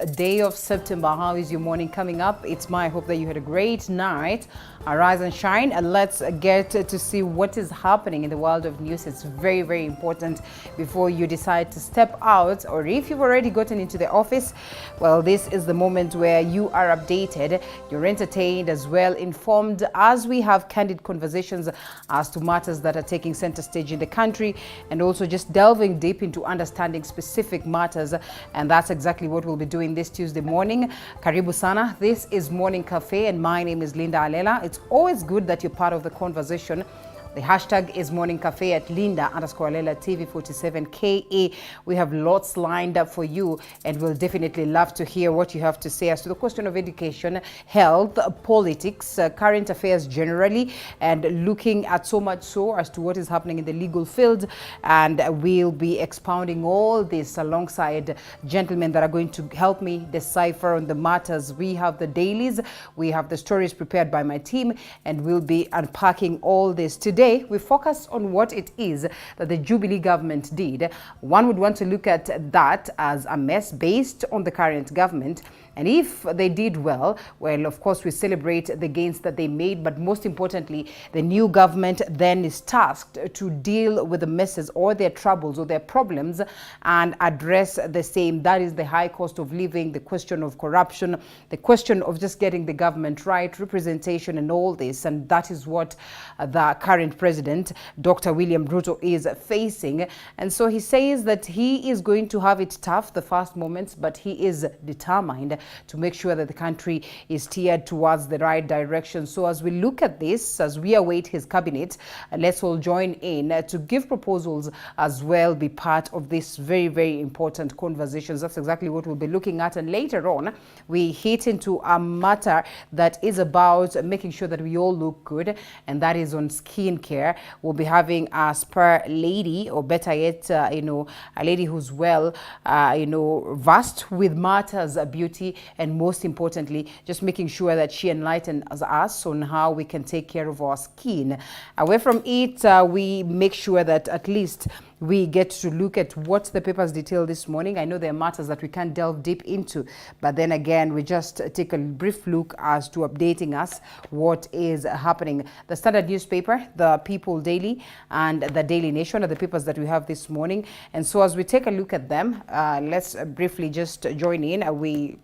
day of September. How is your morning coming up? It's my hope that you had a great night. Arise and shine, and let's get to see what is happening in the world of news. It's very, very important before you decide to step out, or if you've already gotten into the office, well, this is the moment where you are updated, you're entertained, as well informed, as we have candid conversations as to matters that are taking center stage in the country, and also just delving deep into understanding specific matters. And that's exactly what we'll be doing this Tuesday morning. Karibu sana. This is Morning Cafe, and my name is Linda Alela. It's always good that you're part of the conversation. The hashtag is Morning Cafe at Linda_Alela TV47KA. We have lots lined up for you, and we'll definitely love to hear what you have to say as to the question of education, health, politics, current affairs generally, and looking at so much so as to what is happening in the legal field. And we'll be expounding all this alongside gentlemen that are going to help me decipher on the matters. We have the dailies, we have the stories prepared by my team, and we'll be unpacking all this today. Today, we focus on what it is that the Jubilee government did. One would want to look at that as a mess based on the current government. And if they did well, well, of course, we celebrate the gains that they made. But most importantly, the new government then is tasked to deal with the messes or their troubles or their problems and address the same. That is the high cost of living, the question of corruption, the question of just getting the government right, representation and all this. And that is what the current president, Dr. William Ruto, is facing. And so he says that he is going to have it tough the first moments, but he is determined to make sure that the country is steered towards the right direction. So as we look at this, as we await his cabinet, let's all join in to give proposals as well, be part of this very, very important conversations. That's exactly what we'll be looking at. And later on, we hit into a matter that is about making sure that we all look good, and that is on skin care. We'll be having a spur lady, or better yet, a lady who's well, versed with matters of beauty, and most importantly, just making sure that she enlightens us on how we can take care of our skin. Away from it, we make sure that at least we get to look at what the papers detail this morning. I know there are matters that we can't delve deep into, but then again, we just take a brief look as to updating us what is happening. The Standard newspaper, the People Daily, and the Daily Nation are the papers that we have this morning. And so as we take a look at them, let's briefly just join in. We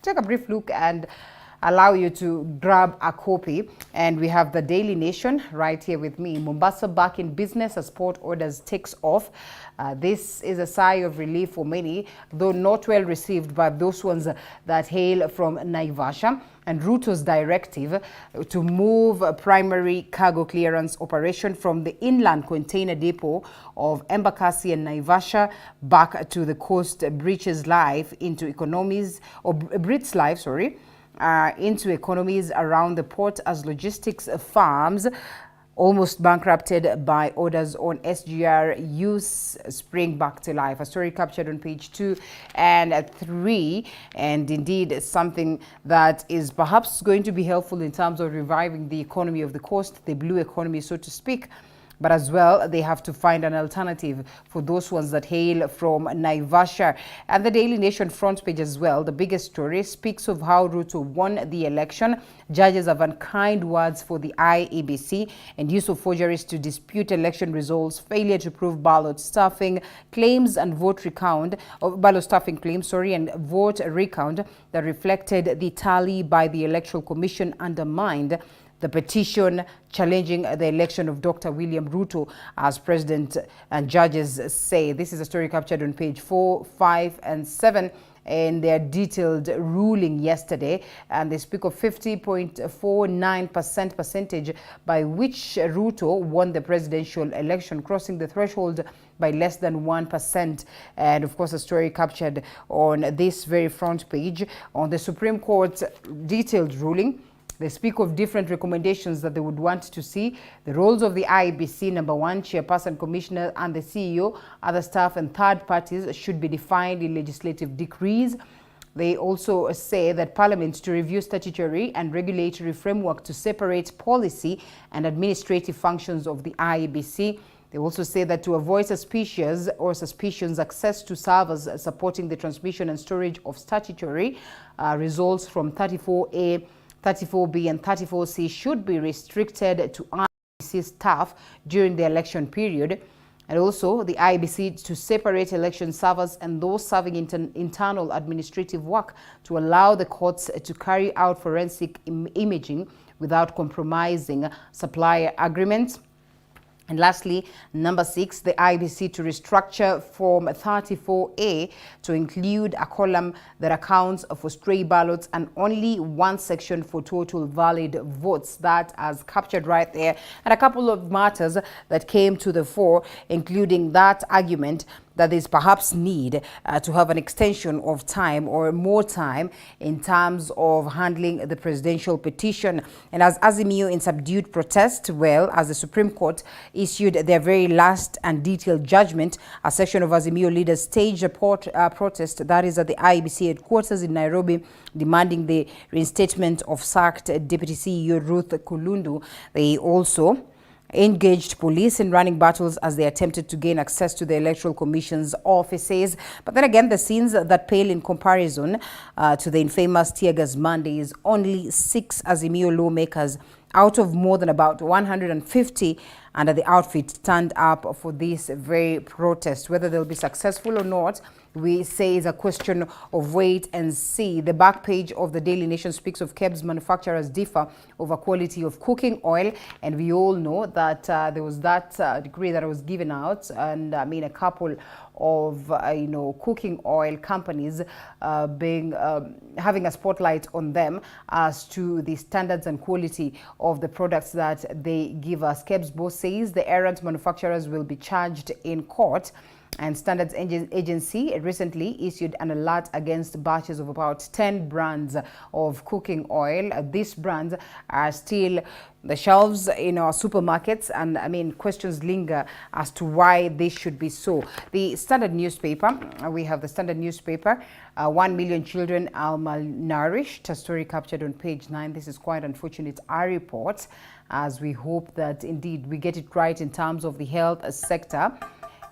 take a brief look and allow you to grab a copy. And we have the Daily Nation right here with me. Mombasa back in business as port orders takes off. This is a sigh of relief for many, though not well received by those ones that hail from Naivasha. And Ruto's directive to move primary cargo clearance operation from the inland container depot of Embakasi and Naivasha back to the coast breathes life into economies, or breathes life, sorry, into economies around the port as logistics firms almost bankrupted by orders on SGR use spring back to life. A story captured on page 2 and 3, and indeed something that is perhaps going to be helpful in terms of reviving the economy of the coast, the blue economy, so to speak. But as well, they have to find an alternative for those ones that hail from Naivasha. And the Daily Nation front page as well, the biggest story, speaks of how Ruto won the election. Judges have unkind words for the IEBC, and use of forgeries to dispute election results, failure to prove ballot stuffing claims and vote recount, or ballot stuffing claims, sorry, and vote recount that reflected the tally by the Electoral Commission undermined the petition challenging the election of Dr. William Ruto as president, and judges say. This is a story captured on page 4, 5, and 7 in their detailed ruling yesterday, and they speak of 50.49% percentage by which Ruto won the presidential election, crossing the threshold by less than 1%. And of course, a story captured on this very front page on the Supreme Court's detailed ruling. They speak of different recommendations that they would want to see. The roles of the IEBC, number 1, chairperson, commissioner, and the CEO, other staff and third parties should be defined in legislative decrees. They also say that Parliament to review statutory and regulatory framework to separate policy and administrative functions of the IEBC. They also say that to avoid suspicions, access to servers supporting the transmission and storage of statutory results from 34A, 34B and 34C should be restricted to IEBC staff during the election period. And also the IEBC to separate election servers and those serving internal administrative work to allow the courts to carry out forensic imaging without compromising supplier agreements. And lastly, number 6, the IEBC to restructure Form 34A to include a column that accounts for stray ballots and only one section for total valid votes. That as captured right there. And a couple of matters that came to the fore, including that argument that there's perhaps need to have an extension of time or more time in terms of handling the presidential petition. And as Azimio in subdued protest, well, as the Supreme Court issued their very last and detailed judgment, a section of Azimio leaders staged a protest that is at the IEBC headquarters in Nairobi, demanding the reinstatement of sacked Deputy CEO Ruth Kulundu. They also engaged police in running battles as they attempted to gain access to the Electoral Commission's offices. But then again, the scenes that pale in comparison to the infamous tear gas Mondays, only 6 Azimio lawmakers out of more than about 150 under the outfit turned up for this very protest. Whether they'll be successful or not, we say is a question of wait and see. The back page of the Daily Nation speaks of KEBS manufacturers differ over quality of cooking oil, and we all know that there was that decree that was given out, and I mean a couple of cooking oil companies having a spotlight on them as to the standards and quality of the products that they give us. KEBS both says the errant manufacturers will be charged in court. And Standards Agency recently issued an alert against batches of about 10 brands of cooking oil. These brands are still the shelves in our supermarkets, and I mean questions linger as to why this should be so. The Standard newspaper, we have the Standard newspaper, 1 million children are malnourished, a story captured on page 9. This is quite unfortunate, our report, as we hope that indeed we get it right in terms of the health sector.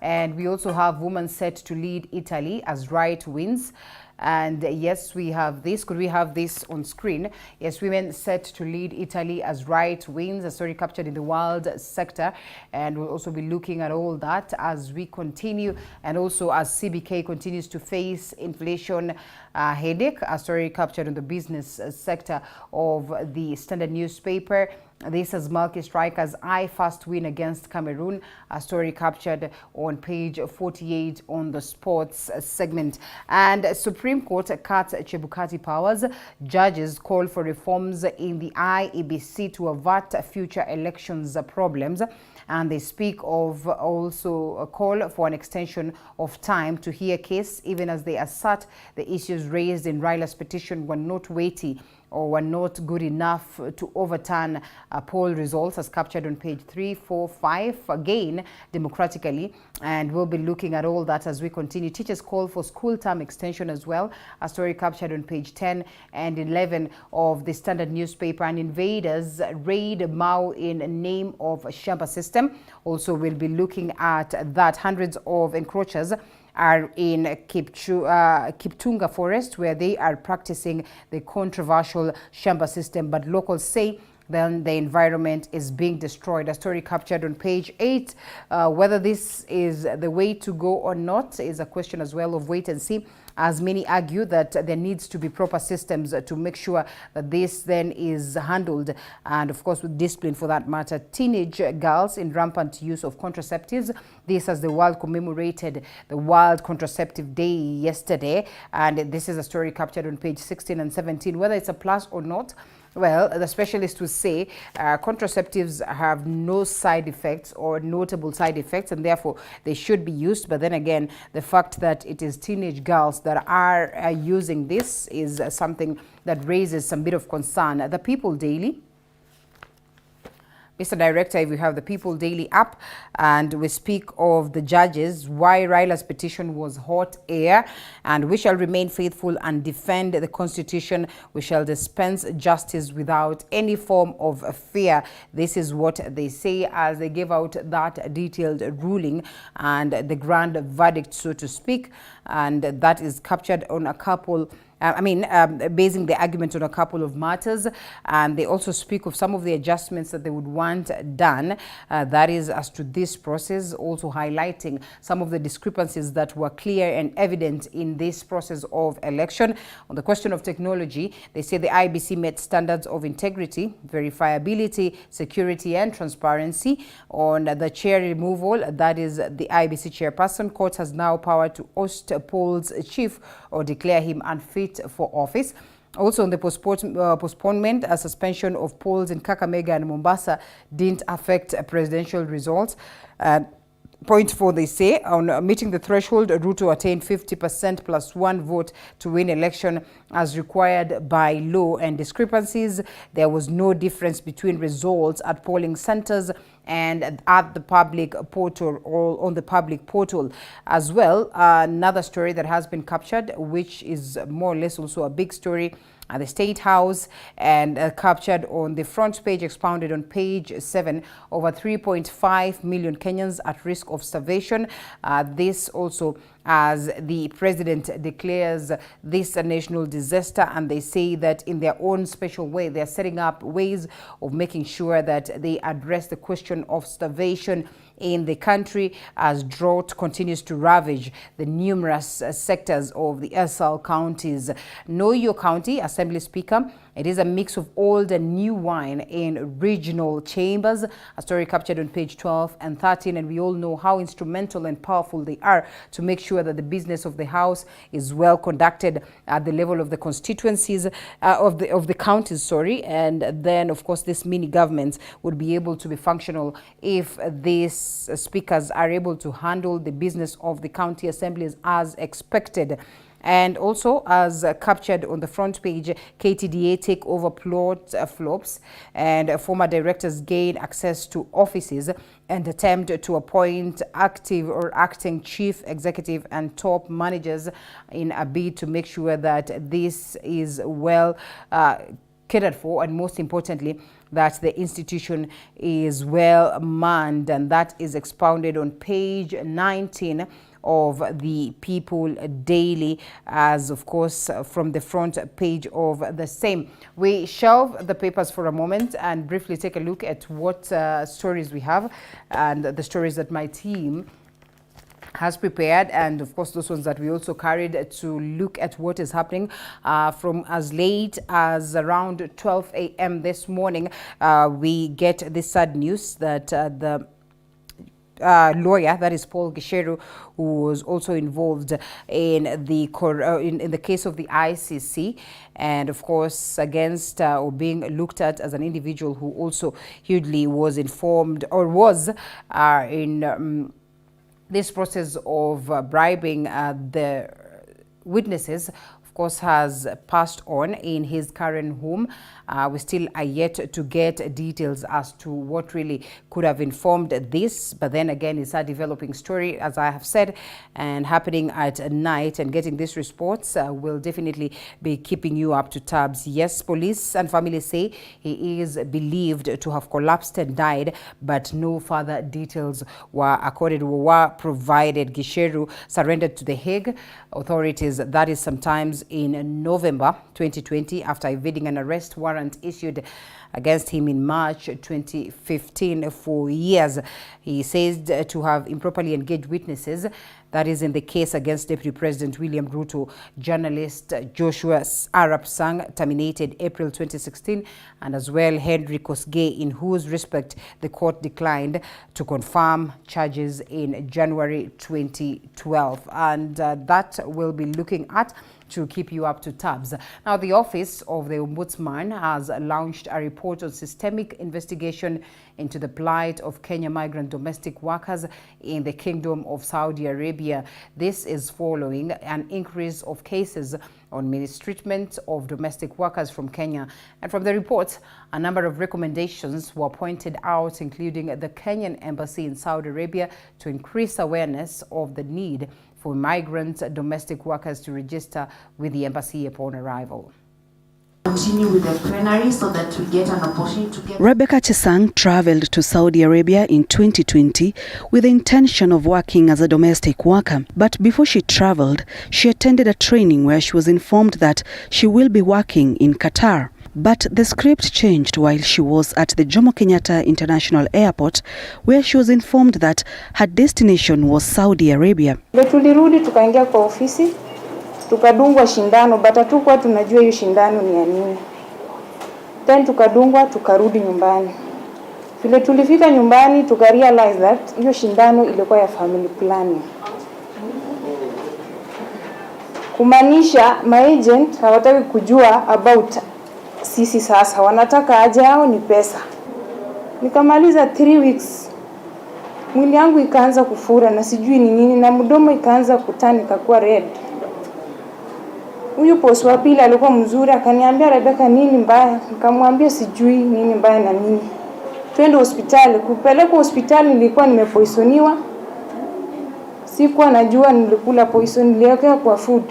And we also have women set to lead Italy as right wins. And yes, we have this. Could we have this on screen? Yes, women set to lead Italy as right wins, a story captured in the world sector. And we'll also be looking at all that as we continue, and also as CBK continues to face inflation headache, a story captured in the business sector of the Standard newspaper. This is Malky Strikers' first win against Cameroon, a story captured on page 48 on the sports segment. And Supreme Court cuts Chebukati powers. Judges call for reforms in the IEBC to avert future elections problems. And they speak of also a call for an extension of time to hear case, even as they assert the issues raised in Raila's petition were not weighty or were not good enough to overturn poll results, as captured on page 3, 4, 5, again, democratically. And we'll be looking at all that as we continue. Teachers call for school term extension as well, a story captured on page 10 and 11 of the Standard newspaper. And invaders raid Mau in name of Shamba system. Also, we'll be looking at that. Hundreds of encroachers are in Kiptunga forest, where they are practicing the controversial Shamba system, but locals say then the environment is being destroyed. A story captured on page 8. Whether this is the way to go or not is a question as well of wait and see, as many argue that there needs to be proper systems to make sure that this then is handled, and of course with discipline for that matter. Teenage girls in rampant use of contraceptives. This as the world commemorated the World Contraceptive Day yesterday, and this is a story captured on page 16 and 17. Whether it's a plus or not, well, the specialists will say contraceptives have no side effects or notable side effects, and therefore they should be used. But then again, the fact that it is teenage girls that are using this is something that raises some bit of concern. The People Daily Mr. Director, if you have the People Daily app, and we speak of the judges, why Raila's petition was hot air, and we shall remain faithful and defend the Constitution. We shall dispense justice without any form of fear. This is what they say as they give out that detailed ruling and the grand verdict, so to speak, and that is captured on a couple basing the argument on a couple of matters, and they also speak of some of the adjustments that they would want done, that is as to this process, also highlighting some of the discrepancies that were clear and evident in this process of election. On the question of technology, they say the IEBC met standards of integrity, verifiability, security and transparency. On the chair removal, that is the IEBC chairperson, court has now power to oust polls chief or declare him unfit for office. Also on the postponement, a suspension of polls in Kakamega and Mombasa didn't affect presidential results. Point 4, they say, on meeting the threshold, Ruto attained 50% plus 1 vote to win election as required by law, and discrepancies. There was no difference between results at polling centers and at the public portal or on the public portal as well. Another story that has been captured, which is more or less also a big story at the State House, and captured on the front page, expounded on page 7, over 3.5 million Kenyans at risk of starvation. This also as the president declares this a national disaster, and they say that in their own special way, they're setting up ways of making sure that they address the question of starvation in the country as drought continues to ravage the numerous sectors of the SL counties. Know Your County Assembly Speaker, it is a mix of old and new wine in regional chambers. A story captured on page 12 and 13, and we all know how instrumental and powerful they are to make sure that the business of the house is well conducted at the level of the constituencies of the counties, sorry. And then, of course, this mini governments would be able to be functional if these speakers are able to handle the business of the county assemblies as expected. And also, as captured on the front page, KTDA takeover plot flops, and former directors gain access to offices and attempt to appoint active or acting chief executive and top managers in a bid to make sure that this is well catered for, and most importantly, that the institution is well manned, and that is expounded on page 19 of the People Daily, as of course from the front page of the same. We shelve the papers for a moment and briefly take a look at what stories we have, and the stories that my team has prepared, and of course those ones that we also carried to look at what is happening from as late as around 12 a.m. this morning. We get this sad news that the lawyer, that is Paul Gishu, who was also involved in the in the case of the ICC, and of course against or being looked at as an individual who also hugely was informed or was in this process of bribing the witnesses, of course, has passed on in his current home. We still are yet to get details as to what really could have informed this. But then again, it's a developing story, as I have said, and happening at night. And getting these reports will definitely be keeping you up to tabs. Yes, police and family say he is believed to have collapsed and died, but no further details were provided. Gishu surrendered to the Hague authorities, that is sometimes in November 2020, after evading an arrest warrant issued against him in March 2015 for years. He says to have improperly engaged witnesses. That is in the case against Deputy President William Ruto. Journalist Joshua Arap Sang, terminated April 2016, and as well Henry Kosgei, in whose respect the court declined to confirm charges in January 2012. And that will be looking at to keep you up to tabs. Now, the Office of the Ombudsman has launched a report on systemic investigation into the plight of Kenya migrant domestic workers in the Kingdom of Saudi Arabia. This is following an increase of cases on mistreatment of domestic workers from Kenya. And from the report, a number of recommendations were pointed out, including the Kenyan Embassy in Saudi Arabia to increase awareness of the need for migrant domestic workers to register with the embassy upon arrival. Continue with the plenary so that we get an opportunity to get... Rebecca Chesang traveled to Saudi Arabia in 2020 with the intention of working as a domestic worker. But before she traveled, she attended a training where she was informed that she will be working in Qatar. But the script changed while she was at the Jomo Kenyatta International Airport, where she was informed that her destination was Saudi Arabia. Tulirudi tukaingia kwa ofisi, tukadungwa shindano, but hatukuwa tunajua hiyo shindano ni ya nini. Then tukadungwa, tukarudi nyumbani. Vile tulifika nyumbani, tukarealize that hiyo shindano ilikuwa ya family planning. Kumaanisha maagent hawataki kujua about sisi sasa, wanataka aje yao ni pesa. Nikamaliza 3 weeks. Mwili yangu ikaanza kufura na sijui ni nini, na mdomo ikaanza kutani ikakuwa red. Huyu boss wa pili alikuwa mzuri, akaniambia Rebecca, nini mbaya? Nikamwambia sijui nini mbaya na nini. Twende hospitali. Kupeleka hospitali nilikuwa nimepoisoniwa. Sikuwa najua nilikula poison, niliwekea kwa food.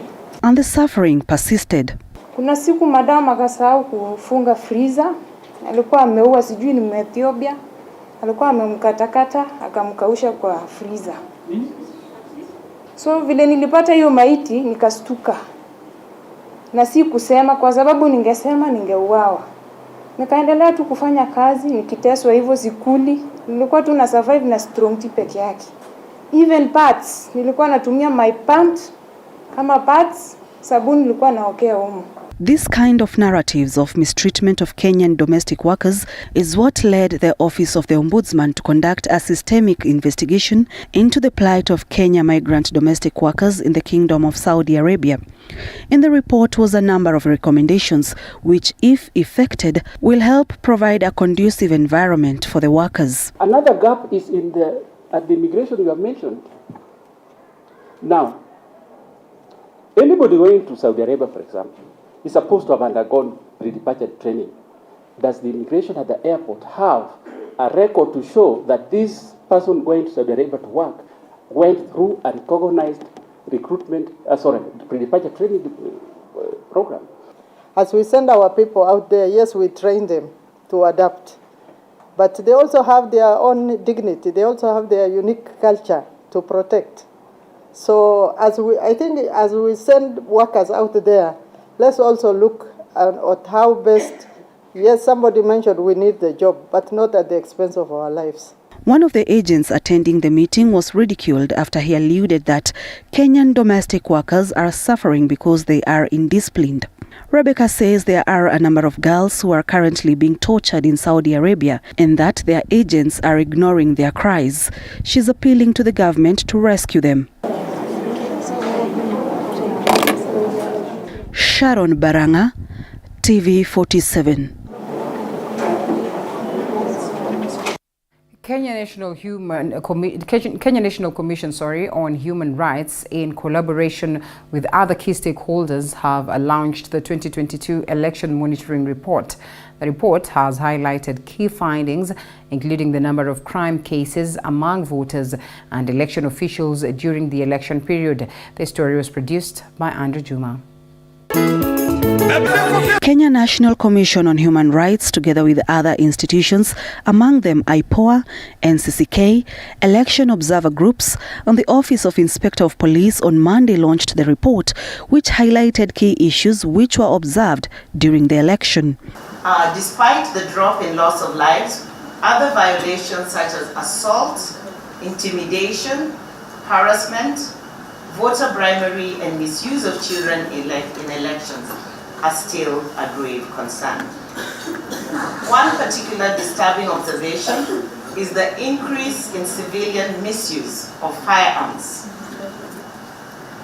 And the suffering persisted. Kuna siku madam akasahau kufunga freezer. Alikuwa ameua sijui ni Ethiopia. Alikuwa amemkatakata akamkausha kwa freezer. So vile nilipata hiyo maiti nikastuka. Na si kusema kwa sababu ningesema ningeuawa. Nikaendelea tu kufanya kazi, nikiteswa hivyo sikuli. Nilikuwa tu na survive na strong tea peke yake. Even pads, nilikuwa natumia my pant kama pads, sabuni nilikuwa naokea humo. This kind of narratives of mistreatment of Kenyan domestic workers is what led the Office of the Ombudsman to conduct a systemic investigation into the plight of Kenya migrant domestic workers in the Kingdom of Saudi Arabia. In the report was a number of recommendations which, if effected, will help provide a conducive environment for the workers. Another gap is at the immigration you have mentioned. Now, anybody going to Saudi Arabia, for example, is supposed to have undergone pre-departure training. Does the immigration at the airport have a record to show that this person going to Saudi Arabia to work went through a recognized pre-departure training program? As we send our people out there, yes, we train them to adapt. But they also have their own dignity. They also have their unique culture to protect. So I think as we send workers out there, let's also look at how best, yes, somebody mentioned we need the job, but not at the expense of our lives. One of the agents attending the meeting was ridiculed after he alluded that Kenyan domestic workers are suffering because they are indisciplined. Rebecca says there are a number of girls who are currently being tortured in Saudi Arabia and that their agents are ignoring their cries. She's appealing to the government to rescue them. Sharon Baranga, TV 47. Kenya National Commission on Human Rights, in collaboration with other key stakeholders, have launched the 2022 Election Monitoring Report. The report has highlighted key findings, including the number of crime cases among voters and election officials during the election period. The story was produced by Andrew Juma. Kenya National Commission on Human Rights, together with other institutions, among them IPOA, NCCK, election observer groups, and the Office of Inspector of Police on Monday launched the report, which highlighted key issues which were observed during the election. Despite the drop in loss of lives, other violations such as assault, intimidation, harassment, voter bribery, and misuse of children in elections are still a grave concern. One particular disturbing observation is the increase in civilian misuse of firearms,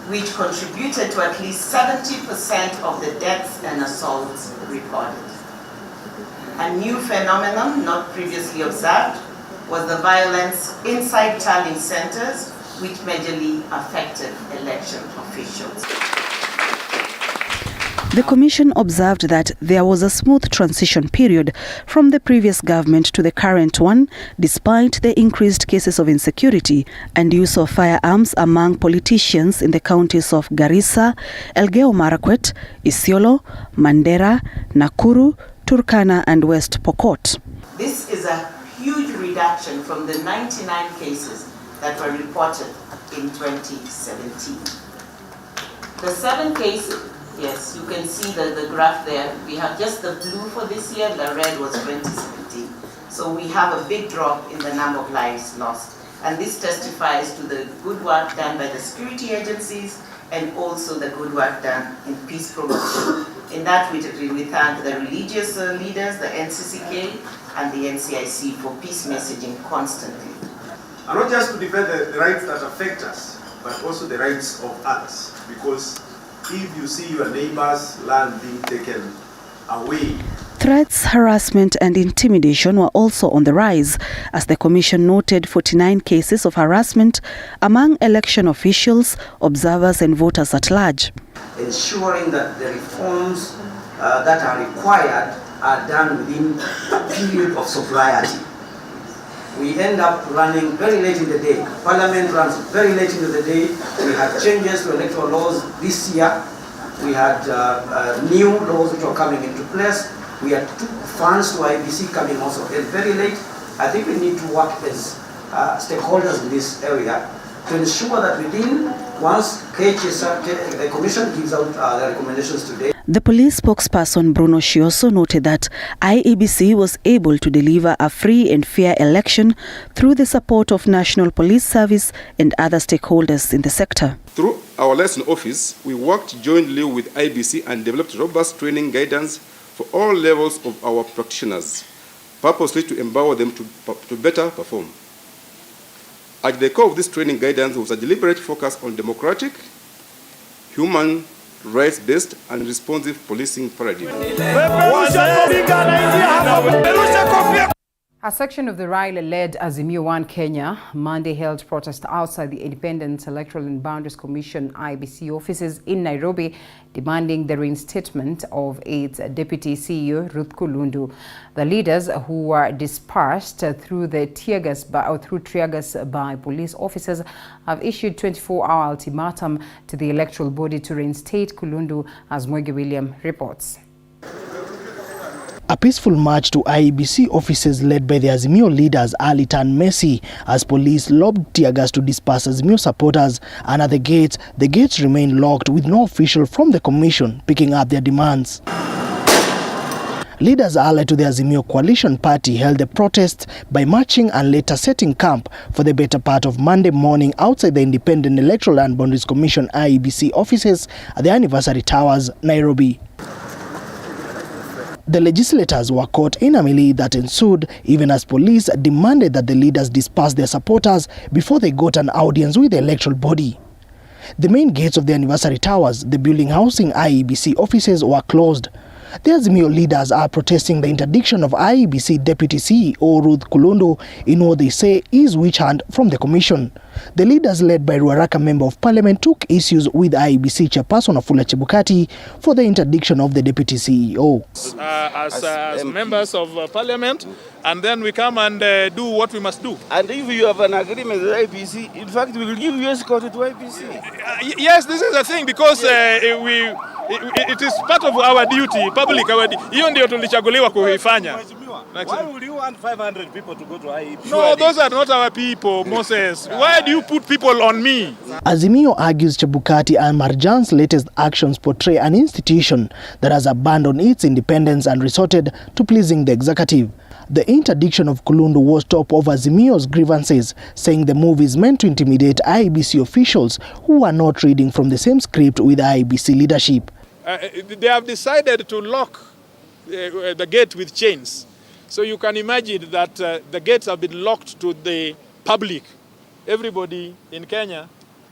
which contributed to at least 70% of the deaths and assaults recorded. A new phenomenon not previously observed was the violence inside tallying centers, which majorly affected election officials. The commission observed that there was a smooth transition period from the previous government to the current one, despite the increased cases of insecurity and use of firearms among politicians in the counties of Garissa, Elgeyo Marakwet, Isiolo, Mandera, Nakuru, Turkana and West Pokot. This is a huge reduction from the 99 cases that were reported in 2017. The 7 cases, yes, you can see the graph there. We have just the blue for this year, the red was 2017. So we have a big drop in the number of lives lost. And this testifies to the good work done by the security agencies and also the good work done in peace promotion. In that we thank the religious leaders, the NCCK and the NCIC for peace messaging constantly. And not just to defend the rights that affect us, but also the rights of others. Because if you see your neighbor's land being taken away. Threats, harassment and intimidation were also on the rise, as the Commission noted 49 cases of harassment among election officials, observers and voters at large. Ensuring that the reforms that are required are done within a period of sobriety. We end up running very late in the day. Parliament runs very late into the day. We had changes to electoral laws this year. We had new laws which were coming into place. We had 2 funds to IEBC coming also very late. I think we need to work as stakeholders in this area to ensure that within, once the Commission gives out the recommendations today. The police spokesperson Bruno Shioso noted that IEBC was able to deliver a free and fair election through the support of National Police Service and other stakeholders in the sector. Through our liaison office, we worked jointly with IEBC and developed robust training guidance for all levels of our practitioners, purposely to empower them to better perform. At the core of this training guidance was a deliberate focus on democratic, human rights-based and responsive policing paradigm. A section of the rally-led Azimio 1 Kenya Monday held protest outside the Independent Electoral and Boundaries Commission IEBC offices in Nairobi, demanding the reinstatement of its deputy CEO Ruth Kulundu. The leaders, who were dispersed through tear gas by police officers, have issued 24-hour ultimatum to the electoral body to reinstate Kulundu, as Mwege William reports. A peaceful march to IEBC offices led by the Azimio leaders early turned messy as police lobbed tear gas to disperse Azimio supporters, and at the gates remained locked with no official from the commission picking up their demands. Leaders allied to the Azimio coalition party held the protests by marching and later setting camp for the better part of Monday morning outside the Independent Electoral and Boundaries Commission IEBC offices at the Anniversary Towers, Nairobi. The legislators were caught in a melee that ensued even as police demanded that the leaders disperse their supporters before they got an audience with the electoral body. The main gates of the Anniversary Towers, the building housing IEBC offices, were closed. The Azimio leaders are protesting the interdiction of IEBC Deputy CEO Ruth Kulundu in what they say is witch hunt from the commission. The leaders, led by Ruaraka Member of Parliament, took issues with IEBC chairperson Wafula Chebukati for the interdiction of the Deputy CEO. As members of Parliament, and then we come and do what we must do. And if you have an agreement with IEBC, in fact, we will give you escort to IEBC. Yes, this is the thing, because it is part of our duty, public. Hiyo ndio tulichaguliwa kuifanya. Why would you want 500 people to go to IEBC? No, those are not our people, Moses. Why do you put people on me? Azimio argues Chebukati and Marjan's latest actions portray an institution that has abandoned its independence and resorted to pleasing the executive. The interdiction of Kulundu was top of Azimio's grievances, saying the move is meant to intimidate IEBC officials who are not reading from the same script with IEBC leadership. They have decided to lock the gate with chains. So you can imagine that the gates have been locked to the public. Everybody in Kenya,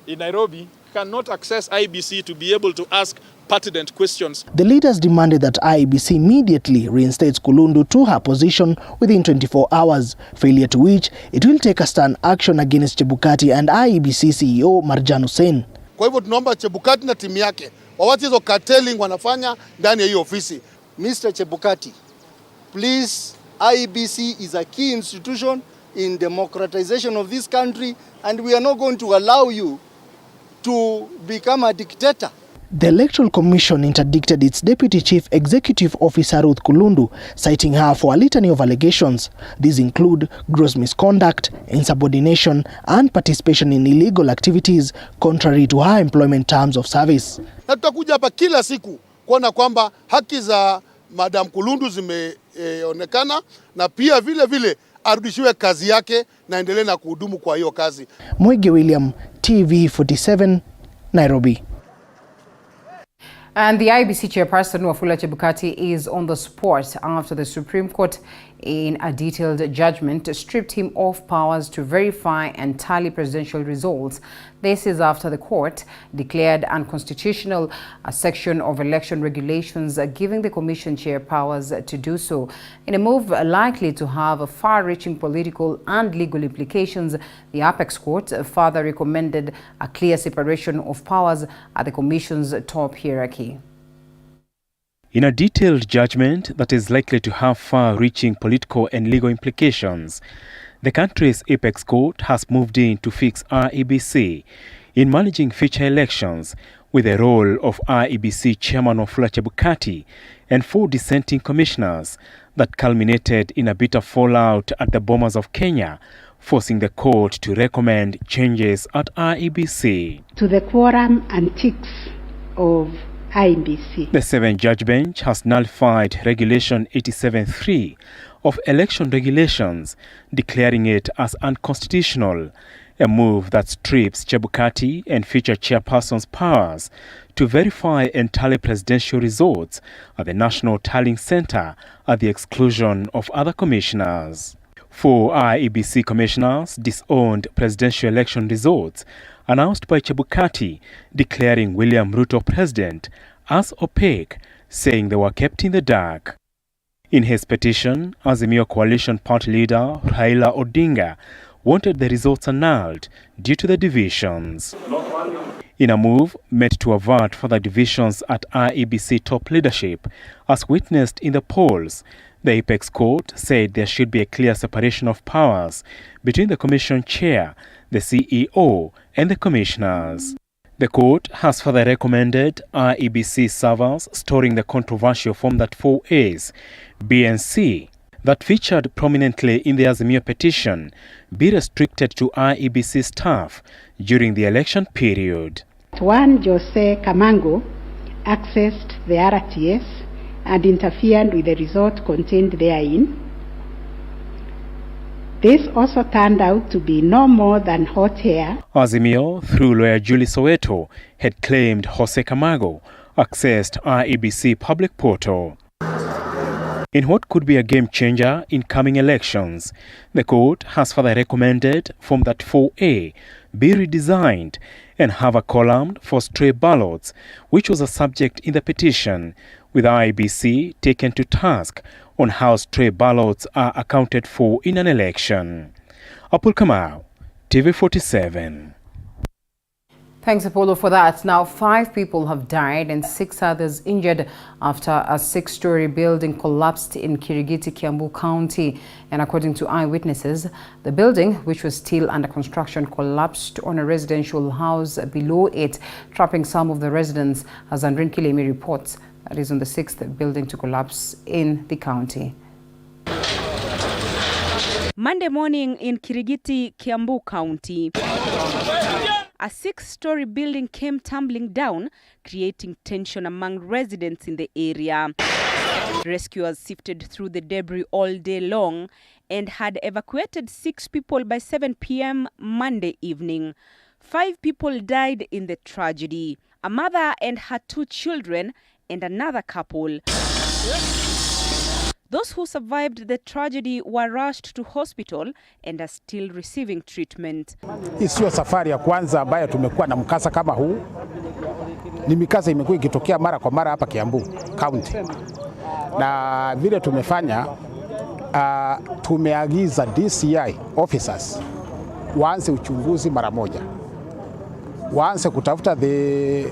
in Nairobi, cannot access IEBC to be able to ask pertinent questions. The leaders demanded that IEBC immediately reinstates Kulundu to her position within 24 hours, failure to which it will take a stern action against Chebukati and IEBC CEO Marjan Hussein. Kwa hivyo tunaomba Chebukati na timu yake wawache hizo carteling wanafanya ndani ya hiyo ofisi. Mr. Chebukati, please, IEBC is a key institution in democratization of this country, and we are not going to allow you to become a dictator. The Electoral Commission interdicted its Deputy Chief Executive Officer Ruth Kulundu, citing her for a litany of allegations. These include gross misconduct, insubordination, and participation in illegal activities contrary to her employment terms of service. Na tutakuja hapa kila siku kuona kwamba haki za Madam Kulundu zimeonekana na pia vile arudishiwe kazi yake na endelee na kuhudumu kwa hiyo kazi. Mwege William, TV47, Nairobi. And the IEBC chairperson, Wafula Chebukati, is on the spot after the Supreme Court, in a detailed judgment, stripped him of powers to verify and tally presidential results. This is after the court declared unconstitutional a section of election regulations giving the commission chair powers to do so. In a move likely to have far-reaching political and legal implications, the Apex Court further recommended a clear separation of powers at the commission's top hierarchy. In a detailed judgment that is likely to have far-reaching political and legal implications, the country's Apex Court has moved in to fix IEBC in managing future elections, with the role of IEBC Chairman Wafula Chebukati and 4 dissenting commissioners that culminated in a bitter fallout at the Bomas of Kenya, forcing the court to recommend changes at IEBC. To the quorum and ticks of IEBC. The 7-judge bench has nullified Regulation 87(3) of election regulations, declaring it as unconstitutional, a move that strips Chebukati and future chairpersons' powers to verify and tally presidential results at the National Tallying Center at the exclusion of other commissioners. 4 IEBC commissioners disowned presidential election results announced by Chebukati, declaring William Ruto president as opaque, saying they were kept in the dark. In his petition, Azimio coalition party leader Raila Odinga wanted the results annulled due to the divisions. In a move meant to avert further divisions at IEBC top leadership, as witnessed in the polls, the Apex Court said there should be a clear separation of powers between the commission chair, the CEO, and the commissioners. The court has further recommended IEBC servers storing the controversial Form 4As, B and C, that featured prominently in the Azimio petition, be restricted to IEBC staff during the election period. One Jose Kamango accessed the RTS and interfered with the result contained therein. This also turned out to be no more than hot air. Azimio, through lawyer Julie Soweto, had claimed Jose Camargo accessed IEBC public portal. In what could be a game changer in coming elections, the court has further recommended Form 4A be redesigned and have a column for stray ballots, which was a subject in the petition, with IEBC taken to task on how stray ballots are accounted for in an election. Apul Kamau, TV47. Thanks, Apollo, for that. Now, 5 people have died and 6 others injured after a 6-story building collapsed in Kirigiti, Kiambu County. And according to eyewitnesses, the building, which was still under construction, collapsed on a residential house below it, trapping some of the residents, as Andrin Kilemi reports. That is on the 6th building to collapse in the county. Monday morning in Kirigiti, Kiambu County, a 6-story building came tumbling down, creating tension among residents in the area. Rescuers sifted through the debris all day long and had evacuated 6 people by 7 p.m. Monday evening. 5 people died in the tragedy: a mother and her 2 children and another couple. Those who survived the tragedy were rushed to hospital and are still receiving treatment. Hii sio safari ya kwanza ambayo tumekuwa na mkasa kama huu. Ni mikasa imekuwa ikitokea mara kwa mara hapa Kiambu County. Na vile tumefanya, tumeagiza DCI officers waanze uchunguzi mara moja. Waanze kutafuta the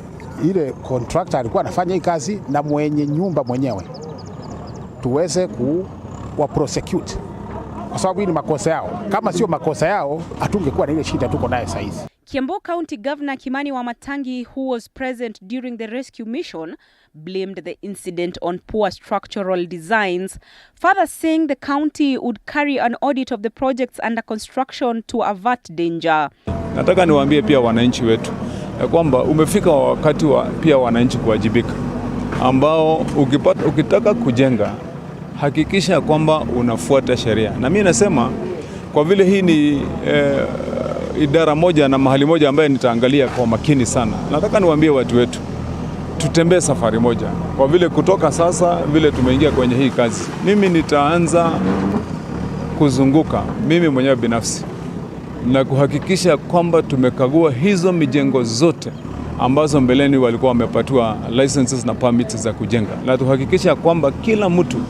ile contractor alikuwa anafanya hii kazi na mwenye nyumba mwenyewe tuweze kuwa prosecute, kwa sababu hii ni makosa yao. Kama sio makosa yao, hatungekuwa na ile shida tuko nayo sasa hizi. Kiambu County Governor Kimani Wamatangi, who was present during the rescue mission, blamed the incident on poor structural designs, further saying the county would carry an audit of the projects under construction to avert danger. Nataka niwaambie pia wananchi wetu kwamba umefika wakati wa pia wananchi kuwajibika, ambao ukitaka kujenga hakikisha kwamba unafuata sheria. Na mimi nasema kwa vile hii ni idara moja na mahali moja ambaye nitaangalia kwa makini sana, nataka niwaambie watu wetu tutembee safari moja. Kwa vile kutoka sasa vile tumeingia kwenye hii kazi, mimi nitaanza kuzunguka mimi mwenyewe binafsi na kuhakikisha kwamba tumekagua hizo mijengo zote ambazo mbeleni walikuwa wamepatiwa licenses na permits za kujenga, na tuhakikisha kwamba kila mtu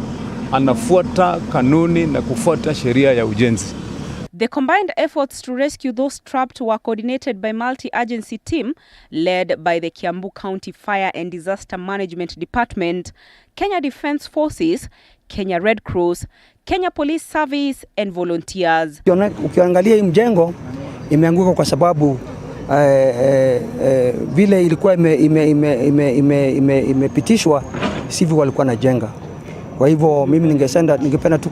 anafuata kanuni na kufuata sheria ya ujenzi. The combined efforts to rescue those trapped were coordinated by multi-agency team led by the Kiambu County Fire and Disaster Management Department, Kenya Defence Forces, Kenya Red Cross, Kenya Police Service and volunteers. Ukiangalia hii mjengo imeanguka kwa sababu vile ilikuwa imepitishwa sivyo walikuwa na jenga. Kwa hivyo mimi ningependa tu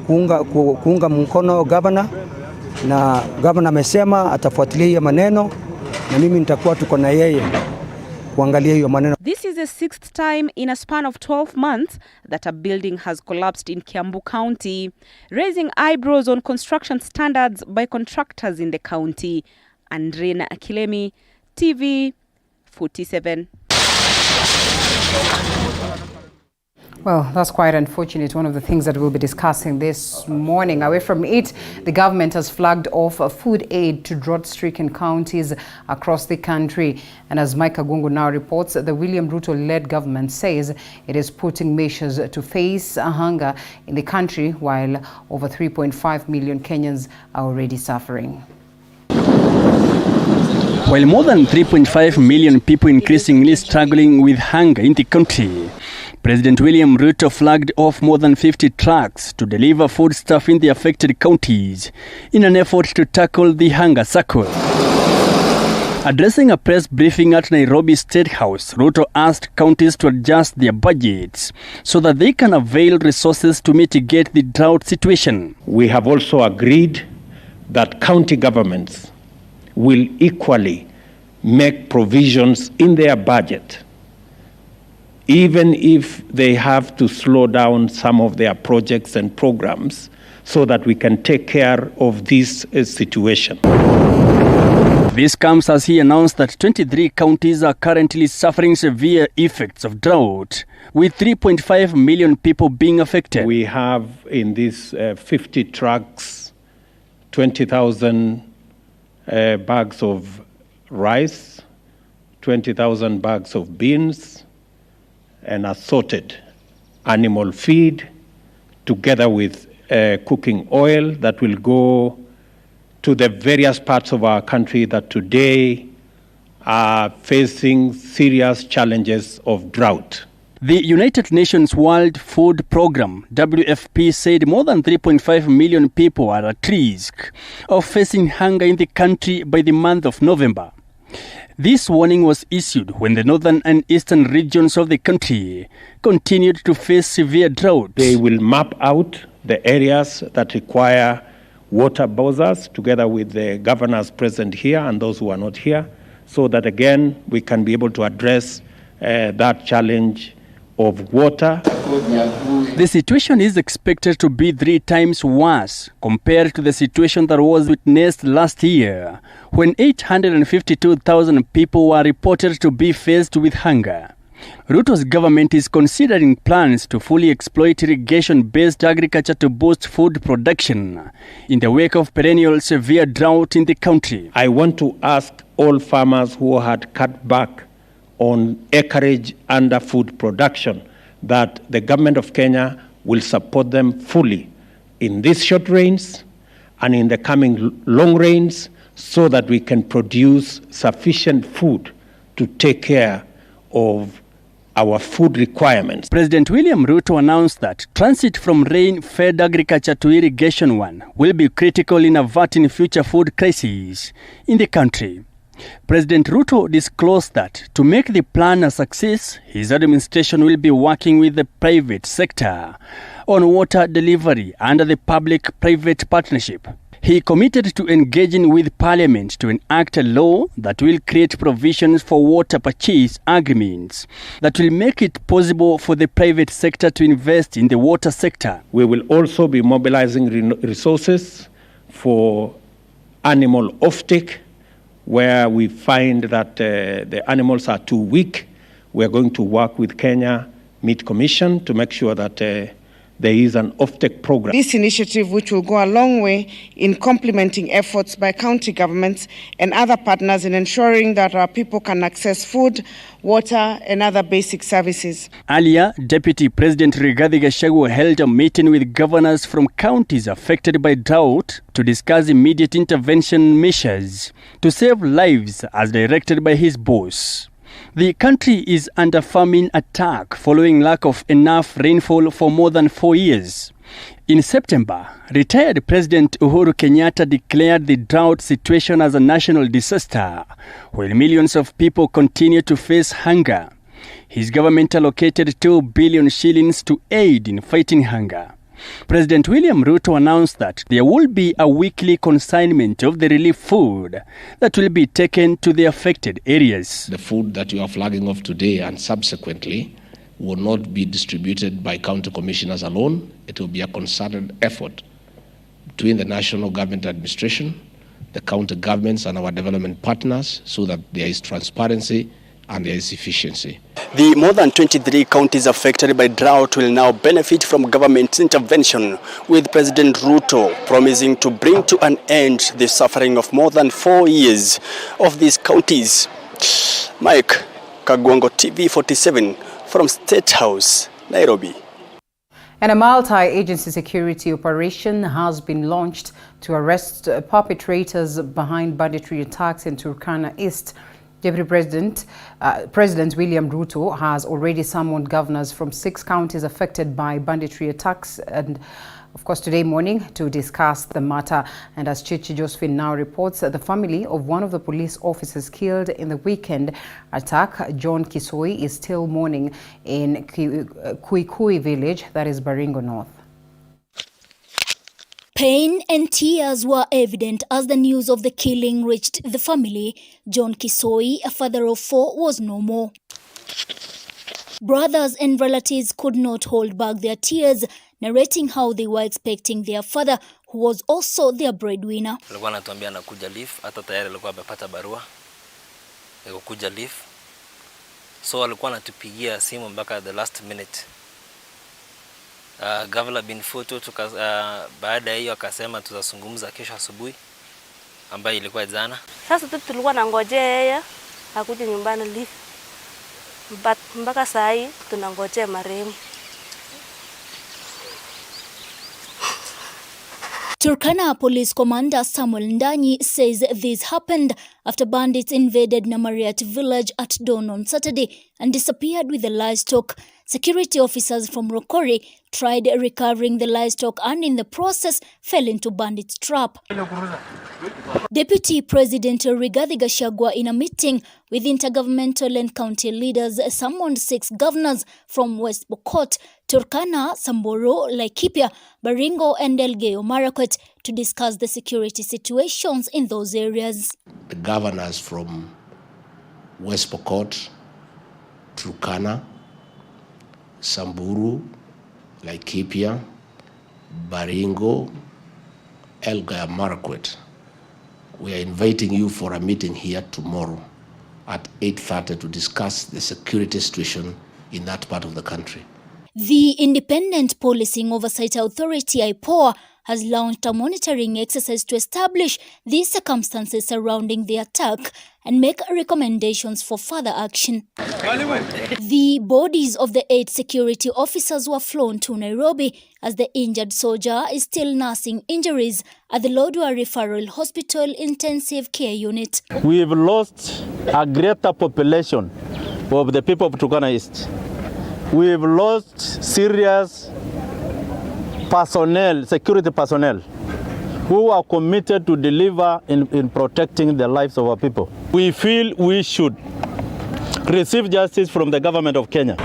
kuunga mkono governor, na governor amesema atafuatilia hiyo maneno na mimi nitakuwa tuko na yeye kuangalia hiyo maneno. This is the 6th time in a span of 12 months that a building has collapsed in Kiambu County, raising eyebrows on construction standards by contractors in the county. Andrina Akilemi, TV 47. Well, that's quite unfortunate. One of the things that we'll be discussing this morning. Away from it, the government has flagged off food aid to drought-stricken counties across the country. And as Mike Agungu now reports, the William Ruto-led government says it is putting measures to face hunger in the country, while over 3.5 million Kenyans are already suffering. While more than 3.5 million people increasingly struggling with hunger in the country, President William Ruto flagged off more than 50 trucks to deliver foodstuff in the affected counties in an effort to tackle the hunger circle. Addressing a press briefing at Nairobi State House, Ruto asked counties to adjust their budgets so that they can avail resources to mitigate the drought situation. We have also agreed that county governments will equally make provisions in their budget, even if they have to slow down some of their projects and programs, so that we can take care of this situation. This comes as he announced that 23 counties are currently suffering severe effects of drought, with 3.5 million people being affected. We have in these 50 trucks, 20,000 bags of rice, 20,000 bags of beans, and assorted animal feed, together with cooking oil that will go to the various parts of our country that today are facing serious challenges of drought. The United Nations World Food Programme, WFP, said more than 3.5 million people are at risk of facing hunger in the country by the month of November. This warning was issued when the northern and eastern regions of the country continued to face severe drought. They will map out the areas that require water bowsers together with the governors present here and those who are not here, so that again we can be able to address that challenge of water. The situation is expected to be 3 times worse compared to the situation that was witnessed last year, when 852,000 people were reported to be faced with hunger. Ruto's government is considering plans to fully exploit irrigation-based agriculture to boost food production in the wake of perennial severe drought in the country. I want to ask all farmers who had cut back on acreage under food production that the government of Kenya will support them fully in these short rains and in the coming long rains, so that we can produce sufficient food to take care of our food requirements. President William Ruto announced that transit from rain-fed agriculture to irrigation one will be critical in averting future food crises in the country. President Ruto disclosed that to make the plan a success, his administration will be working with the private sector on water delivery under the public-private partnership. He committed to engaging with Parliament to enact a law that will create provisions for water purchase agreements that will make it possible for the private sector to invest in the water sector. We will also be mobilizing resources for animal offtake, where we find that the animals are too weak. We are going to work with Kenya Meat Commission to make sure that there is an offtake program. This initiative, which will go a long way in complementing efforts by county governments and other partners in ensuring that our people can access food, water, and other basic services. Earlier, Deputy President Rigathi Gachagua held a meeting with governors from counties affected by drought to discuss immediate intervention measures to save lives as directed by his boss. The country is under famine attack following lack of enough rainfall for more than 4 years. In September, retired President Uhuru Kenyatta declared the drought situation as a national disaster, while millions of people continue to face hunger. His government allocated 2 billion shillings to aid in fighting hunger. President William Ruto announced that there will be a weekly consignment of the relief food that will be taken to the affected areas. The food that you are flagging off today and subsequently will not be distributed by county commissioners alone. It will be a concerted effort between the national government administration, the county governments and our development partners so that there is transparency and there is efficiency. The more than 23 counties affected by drought will now benefit from government intervention, with President Ruto promising to bring to an end the suffering of more than 4 years of these counties. Mike Kagwango, TV 47 from State House, Nairobi. And a multi-agency security operation has been launched to arrest perpetrators behind banditry attacks in Turkana East. Deputy President William Ruto has already summoned governors from 6 counties affected by banditry attacks and, of course, today morning to discuss the matter. And as Chichi Josephine now reports, the family of one of the police officers killed in the weekend attack, John Kisoi, is still mourning in Kuikui village, that is Baringo North. Pain and tears were evident as the news of the killing reached the family. John Kisoi, a father of 4, was no more. Brothers and relatives could not hold back their tears, narrating how they were expecting their father, who was also their breadwinner. Alikuwa anatuambia anakuja leave, hata tayari alikuwa amepata barua ya kuja leave. So alikuwa anatupigia simu mpaka the last minute. Gavana bin Foto baada ya hiyo akasema tutazungumza kesho asubuhi, ambayo ilikuwa jana. Sasa tulikuwa nangojea yeye akuje nyumbani leave. Mpaka saa hii tunangojea marehemu. Turkana Police Commander Samuel Ndanyi says this happened after bandits invaded Namariat village at dawn on Saturday and disappeared with the livestock. Security officers from Rokori tried recovering the livestock and in the process fell into bandits' trap. Deputy President Rigathi Gachagua, in a meeting with intergovernmental and county leaders, summoned 6 governors from West Pokot, Turkana, Samburu, Laikipia, Baringo and Elgeyo Marakwet to discuss the security situations in those areas. The governors from West Pokot, Turkana, Samburu, Laikipia, Baringo, Elgeyo Marakwet. We are inviting you for a meeting here tomorrow at 8:30 to discuss the security situation in that part of the country. The Independent Policing Oversight Authority, IPOA, has launched a monitoring exercise to establish the circumstances surrounding the attack and make recommendations for further action. The bodies of the 8 security officers were flown to Nairobi as the injured soldier is still nursing injuries at the Lodwar Referral Hospital Intensive Care Unit. We've lost a greater population of the people of Turkana East. We've lost serious personnel, security personnel, who are committed to deliver in protecting the lives of our people. We feel we should receive justice from the government of Kenya.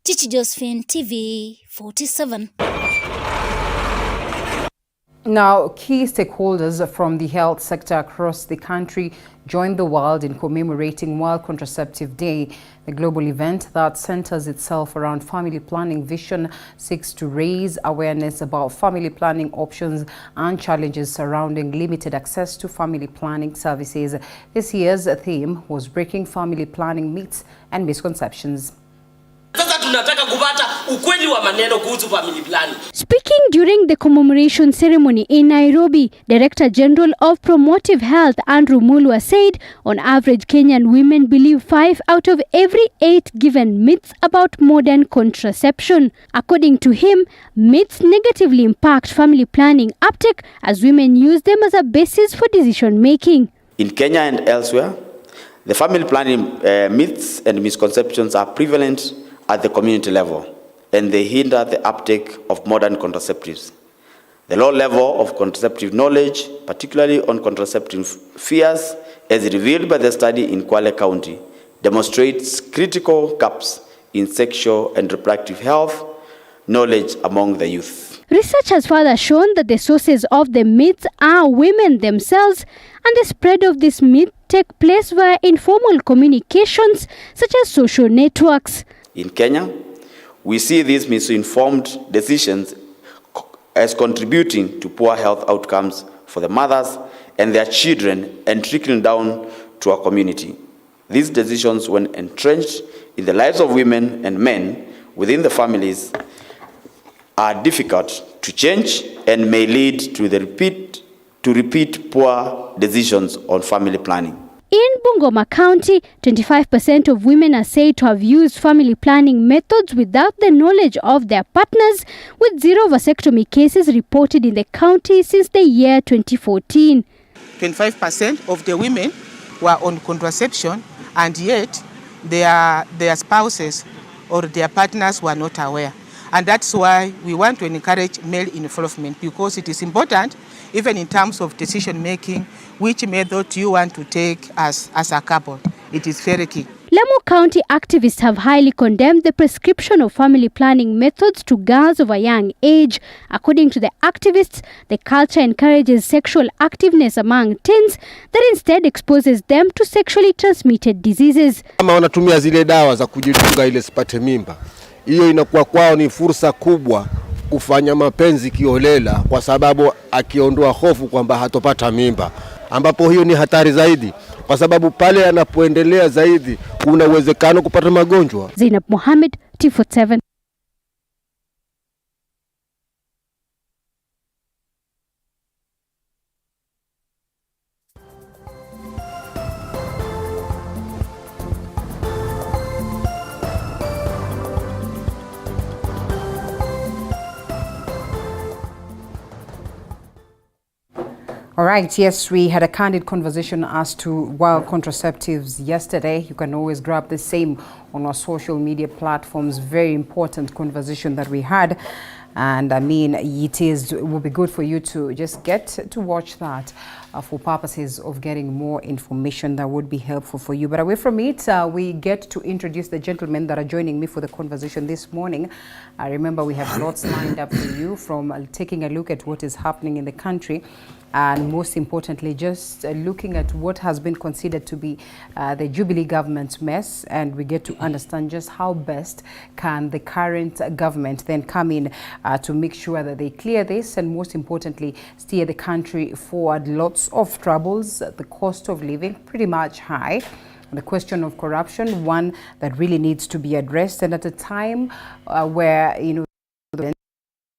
Chichi Josephine, TV 47. Now, key stakeholders from the health sector across the country joined the world in commemorating World Contraceptive Day. The global event that centers itself around family planning vision seeks to raise awareness about family planning options and challenges surrounding limited access to family planning services. This year's theme was breaking family planning myths and misconceptions. Speaking during the commemoration ceremony in Nairobi, Director General of Promotive Health Andrew Mulwa said on average Kenyan women believe 5 out of every 8 given myths about modern contraception. According to him, myths negatively impact family planning uptake as women use them as a basis for decision making. In Kenya and elsewhere, the family planning myths and misconceptions are prevalent at the community level, and they hinder the uptake of modern contraceptives. The low level of contraceptive knowledge, particularly on contraceptive fears, as revealed by the study in Kwale County, demonstrates critical gaps in sexual and reproductive health knowledge among the youth. Research has further shown that the sources of the myths are women themselves, and the spread of this myth take place via informal communications such as social networks. In Kenya, we see these misinformed decisions as contributing to poor health outcomes for the mothers and their children and trickling down to our community. These decisions, when entrenched in the lives of women and men within the families, are difficult to change and may lead to repeat poor decisions on family planning. In Bungoma County, 25% of women are said to have used family planning methods without the knowledge of their partners, with 0 vasectomy cases reported in the county since the year 2014. 25% of the women were on contraception, and yet their spouses or their partners were not aware. And that's why we want to encourage male involvement, because it is important, even in terms of decision making, which method you want to take as a couple. It is very key. Lamu County activists have highly condemned the prescription of family planning methods to girls of a young age. According to the activists, the culture encourages sexual activeness among teens that instead exposes them to sexually transmitted diseases. Kama wanatumia zile dawa za kujitunga ile sipate mimba, hiyo inakuwa kwao ni fursa kubwa kufanya mapenzi kiholela, kwa sababu akiondoa hofu kwamba hatopata mimba, ambapo hiyo ni hatari zaidi, kwa sababu pale anapoendelea zaidi kuna uwezekano kupata magonjwa. Zainab Mohamed, T47. All right, yes, we had a candid conversation as to wild contraceptives yesterday. You can always grab the same on our social media platforms. Very important conversation that we had. And I mean, it will be good for you to just get to watch that for purposes of getting more information that would be helpful for you. But away from it, we get to introduce the gentlemen that are joining me for the conversation this morning. I remember we have lots lined up for you, from taking a look at what is happening in the country, and most importantly, just looking at what has been considered to be the Jubilee government's mess, and we get to understand just how best can the current government then come in to make sure that they clear this, and most importantly, steer the country forward. Lots of troubles, the cost of living pretty much high, the question of corruption, one that really needs to be addressed, and at a time where, you know,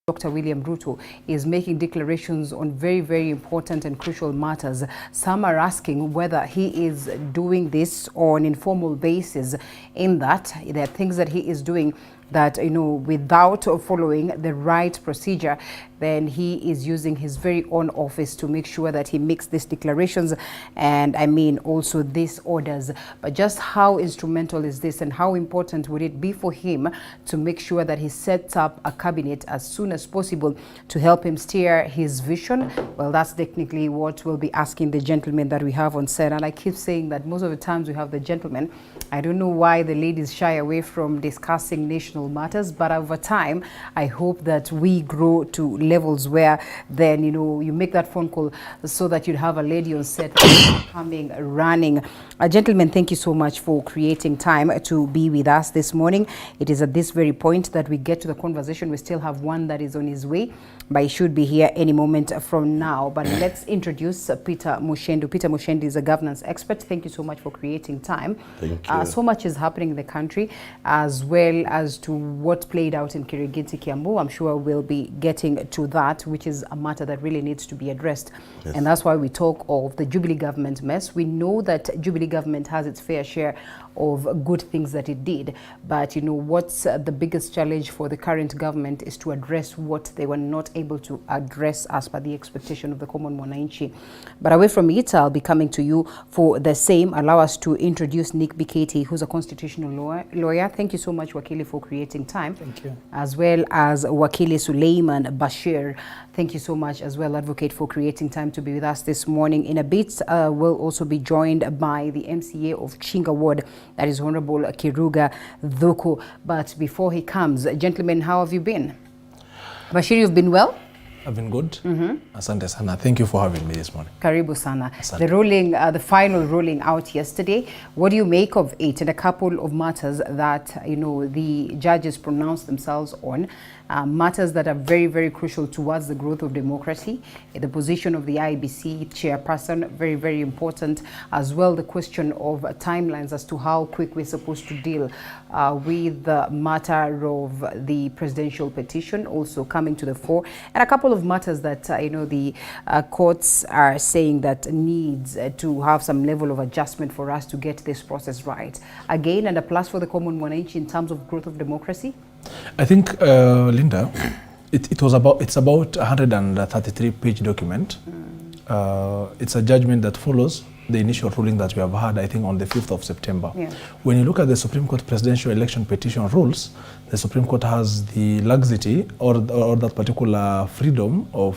Dr. William Ruto is making declarations on very, very important and crucial matters. Some are asking whether he is doing this on an informal basis, in that there are things that he is doing that, without following the right procedure, then he is using his very own office to make sure that he makes these declarations and also these orders. But just how instrumental is this, and how important would it be for him to make sure that he sets up a cabinet as soon as possible to help him steer his vision? Well, that's technically what we'll be asking the gentleman that we have on set. And I keep saying that most of the times we have the gentlemen. I don't know why the ladies shy away from discussing national matters, but over time, I hope that we grow to levels where then, you make that phone call so that you'd have a lady on set coming, running. Gentlemen, thank you so much for creating time to be with us this morning. It is at this very point that we get to the conversation. We still have one that is on his way, but he should be here any moment from now. But let's introduce Peter Mushendu. Peter Mushendu is a governance expert. Thank you so much for creating time. Thank you. So much is happening in the country, as well as to what played out in Kirigiti, Kiambu. I'm sure we'll be getting to that, which is a matter that really needs to be addressed. Yes. And that's why we talk of the Jubilee government mess. We know that Jubilee government has its fair share of good things that it did, but what's the biggest challenge for the current government is to address what they were not able to address as per the expectation of the common mwananchi. But away from it, I'll be coming to you for the same. Allow us to introduce Nick Biketi, who's a constitutional lawyer. Thank you so much, Wakili, for creating time. Thank you. As well as Wakili Suleiman Bashir. Thank you so much as well, advocate, for creating time to be with us this morning. In a bit, we'll also be joined by the MCA of Chinga Ward, that is Honorable Kiruga Dhuku. But before he comes, gentlemen, how have you been? Bashir, you've been well? I've been good. Asante sana. Thank you for having me this morning. Karibu sana. Asante. The final ruling out yesterday. What do you make of it, and a couple of matters that the judges pronounced themselves on? Matters that are very, very crucial towards the growth of democracy. The position of the IEBC chairperson, very, very important. As well, the question of timelines as to how quick we're supposed to deal with the matter of the presidential petition also coming to the fore. And a couple of matters that, the courts are saying that needs to have some level of adjustment for us to get this process right. Again, and a plus for the common mwananchi in terms of growth of democracy? I think, Linda, it's about a 133-page document. It's a judgment that follows the initial ruling that we have had, I think, on the 5th of September. Yeah. When you look at the Supreme Court presidential election petition rules, the Supreme Court has the laxity or that particular freedom of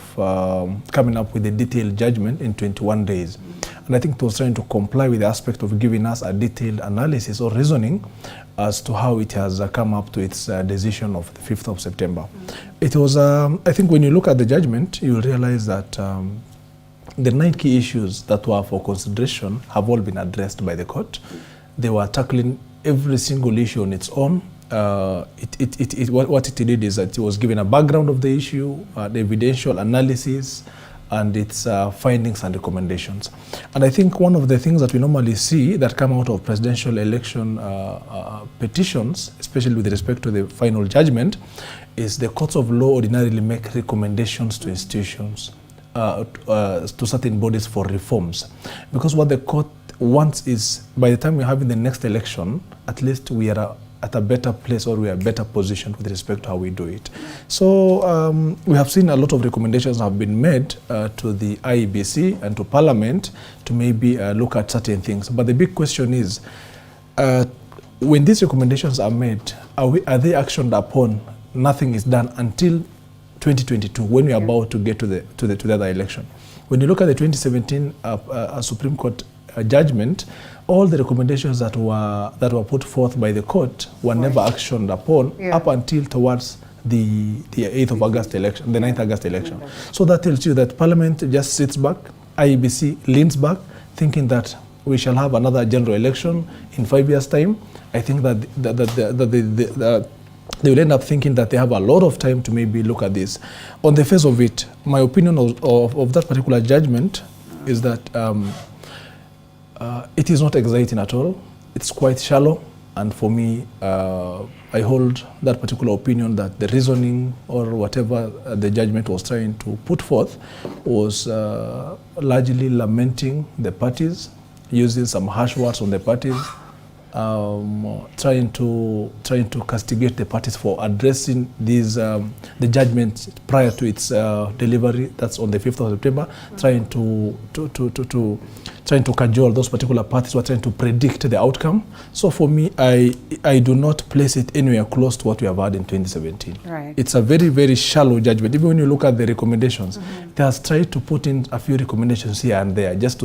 coming up with a detailed judgment in 21 days. And I think it was trying to comply with the aspect of giving us a detailed analysis or reasoning as to how it has come up to its decision of the 5th of September. It was, I think when you look at the judgment, you'll realize that the 9 key issues that were for consideration have all been addressed by the court. They were tackling every single issue on its own. What it did is that it was given a background of the issue, the evidential analysis, and its findings and recommendations. And I think one of the things that we normally see that come out of presidential election petitions, especially with respect to the final judgment, is the courts of law ordinarily make recommendations to institutions, to certain bodies for reforms. Because what the court wants is, by the time we're having the next election, at least we are at a better place, or we are better positioned with respect to how we do it. So we have seen a lot of recommendations have been made to the IEBC and to Parliament to maybe look at certain things. But the big question is, when these recommendations are made, are they actioned upon? Nothing is done until 2022, when we are about to get to the other election. When you look at the 2017 Supreme Court judgment, all the recommendations that were put forth by the court were never actioned upon up until towards the 8th of August election, the 9th August election. So that tells you that Parliament just sits back, IEBC leans back, thinking that we shall have another general election in 5 years' time. I think that they will end up thinking that they have a lot of time to maybe look at this. On the face of it, my opinion of that particular judgment is that it is not exciting at all. It's quite shallow, and for me, I hold that particular opinion that the reasoning or whatever the judgment was trying to put forth was largely lamenting the parties, using some harsh words on the parties, trying to castigate the parties for addressing these the judgment prior to its delivery. That's on the 5th of September. Trying to cajole those particular parties who are trying to predict the outcome. So for me, I do not place it anywhere close to what we have had in 2017. Right. It's a very, very shallow judgment. Even when you look at the recommendations, it has tried to put in a few recommendations here and there just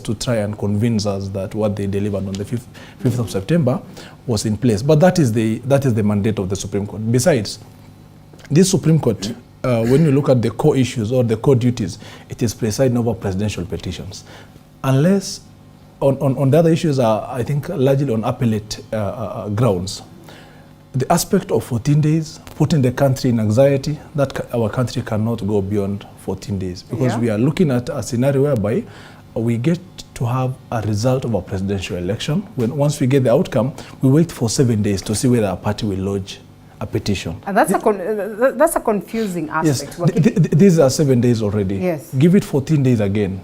to try and convince us that what they delivered on the 5th of September was in place. But that is the mandate of the Supreme Court. Besides, this Supreme Court, when you look at the core issues or the core duties, it is presiding over presidential petitions. Unless on the other issues are, I think, largely on appellate grounds. The aspect of 14 days, putting the country in anxiety, that our country cannot go beyond 14 days because we are looking at a scenario whereby we get to have a result of a presidential election. Once we get the outcome, we wait for 7 days to see whether a party will lodge a petition. And that's a confusing aspect. Yes, these are 7 days already. Yes. Give it 14 days again.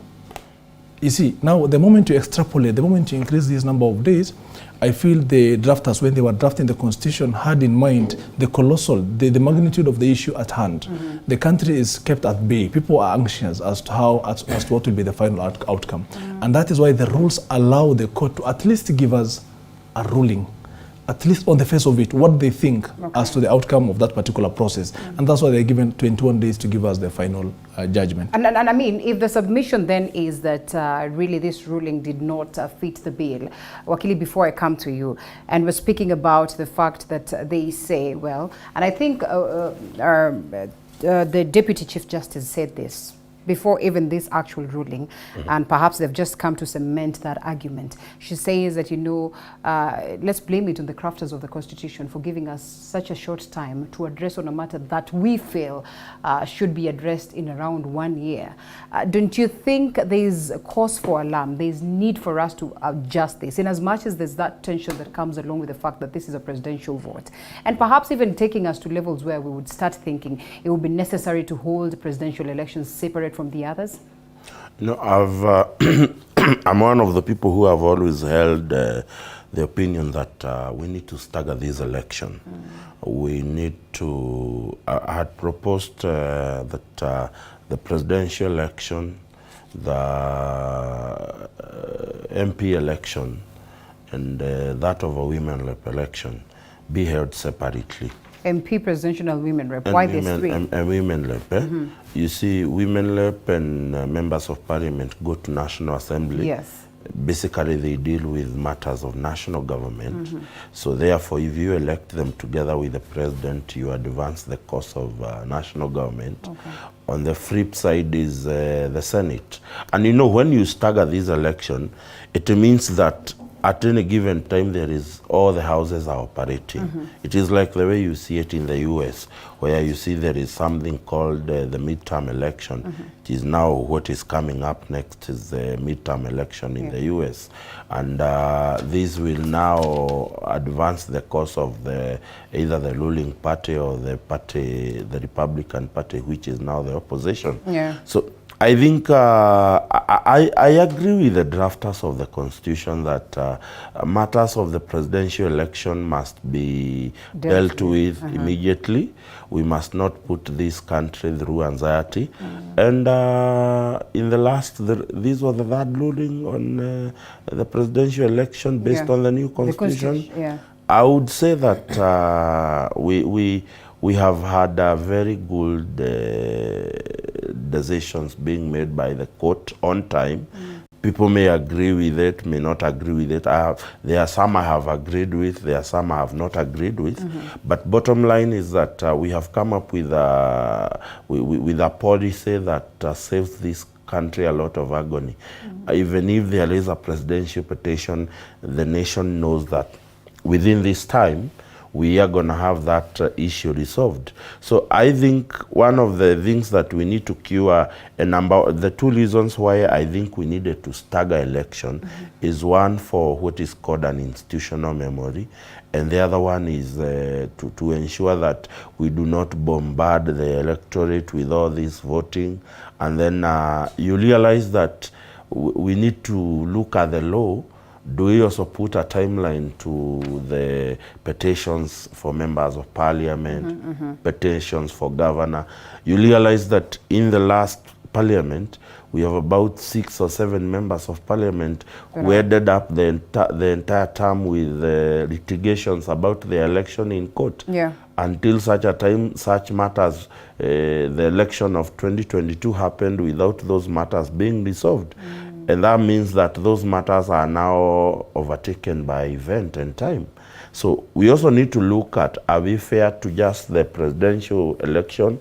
You see, now the moment you extrapolate, the moment you increase this number of days, I feel the drafters, when they were drafting the Constitution, had in mind the colossal, the magnitude of the issue at hand. The country is kept at bay. People are anxious as to what will be the final outcome. And that is why the rules allow the court to at least give us a ruling, at least on the face of it, what they think as to the outcome of that particular process. And that's why they're given 21 days to give us the final judgment. And I mean, if the submission then is that really this ruling did not fit the bill, Wakili, before I come to you, and we're speaking about the fact that they say, well, and I think the Deputy Chief Justice said this before even this actual ruling, and perhaps they've just come to cement that argument. She says that, you know, let's blame it on the crafters of the Constitution for giving us such a short time to address on a matter that we feel should be addressed in around 1 year. Don't you think there's cause for alarm? There's need for us to adjust this, in as much as there's that tension that comes along with the fact that this is a presidential vote, and perhaps even taking us to levels where we would start thinking it would be necessary to hold presidential elections separate from the others? No, I'm one of the people who have always held the opinion that we need to stagger this election. We need to, I had proposed that the presidential election, the MP election, and that of a women rep election be held separately. MP, presidential, and women rep. Why these three? And women rep. You see, women rep and members of parliament go to National Assembly. Yes. Basically, they deal with matters of national government. So therefore, if you elect them together with the president, you advance the cause of national government. On the flip side is the Senate. And you know, when you stagger this election, it means that at any given time, all the houses are operating. It is like the way you see it in the US, where you see there is something called the midterm election. It is now what is coming up next is the midterm election in the US. And this will now advance the cause of either the ruling party or the Republican Party, which is now the opposition. So I think I agree with the drafters of the Constitution that matters of the presidential election must be dealt with immediately. We must not put this country through anxiety. And in the last, these were the third ruling on the presidential election based on the new Constitution. I would say that we have had very good decisions being made by the court on time. People may agree with it, may not agree with it. There are some I have agreed with, there are some I have not agreed with. But bottom line is that we have come up with a policy that saves this country a lot of agony. Even if there is a presidential petition, the nation knows that within this time, we are going to have that issue resolved. So I think one of the things that we need to cure, the two reasons why I think we needed to stagger election is one for what is called an institutional memory, and the other one is to ensure that we do not bombard the electorate with all this voting. And then you realize that we need to look at the law do we also put a timeline to the petitions for members of parliament, petitions for governor? You realize that in the last parliament, we have about 6 or 7 members of parliament who ended up the entire term with litigations about the election in court. Yeah. Until such a time, such matters, the election of 2022 happened without those matters being resolved. And that means that those matters are now overtaken by event and time. So we also need to look at, are we fair to just the presidential election?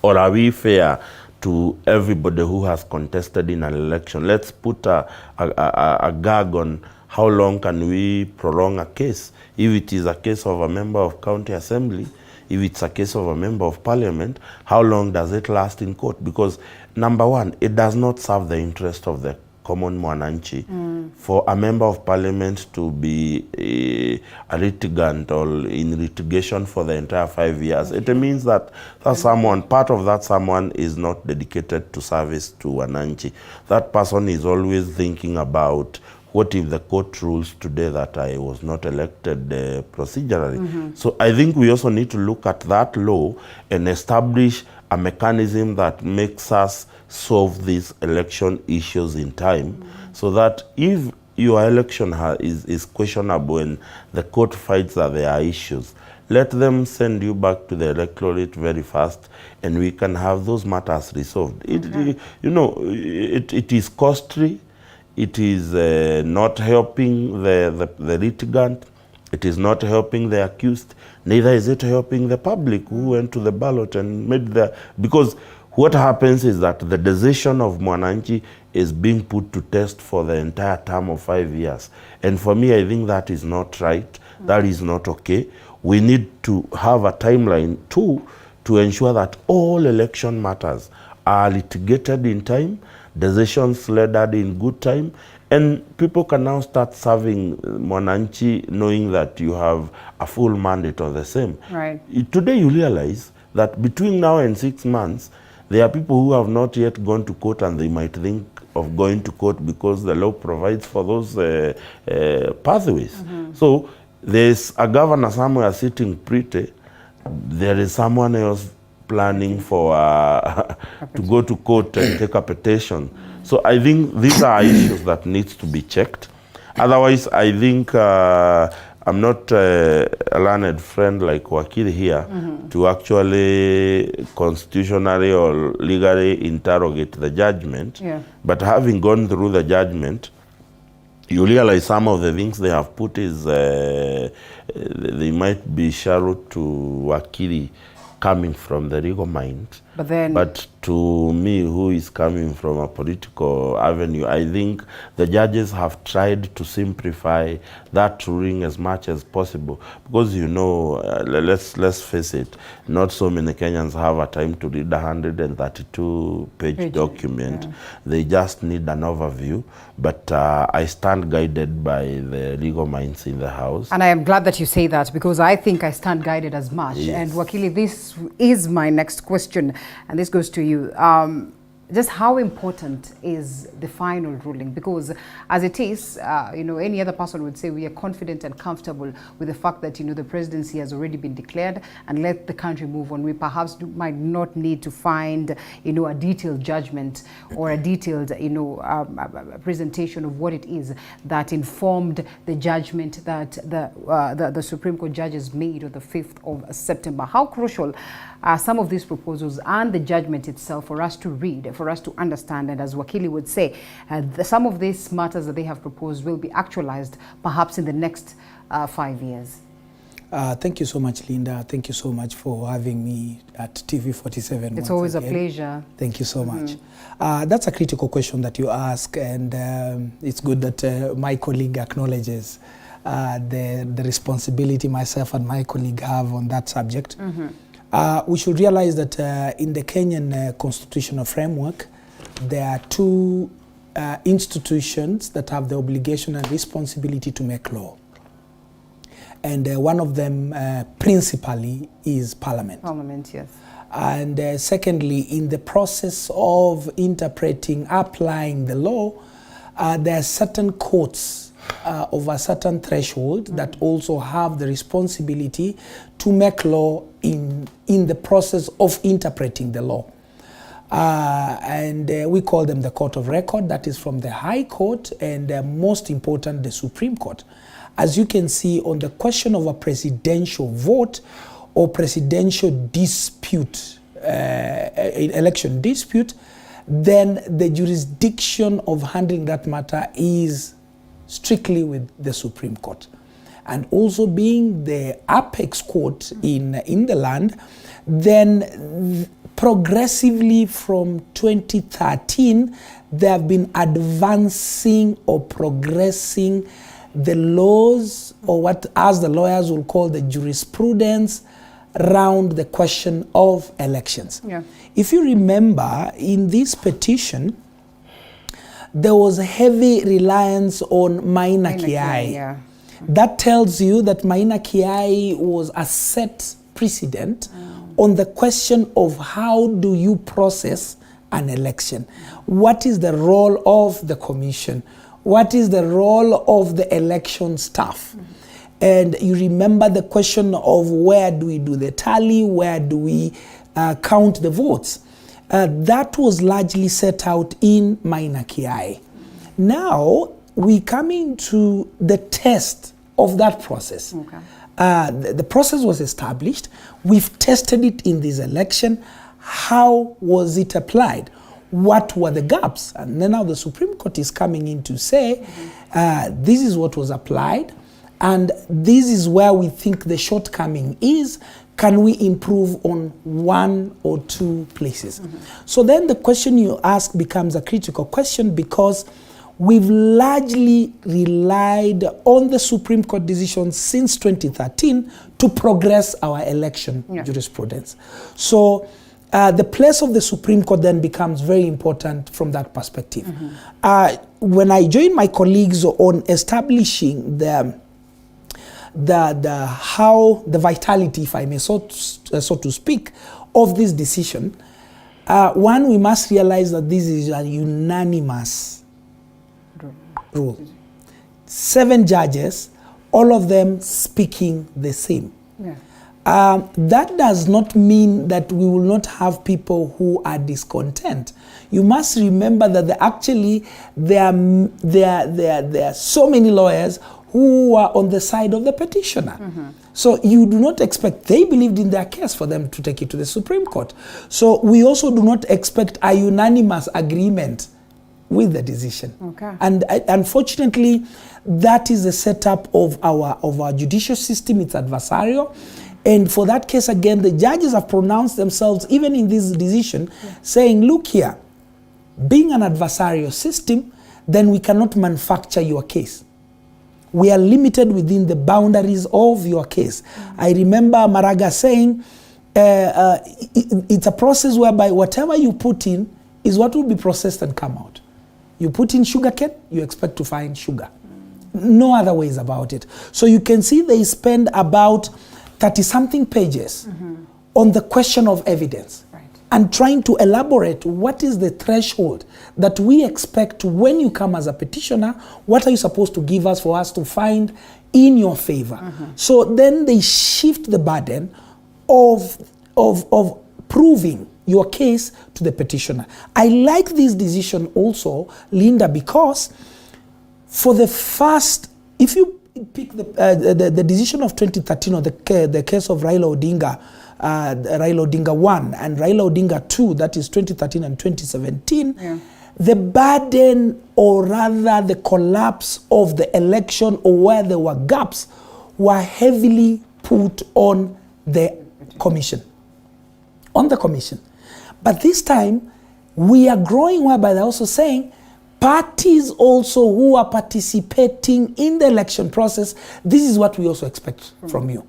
Or are we fair to everybody who has contested in an election? Let's put a gag on how long can we prolong a case. If it is a case of a member of county assembly, if it's a case of a member of parliament, how long does it last in court? Because number one, it does not serve the interest of the common mwananchi for a member of parliament to be a litigant or in litigation for the entire 5 years. It means that someone, part of that someone is not dedicated to service to wananchi. That person is always thinking about, what if the court rules today that I was not elected procedurally? So I think we also need to look at that law and establish a mechanism that makes us solve these election issues in time, so that if your election is questionable and the court finds that there are issues, let them send you back to the electorate very fast and we can have those matters resolved. It is costly. It is not helping the litigant. It is not helping the accused. Neither is it helping the public who went to the ballot and made because what happens is that the decision of mwananchi is being put to test for the entire term of 5 years. And for me, I think that is not right. That is not okay. We need to have a timeline too to ensure that all election matters are litigated in time, decisions rendered in good time, and people can now start serving mwananchi knowing that you have a full mandate on the same. Right. Today you realize that between now and 6 months, there are people who have not yet gone to court and they might think of going to court because the law provides for those pathways. So there's a governor somewhere sitting pretty, there is someone else planning for to go to court and take a petition. So I think these are issues that needs to be checked. Otherwise, I think I'm not a learned friend like Wakili here to actually constitutionally or legally interrogate the judgment. Yeah. But having gone through the judgment, you realize some of the things they have put is they might be shallow to Wakili coming from the legal mind. But to me, who is coming from a political avenue, I think the judges have tried to simplify that ruling as much as possible. Because, let's face it, not so many Kenyans have a time to read a 132-page document. Yeah. They just need an overview. But I stand guided by the legal minds in the House. And I am glad that you say that, because I think I stand guided as much. Yes. And Wakili, this is my next question, and this goes to you. Just how important is the final ruling? Because as it is, any other person would say we are confident and comfortable with the fact that, the presidency has already been declared and let the country move on. We perhaps might not need to find, a detailed judgment or a detailed, presentation of what it is that informed the judgment that the Supreme Court judges made on the 5th of September. How crucial are some of these proposals and the judgment itself for us to read, for us to understand, and as Wakili would say, some of these matters that they have proposed will be actualized perhaps in the next 5 years? Thank you so much, Linda. Thank you so much for having me at TV47. It's always a pleasure. Thank you so much. That's a critical question that you ask, and it's good that my colleague acknowledges the responsibility myself and my colleague have on that subject. We should realize that in the Kenyan constitutional framework, there are two institutions that have the obligation and responsibility to make law. And one of them principally is Parliament. Parliament, yes. And secondly, in the process of interpreting, applying the law, there are certain courts of a certain threshold that also have the responsibility to make law in the process of interpreting the law. And we call them the Court of Record, that is from the High Court, and most important, the Supreme Court. As you can see, on the question of a presidential vote or presidential dispute, election dispute, then the jurisdiction of handling that matter is strictly with the Supreme Court. And also being the apex court in the land, then progressively from 2013, they have been advancing or progressing the laws, or what as the lawyers will call the jurisprudence, around the question of elections. Yeah. If you remember, in this petition, there was a heavy reliance on Maina Kiai. Yeah. That tells you that Maina Kiai was a set precedent on the question of how do you process an election. What is the role of the commission? What is the role of the election staff? And you remember the question of where do we do the tally, where do we count the votes? That was largely set out in Maina Kiai. Now we come into the test of that process. Okay. The process was established. We've tested it in this election. How was it applied? What were the gaps? And then now the Supreme Court is coming in to say, this is what was applied, and this is where we think the shortcoming is. Can we improve on one or two places? So then the question you ask becomes a critical question, because we've largely relied on the Supreme Court decision since 2013 to progress our election jurisprudence. So the place of the Supreme Court then becomes very important from that perspective. When I joined my colleagues on establishing the vitality, if I may so to speak, of this decision, one, we must realize that this is a unanimous rule. 7 judges, all of them speaking the same. Yeah. That does not mean that we will not have people who are discontent. You must remember that there are so many lawyers who are on the side of the petitioner. So you do not expect, they believed in their case, for them to take it to the Supreme Court. So we also do not expect a unanimous agreement with the decision. Okay. And unfortunately, that is the setup of our judicial system. It's adversarial. And for that case, again, the judges have pronounced themselves, even in this decision, saying, look here, being an adversarial system, then we cannot manufacture your case. We are limited within the boundaries of your case. I remember Maraga saying, it's a process whereby whatever you put in is what will be processed and come out. You put in sugarcane, you expect to find sugar. No other ways about it. So you can see they spend about 30-something pages on the question of evidence, and trying to elaborate what is the threshold that we expect when you come as a petitioner. What are you supposed to give us for us to find in your favor? So then they shift the burden of proving your case to the petitioner. I like this decision also, Linda, because for the first, if you pick the decision of 2013 or the case of Raila Odinga 1 and Raila Odinga 2, that is 2013 and 2017, the burden, or rather the collapse of the election, or where there were gaps, were heavily put on the commission. But this time, we are growing whereby they're also saying, parties also who are participating in the election process, this is what we also expect from you.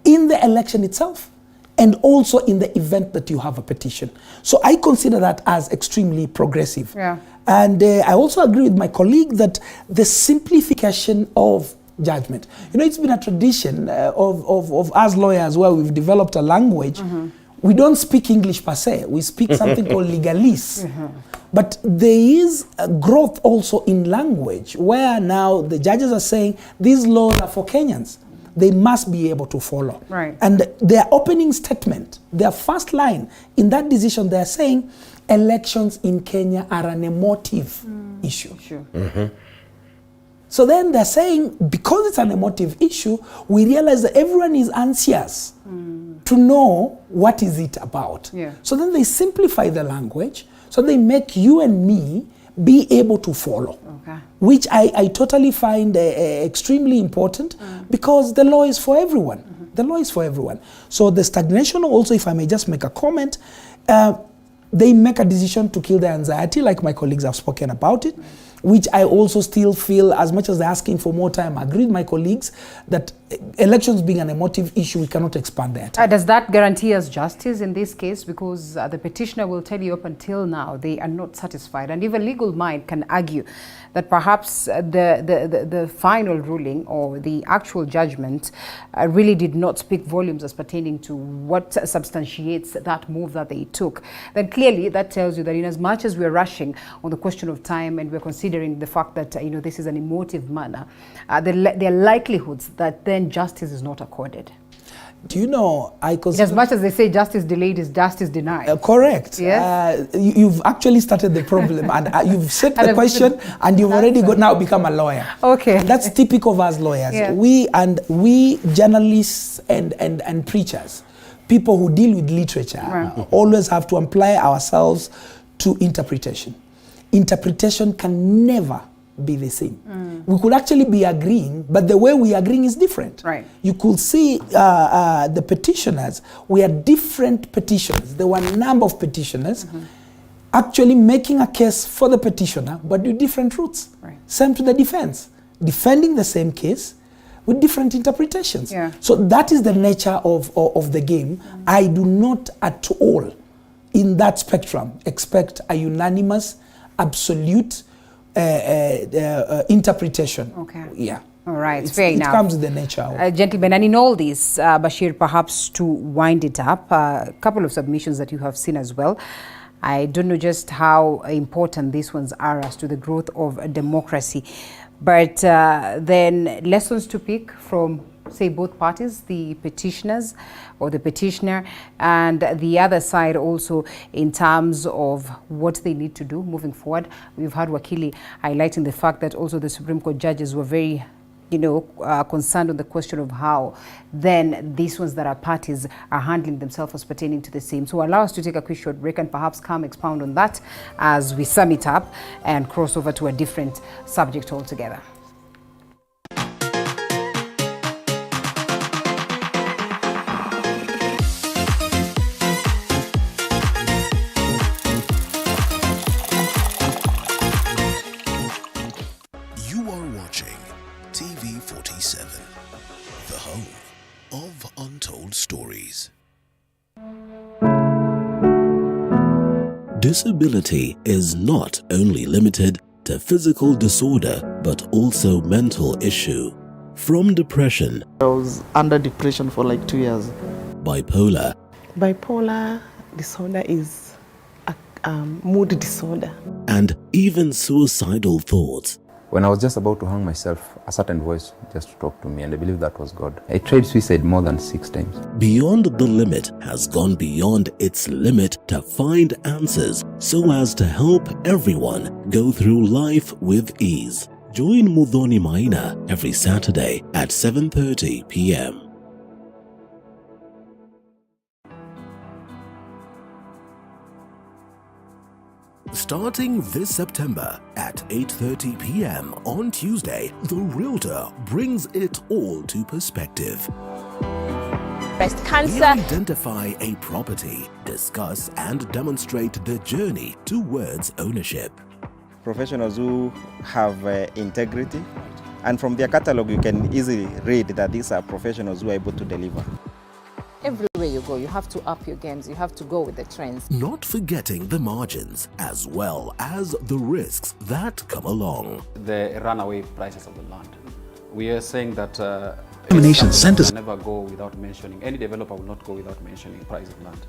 In the election itself, and also in the event that you have a petition. So I consider that as extremely progressive. Yeah. And I also agree with my colleague that the simplification of judgment. You know, it's been a tradition of us lawyers where we've developed a language. We don't speak English per se. We speak something called legalese. But there is a growth also in language, where now the judges are saying these laws are for Kenyans. They must be able to follow. Right. And their opening statement, their first line in that decision, they're saying elections in Kenya are an emotive issue. So then they're saying, because it's an emotive issue, we realize that everyone is anxious to know what is it about. Yeah. So then they simplify the language, so they make you and me be able to follow, which I totally find extremely important, because the law is for everyone. The law is for everyone. So the stagnation also, if I may just make a comment, they make a decision to kill the anxiety, like my colleagues have spoken about it, which I also still feel, as much as they're asking for more time, I agree with my colleagues that elections being an emotive issue, we cannot expand that. Does that guarantee us justice in this case? Because the petitioner will tell you up until now they are not satisfied, and even legal mind can argue that perhaps the final ruling or the actual judgment really did not speak volumes as pertaining to what substantiates that move that they took. Then clearly that tells you that in as much as we're rushing on the question of time and we're considering the fact that this is an emotive manner, there are likelihoods that then justice is not accorded. Do you know, I consider... As much as they say justice delayed is justice denied. Correct. Yes? You've actually started the problem, and you've set the question, and you've already now become a lawyer. Okay. That's typical of us lawyers. Yeah. We journalists and preachers, people who deal with literature, always have to apply ourselves to interpretation. Interpretation can never be the same. We could actually be agreeing, but the way we are agreeing is different. Right. You could see the petitioners, we had different petitions. There were a number of petitioners actually making a case for the petitioner, but with different routes. Right. Same to the defense, defending the same case with different interpretations. Yeah. So that is the nature of the game. I do not at all, in that spectrum, expect a unanimous, absolute interpretation. Okay. Yeah. All right. Fair enough. It comes with the nature of gentlemen, and in all this, Bashir, perhaps to wind it up, a couple of submissions that you have seen as well. I don't know just how important these ones are as to the growth of democracy, but then lessons to pick from, say, both parties, the petitioners or the petitioner, and the other side also in terms of what they need to do moving forward. We've had Wakili highlighting the fact that also the Supreme Court judges were very concerned on the question of how then these ones that are parties are handling themselves as pertaining to the same. So allow us to take a quick short break and perhaps come expound on that as we sum it up and cross over to a different subject altogether. Disability is not only limited to physical disorder, but also mental issue. From depression. I was under depression for like 2 years. Bipolar. Bipolar disorder is a mood disorder. And even suicidal thoughts. When I was just about to hang myself, a certain voice just talked to me, and I believe that was God. I tried suicide more than 6 times. Beyond the Limit has gone beyond its limit to find answers so as to help everyone go through life with ease. Join Muthoni Maina every Saturday at 7:30 p.m. Starting this September at 8:30 p.m. on Tuesday, The Realtor brings it all to perspective. Breast cancer. We identify a property, discuss and demonstrate the journey towards ownership. Professionals who have integrity, and from their catalog you can easily read that these are professionals who are able to deliver. Everywhere you go, you have to up your games, you have to go with the trends. Not forgetting the margins as well as the risks that come along. The runaway prices of the land. We are saying that Examination centers never go without mentioning, any developer will not go without mentioning price of land.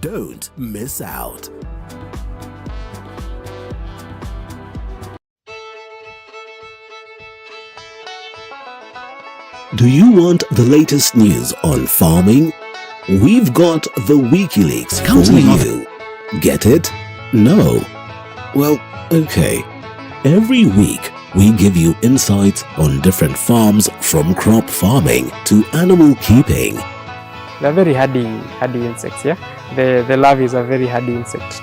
Don't miss out. Do you want the latest news on farming? We've got the WikiLeaks for you. Get it? No? Well, okay. Every week, we give you insights on different farms, from crop farming to animal keeping. They're very hardy insects, yeah? The larvae is a very hardy insect.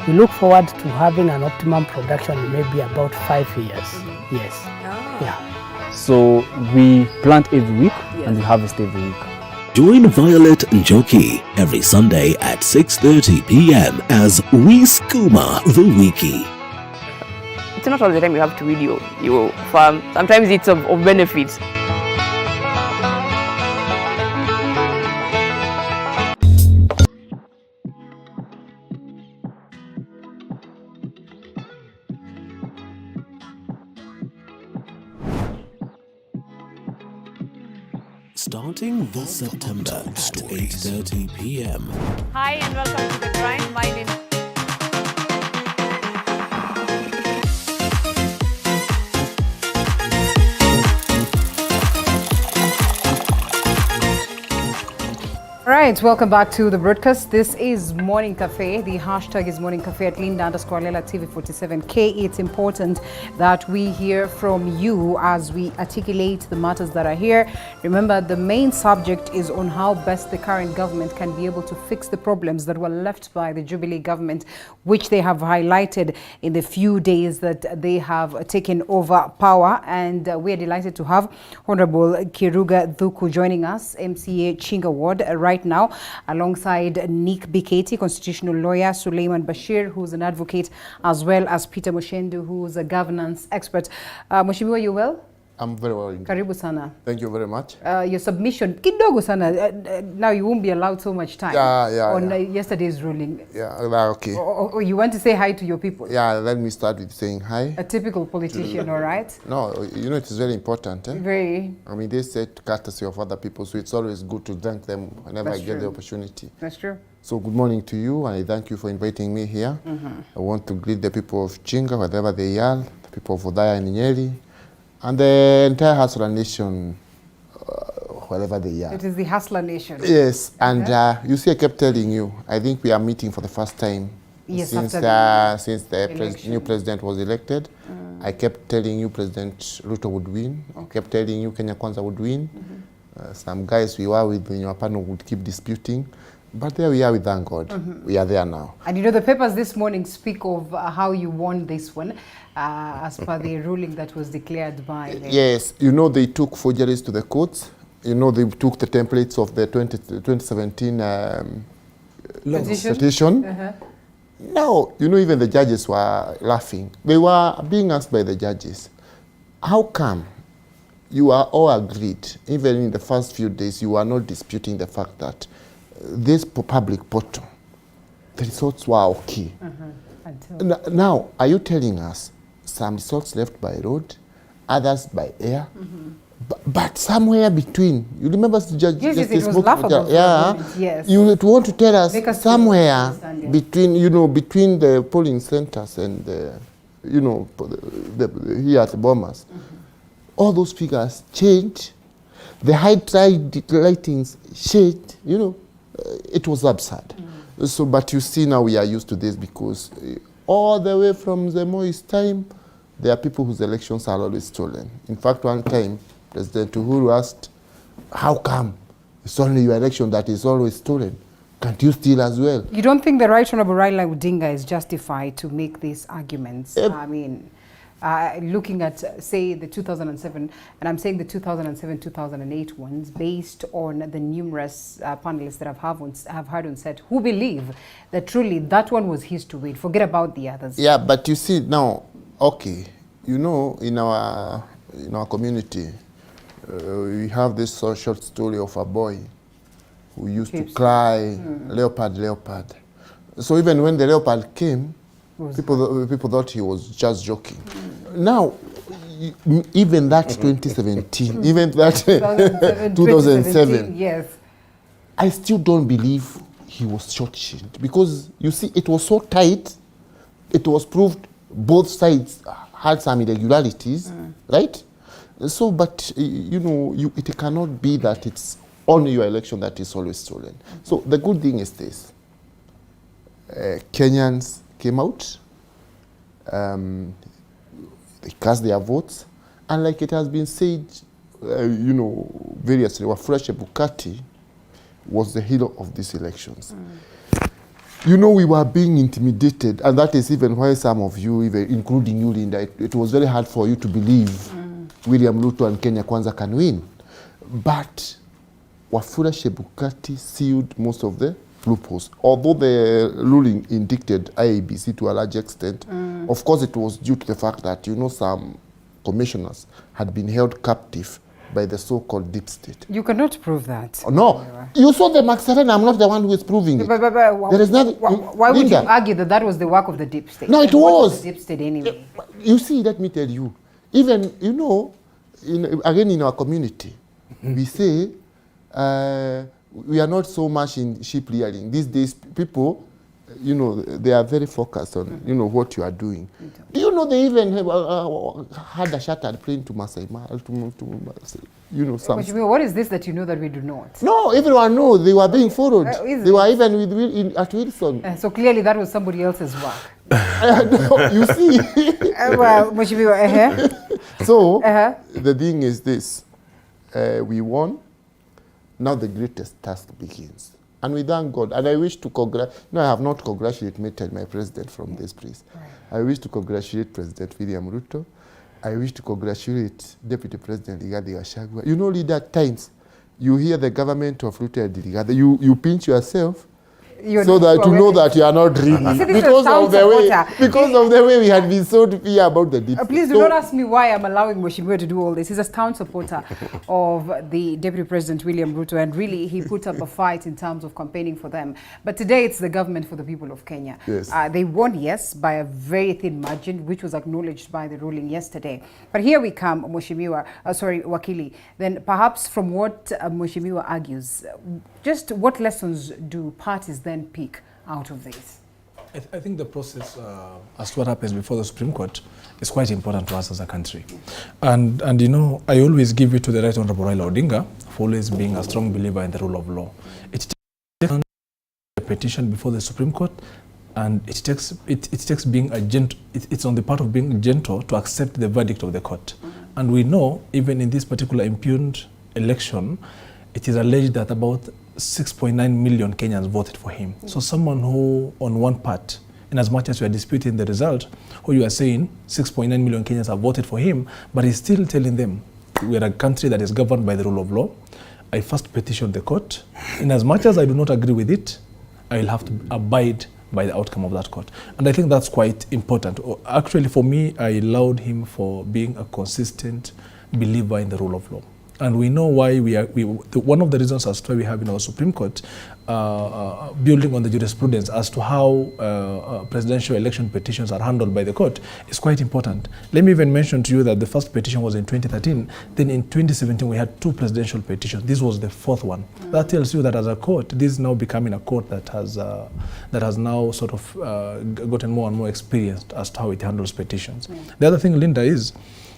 We look forward to having an optimum production in maybe about 5 years. Yes. Yeah. So we plant every week and we harvest every week. Join Violet Njoki every Sunday at 6:30 p.m. as we skooma the wiki. It's not all the time you have to read your farm. Sometimes it's of benefit. Starting this September at 8:30 p.m. Hi and welcome to The Grind. My name Right, welcome back to the broadcast. This is Morning Cafe. The hashtag is Morning Cafe at Linda_Lela TV47K. It's important that we hear from you as we articulate the matters that are here. Remember, the main subject is on how best the current government can be able to fix the problems that were left by the Jubilee government, which they have highlighted in the few days that they have taken over power. And we're delighted to have Honorable Kiruga Dhuku joining us, MCA Chinga Ward, right now, alongside Nick Biketi, constitutional lawyer, Suleiman Bashir, who's an advocate, as well as Peter Moshendu, who's a governance expert. Mheshimiwa, you well? I'm very well indeed. Karibu sana. Thank you very much. Your submission, kidogo sana. Now you won't be allowed so much time on yesterday's ruling. Yeah, okay. Or you want to say hi to your people? Yeah, let me start with saying hi. A typical politician, all right? No, you know, it is very important. Very. I mean, they said courtesy of other people, so it's always good to thank them whenever I get the opportunity. That's true. So good morning to you, and I thank you for inviting me here. I want to greet the people of Chinga, wherever they are, the people of Odaya and Nyeri, and the entire Hustler Nation, wherever they are. It is the Hustler Nation. Yes, and you see, I kept telling you, I think we are meeting for the first time since the new president was elected. I kept telling you President Ruto would win. I kept telling you Kenya Kwanza would win. Some guys we were with in your panel would keep disputing. But there we are, we thank God. We are there now. And you know, the papers this morning speak of how you won this one as per the ruling that was declared by the... Yes, you know, they took forgeries to the courts. You know, they took the templates of the 2017 petition. No, you know, even the judges were laughing. They were being asked by the judges, how come you are all agreed, even in the first few days, you are not disputing the fact that this public portal, the results were okay. Now, are you telling us some results left by road, others by air, but somewhere between? You remember the judge? Yes, it was laughable. Yes. You want to tell us somewhere between, you know, between the polling centers and, you know, here at the Bombers, all those figures change. The high tide lightings shade, you know. It was absurd. So, but you see now we are used to this because all the way from the Moi's time, there are people whose elections are always stolen. In fact, one time, President Uhuru asked, how come it's only your election that is always stolen? Can't you steal as well? You don't think the Right Honorable Raila Odinga is justified to make these arguments? I mean, looking at, say, the 2007, and I'm saying the 2007-2008 ones, based on the numerous panelists that have heard on set, who believe that truly that one was his to win. Forget about the others. Yeah, but you see now, okay, you know, in our community, we have this short story of a boy who used to cry, leopard, leopard. So even when the leopard came, people thought he was just joking. Now, even that 2017, even that 2007, yes, I still don't believe he was shortchanged because you see, it was so tight. It was proved both sides had some irregularities, right? So, but you know, it cannot be that it's only your election that is always stolen. So the good thing is this. Kenyans came out, they cast their votes, and like it has been said, you know, variously, Wafula Chebukati was the hero of these elections. You know, we were being intimidated, and that is even why some of you, even including you, Linda, it was very hard for you to believe William Ruto and Kenya Kwanza can win. But Wafula Chebukati sealed most of the loopholes. Although the ruling indicted IEBC to a large extent, of course it was due to the fact that, you know, some commissioners had been held captive by the so-called deep state. You cannot prove that. No. You saw the Max 7, I'm not the one who is proving it. But there is nothing. Why would you argue that that was the work of the deep state? No, it was. The deep state anyway. You see, let me tell you, even, you know, again in our community, we say we are not so much in sheep rearing. These days, people, you know, they are very focused on, you know, what you are doing. Do you know they even had a chartered plane to Masai Mara, you know, some. What is this that you know that we do not? No, everyone knows they were being followed. They were even with at Wilson. So clearly that was somebody else's work. No, you see. Well, so, the thing is this. We won. Now the greatest task begins. And we thank God. And I wish to I have not congratulated my president from this place. Right. I wish to congratulate President William Ruto. I wish to congratulate Deputy President Rigathi Gachagua. You know, leader, at times, you hear the government of Ruto and Rigathi, you pinch yourself, so that you know that you are not dreaming. Because of the way we had been so fear about the deep. Please do not ask me why I'm allowing Mheshimiwa to do all this. He's a town supporter of the Deputy President William Ruto, and really he put up a fight in terms of campaigning for them. But today it's the government for the people of Kenya. Yes. They won, yes, by a very thin margin, which was acknowledged by the ruling yesterday. But here we come, Mheshimiwa, Wakili. Then perhaps from what Mheshimiwa argues, just what lessons do parties then pick out of this? I think the process as to what happens before the Supreme Court is quite important to us as a country. And you know, I always give it to the Right Honorable Raila Odinga for always being a strong believer in the rule of law. It takes a petition before the Supreme Court, and it takes being a gentle, it's on the part of being gentle to accept the verdict of the court. And we know, even in this particular impugned election, it is alleged that about 6.9 million Kenyans voted for him. So someone who, on one part, in as much as you are disputing the result, who you are saying 6.9 million Kenyans have voted for him, but he's still telling them, we are a country that is governed by the rule of law. I first petitioned the court. In as much as I do not agree with it, I will have to abide by the outcome of that court. And I think that's quite important. Actually, for me, I allowed him for being a consistent believer in the rule of law. And we know why one of the reasons as to why we have in our Supreme Court building on the jurisprudence as to how presidential election petitions are handled by the court is quite important. Let me even mention to you that the first petition was in 2013. Then in 2017, we had 2 presidential petitions. This was the 4th one. That tells you that as a court, this is now becoming a court that has now sort of gotten more and more experienced as to how it handles petitions. The other thing, Linda, is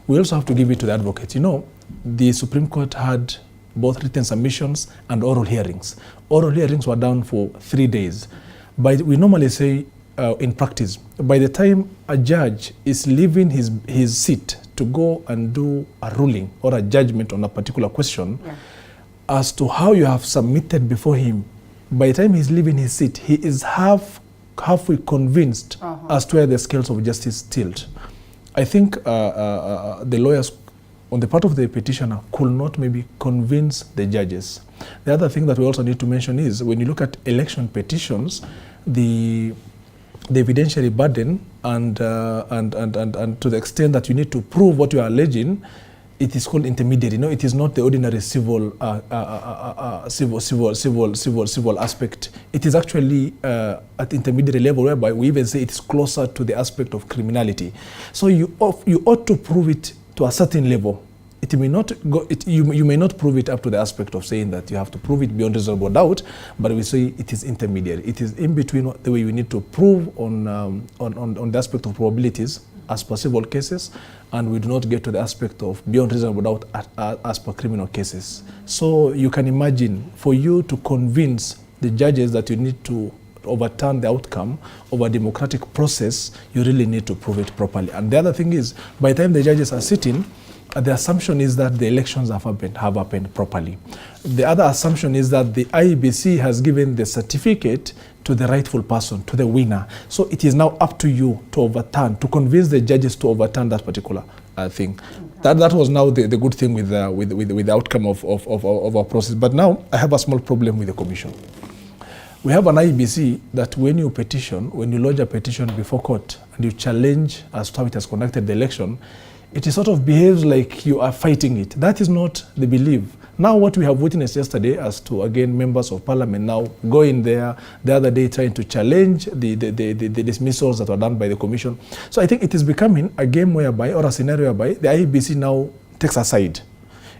we also have to give it to the advocates. You know, the Supreme Court had both written submissions and oral hearings. Oral hearings were done for 3 days. But we normally say in practice, by the time a judge is leaving his seat to go and do a ruling or a judgment on a particular question, as to how you have submitted before him, by the time he's leaving his seat, he is halfway convinced as to where the scales of justice tilt. I think the lawyers on the part of the petitioner could not maybe convince the judges. The other thing that we also need to mention is when you look at election petitions, the evidentiary burden and to the extent that you need to prove what you are alleging, it is called intermediary. No, it is not the ordinary civil aspect. It is actually at intermediary level, whereby we even say it is closer to the aspect of criminality. So you ought to prove it to a certain level. It may not go. You may not prove it up to the aspect of saying that you have to prove it beyond reasonable doubt, but we say it is intermediary. It is in between the way you need to prove on the aspect of probabilities as per civil cases, and we do not get to the aspect of beyond reasonable doubt as per criminal cases. So you can imagine, for you to convince the judges that you need to overturn the outcome of a democratic process, you really need to prove it properly. And the other thing is, by the time the judges are sitting, the assumption is that the elections have happened properly. The other assumption is that the IEBC has given the certificate to the rightful person, to the winner. So it is now up to you to overturn, to convince the judges to overturn that particular thing. Okay. That was now the good thing with the outcome of our process. But now I have a small problem with the commission. We have an IEBC that when you lodge a petition before court and you challenge as to how it has conducted the election, it sort of behaves like you are fighting it. That is not the belief. Now what we have witnessed yesterday as to, again, members of parliament now going there the other day trying to challenge the dismissals that were done by the commission. So I think it is becoming a game whereby, or a scenario whereby, the IEBC now takes a side.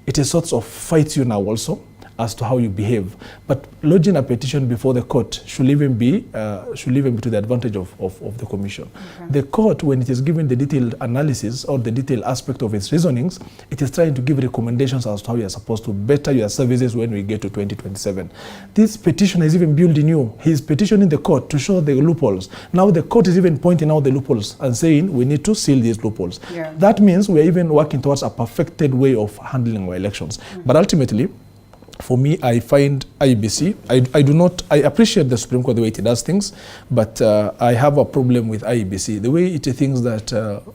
It is sort of fights you now also as to how you behave. But lodging a petition before the court should even be to the advantage of the commission. Okay. The court, when it is given the detailed analysis or the detailed aspect of its reasonings, it is trying to give recommendations as to how you are supposed to better your services when we get to 2027. This petitioner is even building you. He is petitioning the court to show the loopholes. Now the court is even pointing out the loopholes and saying we need to seal these loopholes. Yeah. That means we are even working towards a perfected way of handling our elections. But ultimately, for me, I find IEBC, I appreciate the Supreme Court the way it does things, but I have a problem with IEBC. The way it thinks that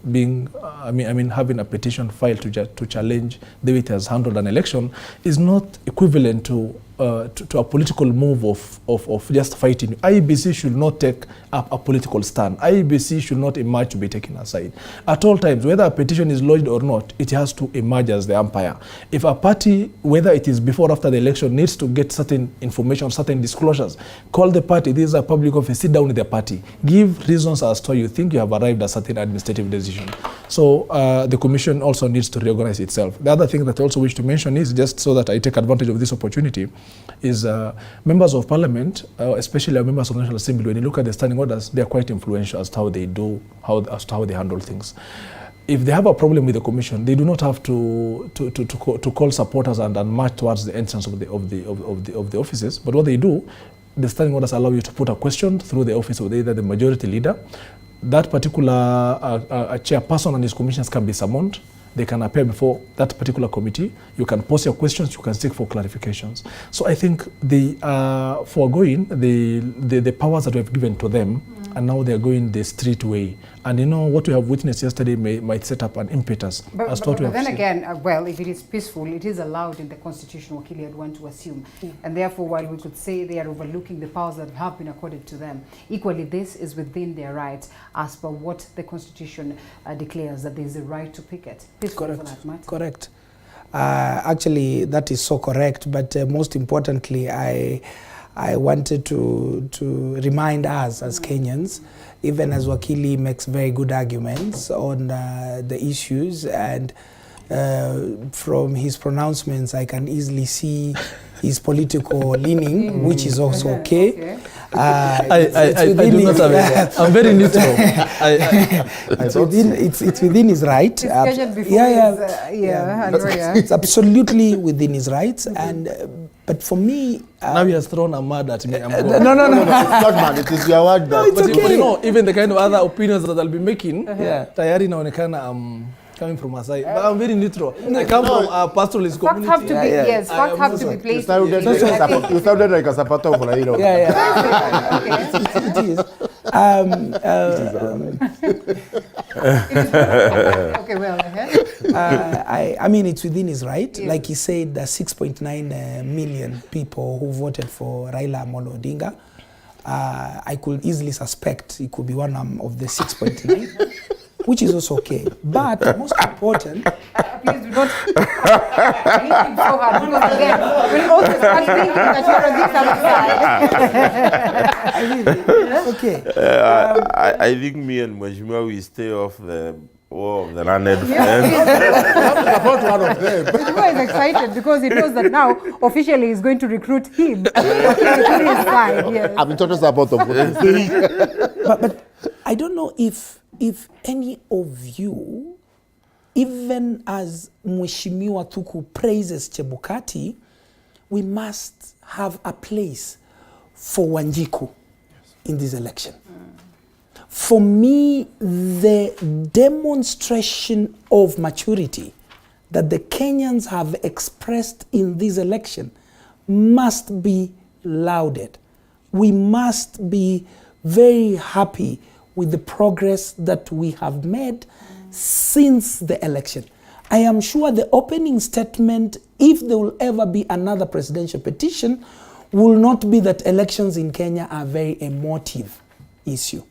having a petition filed to challenge the way it has handled an election is not equivalent to a political move of just fighting. IEBC should not take up a political stand. IEBC should not emerge to be taken aside. At all times, whether a petition is lodged or not, it has to emerge as the umpire. If a party, whether it is before or after the election, needs to get certain information, certain disclosures, call the party. This is a public office. Sit down with the party. Give reasons as to you think you have arrived at certain administrative decision. So the commission also needs to reorganize itself. The other thing that I also wish to mention is, just so that I take advantage of this opportunity, is members of parliament, especially members of the National Assembly, when you look at the standing orders, they are quite influential as to how they do, as to how they handle things. If they have a problem with the commission, they do not have to call supporters and march towards the entrance of the offices. But what they do, the standing orders allow you to put a question through the office of either the majority leader. That particular chairperson and his commissioners can be summoned. They can appear before that particular committee. You can pose your questions, you can seek for clarifications. So I think they are foregoing the powers that we have given to them, and now they are going the street way. And you know, what we have witnessed yesterday might set up an impetus. But then again, well, if it is peaceful, it is allowed in the Constitution, what Kili had want to assume. And therefore, while we could say they are overlooking the powers that have been accorded to them, equally this is within their rights as per what the Constitution declares, that there is a right to picket. Correct. Actually, that is so correct. But most importantly, I wanted to remind us as Kenyans, even as Wakili makes very good arguments on the issues, and from his pronouncements, I can easily see his political leaning, which is also okay. I do not have I'm very neutral. It's within his right. It's absolutely within his rights. And but for me, now he has thrown a mud at me. No. It's not mad. It is your word. No, it's but okay. You know, even the kind of other opinions that I'll be making, tayari naonekana coming from a side, but I'm very neutral. I come from a pastoralist community. Facts have to be, yes, facts have to be placed. You sounded like a supporter of Raila. It is. Okay, well, I mean, it's within his right. Yeah. Like he said, the 6.9 million people who voted for Raila Amolo Odinga, I could easily suspect it could be one of the 6.9. Which is also okay. But most important... please do not think so hard, because again, we'll also start thinking that you're on this other side. Okay. I think me and Mheshimiwa, we stay off the war of the landed fence. Support one of them. Mheshimiwa is excited because he knows that now officially he's going to recruit him to his side. Yes. I'm in total support of what I'm saying. But I don't know if if any of you, even as Mheshimiwa Thuku praises Chebukati, we must have a place for Wanjiku in this election. For me, the demonstration of maturity that the Kenyans have expressed in this election must be lauded. We must be very happy with the progress that we have made since the election. I am sure the opening statement, if there will ever be another presidential petition, will not be that elections in Kenya are a very emotive issue.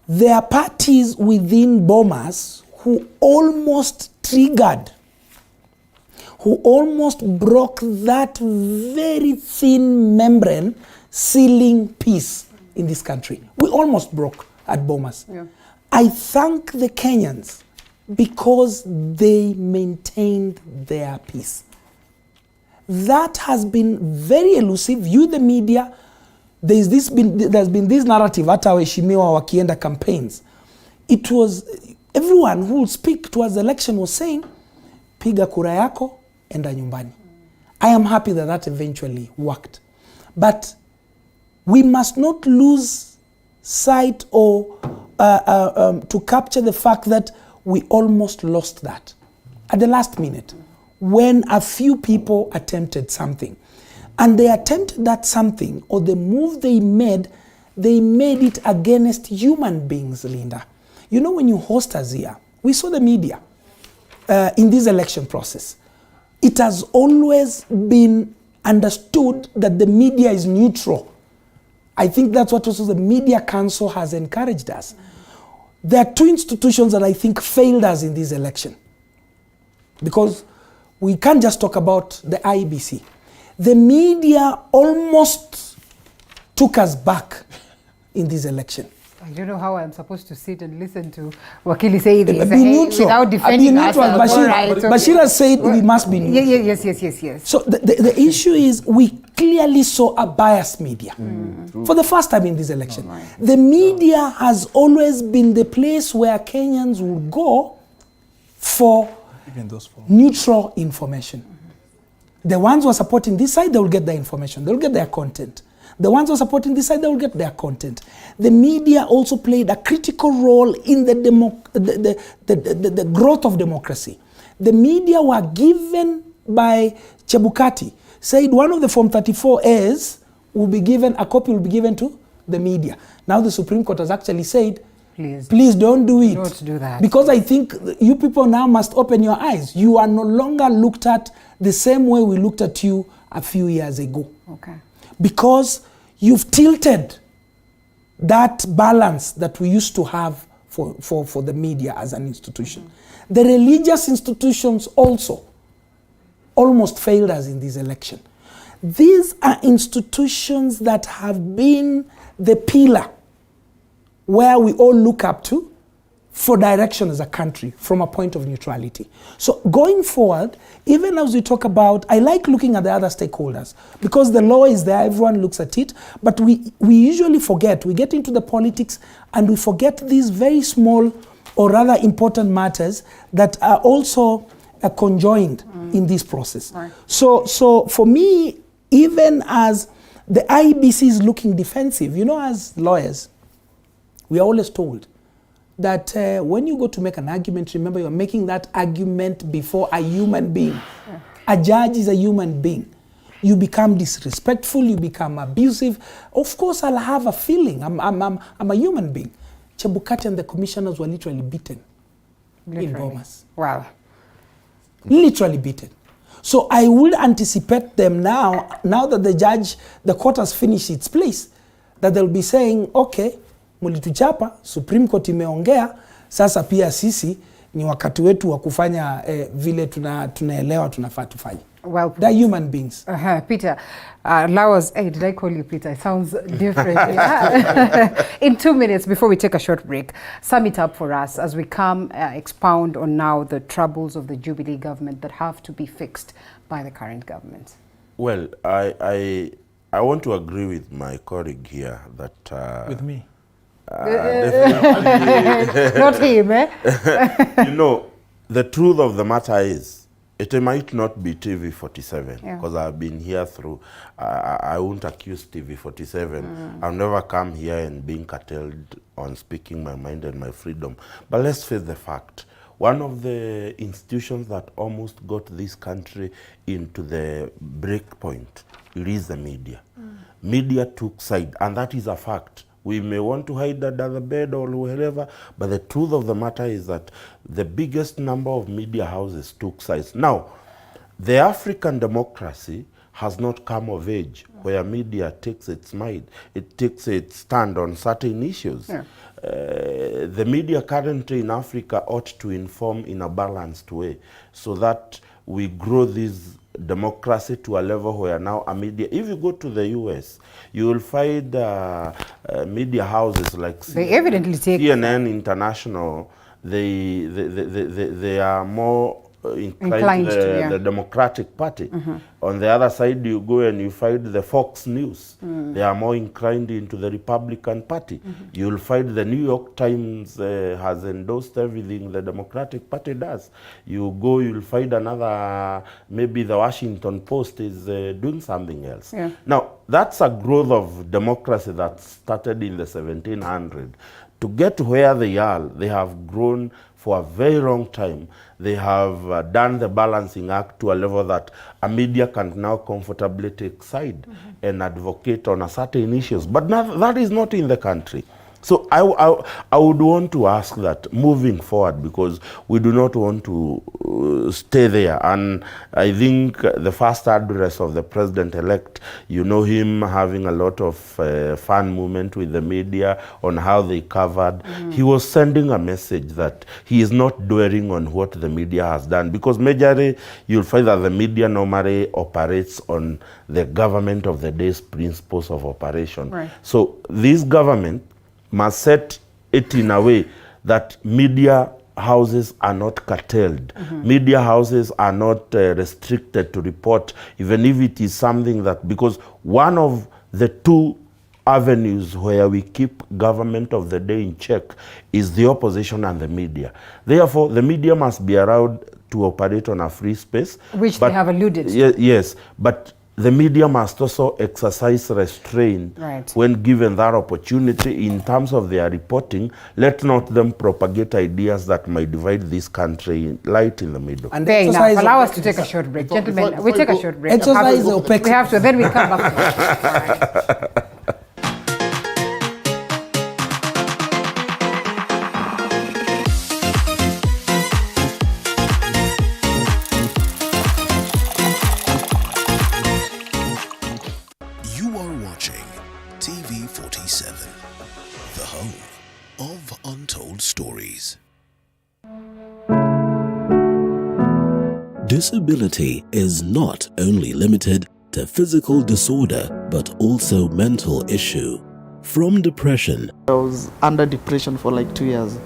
There are parties within Bomas who almost triggered, who almost broke that very thin membrane sealing peace in this country. We almost broke at Bomas. Yeah. I thank the Kenyans because they maintained their peace. That has been very elusive. You, the media, there's been this narrative hata waheshimiwa wakienda campaigns. It was everyone who would speak towards the election was saying piga kura yako enda nyumbani. I am happy that that eventually worked, but we must not lose sight or to capture the fact that we almost lost that at the last minute when a few people attempted something. And they attempted that something, or the move they made it against human beings, Linda. You know, when you host Azia, we saw the media in this election process. It has always been understood that the media is neutral. I think that's what also the Media Council has encouraged us. There are two institutions that I think failed us in this election. Because we can't just talk about the IEBC. The media almost took us back in this election. I don't know how I'm supposed to sit and listen to Wakili say this without defending ourselves. Bashir said we must be neutral. Yes. So the issue is we clearly saw a biased media for the first time in this election. The media has always been the place where Kenyans will go for neutral information. The ones who are supporting this side, they will get their information. They will get their content. The ones who are supporting this side, they will get their content. The media also played a critical role in the growth of democracy. The media were given by Chebukati, said one of the Form 34As will be given, a copy will be given to the media. Now the Supreme Court has actually said, please don't do it. Don't do that. Because I think you people now must open your eyes. You are no longer looked at the same way we looked at you a few years ago. Okay. Because you've tilted that balance that we used to have for the media as an institution. The religious institutions also almost failed us in this election. These are institutions that have been the pillar where we all look up to for direction as a country from a point of neutrality. So going forward, even as we talk about, I like looking at the other stakeholders because the law is there, everyone looks at it, but we usually forget, we get into the politics and we forget these very small or rather important matters that are also conjoined in this process. Right. So for me, even as the IEBC is looking defensive, you know, as lawyers, we are always told that when you go to make an argument, remember you're making that argument before a human being. Yeah. A judge is a human being. You become disrespectful, you become abusive. Of course, I'll have a feeling. I'm a human being. Chebukati and the commissioners were literally beaten in Bomas. Wow. Literally beaten. So I would anticipate them now that the court has finished its place, that they'll be saying, okay, mulituchapa, Supreme Court imeongea, sasa pia sisi ni wakati wetu wa kufanya vile tunaelewa tunafaa tufanye. Well, they're human beings. Peter, Lawas, hey, did I call you Peter? It sounds different. Yeah. In 2 minutes, before we take a short break, sum it up for us as we come expound on now the troubles of the Jubilee government that have to be fixed by the current government. Well, I want to agree with my colleague here that... with me? Definitely. Not him, eh? You know, the truth of the matter is, it might not be TV47, because I've been here through, I won't accuse TV47. I've never come here and being curtailed on speaking my mind and my freedom. But let's face the fact. One of the institutions that almost got this country into the break point is the media. Media took side, and that is a fact. We may want to hide under the bed or wherever, but the truth of the matter is that the biggest number of media houses took sides. Now, the African democracy has not come of age where media takes its mind, it takes its stand on certain issues. The media currently in Africa ought to inform in a balanced way so that we grow this democracy to a level where now a media, if you go to the US, you will find media houses like CNN International, they are more inclined to the Democratic Party. On the other side, you go and you find the Fox News. They are more inclined into the Republican Party. You'll find the New York Times has endorsed everything the Democratic Party does. You go, you'll find another, maybe the Washington Post is doing something else. Now, that's a growth of democracy that started in the 1700s. To get where they are, they have grown for a very long time. They have done the balancing act to a level that a media can now comfortably take side and advocate on a certain issues. But that is not in the country. So I would want to ask that moving forward, because we do not want to stay there. And I think the first address of the president-elect, you know him having a lot of fun movement with the media on how they covered. He was sending a message that he is not dwelling on what the media has done, because majorly you'll find that the media normally operates on the government of the day's principles of operation. So this government must set it in a way that media houses are not curtailed. Media houses are not restricted to report, even if it is something that, because one of the two avenues where we keep government of the day in check is the opposition and the media. Therefore, the media must be allowed to operate on a free space. Which they have alluded to. Yes, but the media must also exercise restraint when given that opportunity in terms of their reporting. Let not them propagate ideas that might divide this country right in the middle. And allow us to take a short break. Gentlemen, we take a short break. We have to, then we come back. Disability is not only limited to physical disorder, but also mental issue. From depression. I was under depression for like 2 years.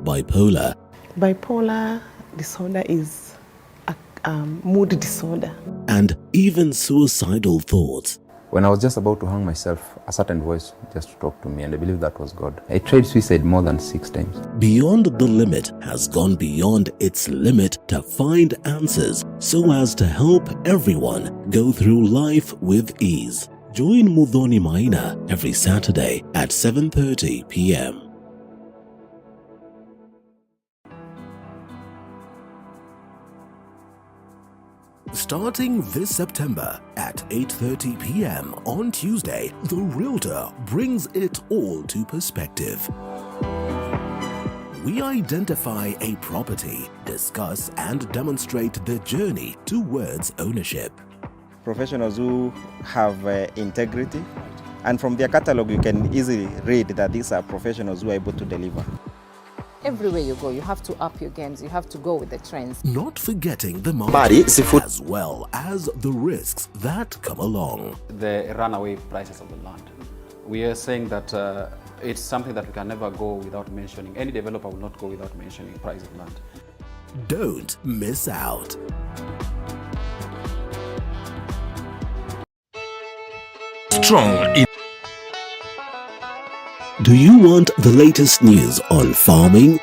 Bipolar. Bipolar disorder is a mood disorder. And even suicidal thoughts. When I was just about to hang myself, a certain voice just talked to me, and I believe that was God. I tried suicide more than 6 times. Beyond the Limit has gone beyond its limit to find answers so as to help everyone go through life with ease. Join Muthoni Maina every Saturday at 7:30 p.m. Starting this September at 8:30 p.m. on Tuesday, The Realtor brings it all to perspective. We identify a property, discuss and demonstrate the journey towards ownership. Professionals who have integrity, and from their catalog you can easily read that these are professionals who are able to deliver. Everywhere you go, you have to up your games. You have to go with the trends. Not forgetting the market as well as the risks that come along. The runaway prices of the land. We are saying that it's something that we can never go without mentioning. Any developer will not go without mentioning price of land. Don't miss out. Strong in Do you want the latest news on farming?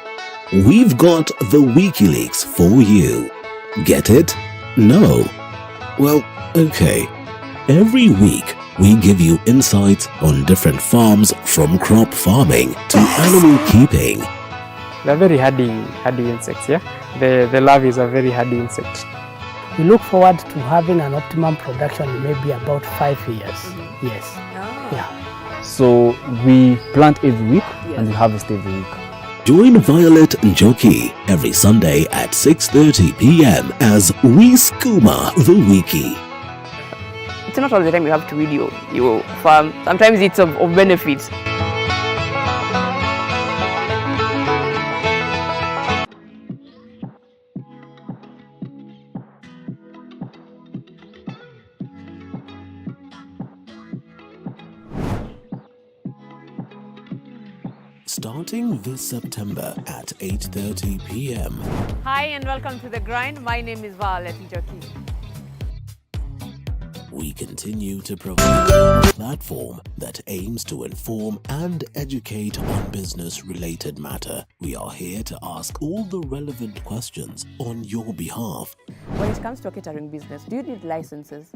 We've got the WikiLeaks for you. Get it? No? Well, okay. Every week, we give you insights on different farms, from crop farming to animal keeping. They're very hardy insects, yeah? The larvae is a very hardy insect. We look forward to having an optimum production in maybe about 5 years. Yes. Yeah. So we plant every week and we harvest every week. Join Violet Njoki every Sunday at 6:30 p.m. as we skooma the wiki. It's not all the time you have to read your farm. Sometimes it's of benefit. Starting this September at 8:30 p.m. Hi and welcome to The Grind. My name is Violet Njoki. We continue to provide a platform that aims to inform and educate on business-related matter. We are here to ask all the relevant questions on your behalf. When it comes to a catering business, do you need licenses?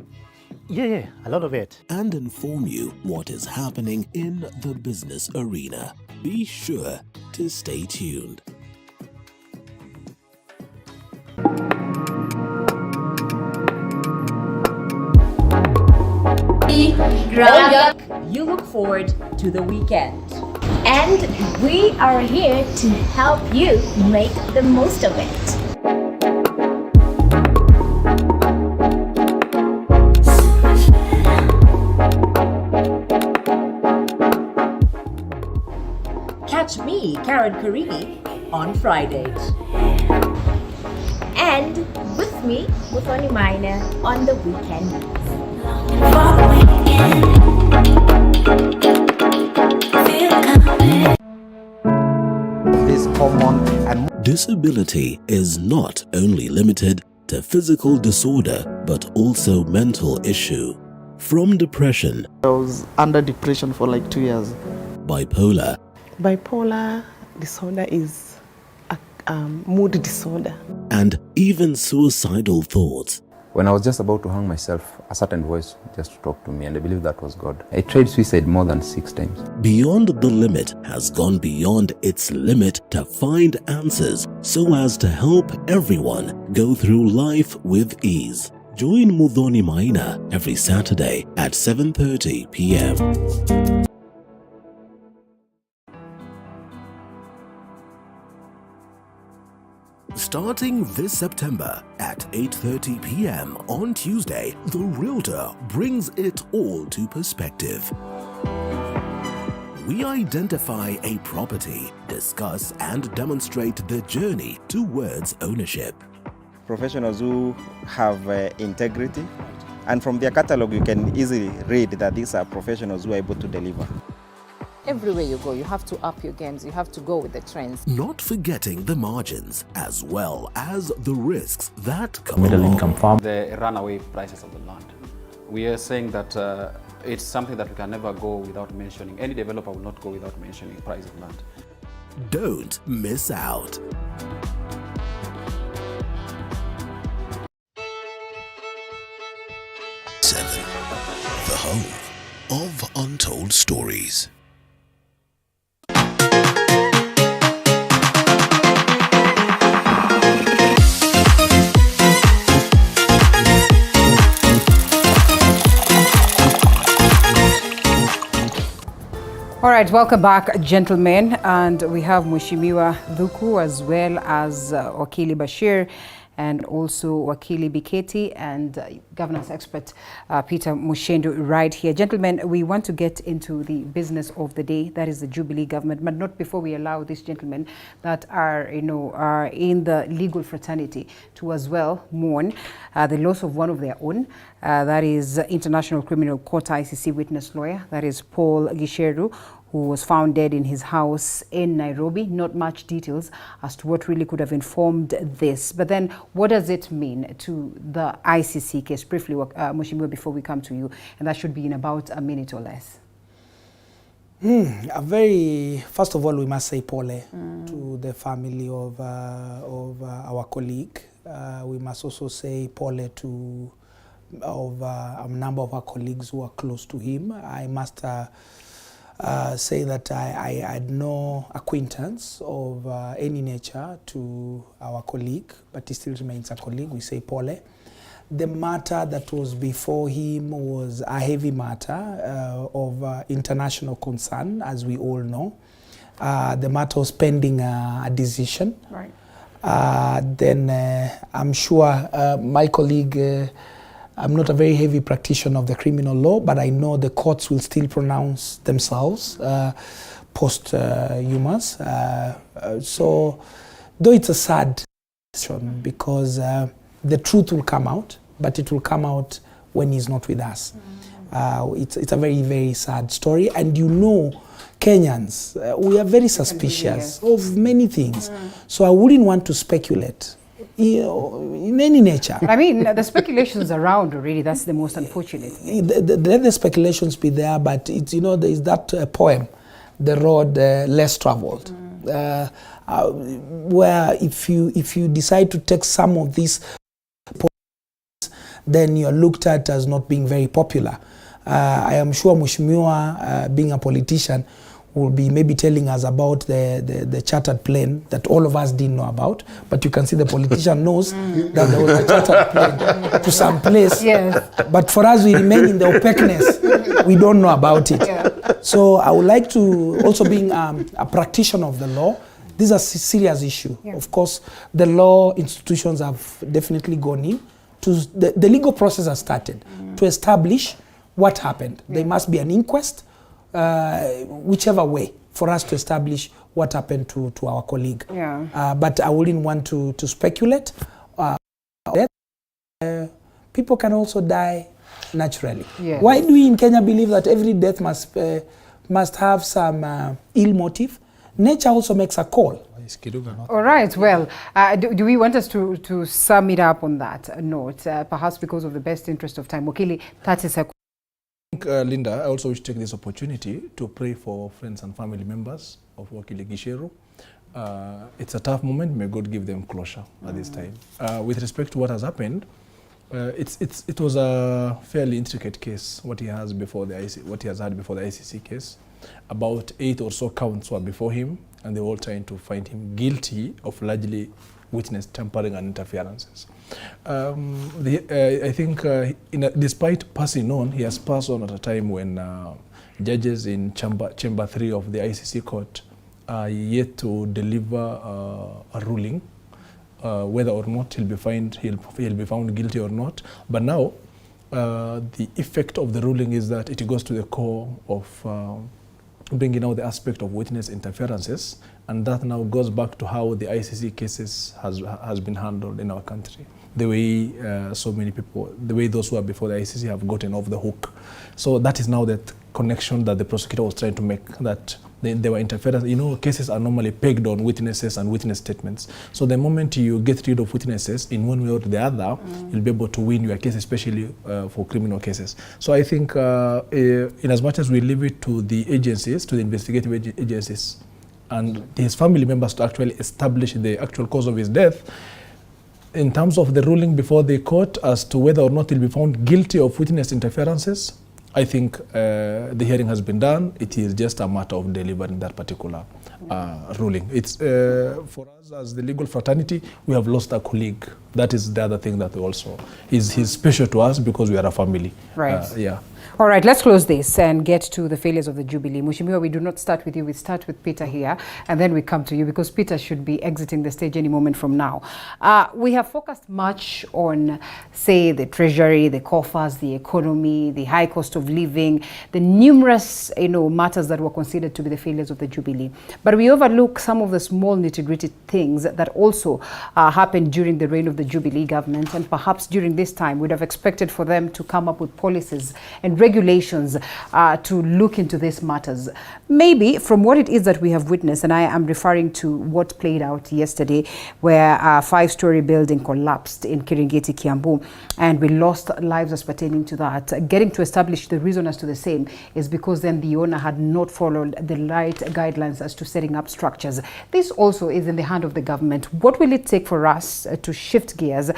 Yeah, a lot of it. And inform you what is happening in the business arena. Be sure to stay tuned. You look forward to the weekend. And we are here to help you make the most of it. Catch me, Karen Karini, on Fridays. And with me, Muthoni Maina, on the weekend. This common and disability is not only limited to physical disorder but also mental issue. From depression, I was under depression for like 2 years. bipolar, Bipolar disorder is a mood disorder. and even suicidal thoughts. When I was just about to hang myself, a certain voice just talked to me, and I believe that was God. I tried suicide more than 6 times. Beyond the Limit has gone beyond its limit to find answers so as to help everyone go through life with ease. Join Muthoni Maina every Saturday at 7:30 p.m. Starting this September at 8:30 p.m. on Tuesday, The Realtor brings it all to perspective. We identify a property, discuss and demonstrate the journey towards ownership. Professionals who have integrity, and from their catalog you can easily read that these are professionals who are able to deliver. Everywhere you go, you have to up your games. You have to go with the trends. Not forgetting the margins as well as the risks that come Middle along. income farm. The runaway prices of the land. We are saying that it's something that we can never go without mentioning. Any developer will not go without mentioning the price of land. Don't miss out. The home of untold stories. All right, welcome back, gentlemen. And we have Mheshimiwa Dhuku as well as Wakili Bashir and also Wakili Biketi and governance expert Peter Mushendu right here. Gentlemen, we want to get into the business of the day, that is the Jubilee government, but not before we allow these gentlemen that are, are in the legal fraternity to as well mourn the loss of one of their own. That is International Criminal Court ICC witness lawyer, that is Paul Gishu, who was found dead in his house in Nairobi. Not much details as to what really could have informed this. But then what does it mean to the ICC case? Briefly, Mheshimiwa, before we come to you, and that should be in about a minute or less. First of all, we must say pole to the family of our colleague. We must also say pole to a number of our colleagues who are close to him. I must say that I had no acquaintance of any nature to our colleague, but he still remains a colleague. We say pole. The matter that was before him was a heavy matter of international concern, as we all know. The matter was pending a decision. Right. Then I'm sure my colleague, I'm not a very heavy practitioner of the criminal law, but I know the courts will still pronounce themselves post-humans. So, though it's a sad situation, because the truth will come out, but it will come out when he's not with us. It's a very, very sad story. And you know, Kenyans, we are very suspicious of many things. So I wouldn't want to speculate in any nature. I mean, the speculations around already, that's the most unfortunate. Let the speculations be there, but it's, you know, there is that poem, The Road Less Traveled, where if you decide to take some of these then you're looked at as not being very popular. I am sure Mheshimiwa, being a politician, will be maybe telling us about the chartered plane that all of us didn't know about. But you can see the politician knows that there was a chartered plane to some place. Yes. But for us, we remain in the opaqueness. We don't know about it. Yeah. So I would like to, also being a practitioner of the law, this is a serious issue. Yeah. Of course, the law institutions have definitely gone in. The legal process has started to establish what happened. There must be an inquest, whichever way, for us to establish what happened to our colleague. Yeah. But I wouldn't want to speculate. People can also die naturally. Yes. Why do we in Kenya believe that every death must have some ill motive? Nature also makes a call. All right, well, do we want us to sum it up on that note, perhaps because of the best interest of time? Wakili, 30 seconds. Linda, I also wish to take this opportunity to pray for friends and family members of Wakili Gishu. It's a tough moment. May God give them closure at this time. With respect to what has happened, it was a fairly intricate case. What he has had before the ICC case, about 8 or so counts were before him, and they were all trying to find him guilty of largely witness tampering and interferences. I think despite passing on, he has passed on at a time when judges in Chamber 3 of the ICC court are yet to deliver a ruling, whether or not he'll be found guilty or not. But now, the effect of the ruling is that it goes to the core of bringing out the aspect of witness interferences, and that now goes back to how the ICC cases has been handled in our country. The way so many people, the way those who are before the ICC have gotten off the hook. So that is now that connection that the prosecutor was trying to make, that there were interference. You know, cases are normally pegged on witnesses and witness statements. So the moment you get rid of witnesses in one way or the other, you'll be able to win your case, especially for criminal cases. So I think in as much as we leave it to the agencies, to the investigative agencies, and his family members to actually establish the actual cause of his death, in terms of the ruling before the court as to whether or not he'll be found guilty of witness interferences, I think the hearing has been done. It is just a matter of delivering that particular ruling. It's for us as the legal fraternity, we have lost a colleague. That is the other thing that also he's special to us because we are a family. Right. Yeah. All right, let's close this and get to the failures of the Jubilee. Mheshimiwa, we do not start with you. We start with Peter here, and then we come to you because Peter should be exiting the stage any moment from now. We have focused much on, say, the treasury, the coffers, the economy, the high cost of living, the numerous, matters that were considered to be the failures of the Jubilee. But we overlook some of the small nitty-gritty things that also happened during the reign of the Jubilee government, and perhaps during this time we'd have expected for them to come up with policies and and regulations to look into these matters. Maybe from what it is that we have witnessed, and I am referring to what played out yesterday, where a 5-story building collapsed in Kiringiti, Kiambu, and we lost lives as pertaining to that. Getting to establish the reason as to the same is because then the owner had not followed the right guidelines as to setting up structures. This also is in the hand of the government. What will it take for us to shift gears,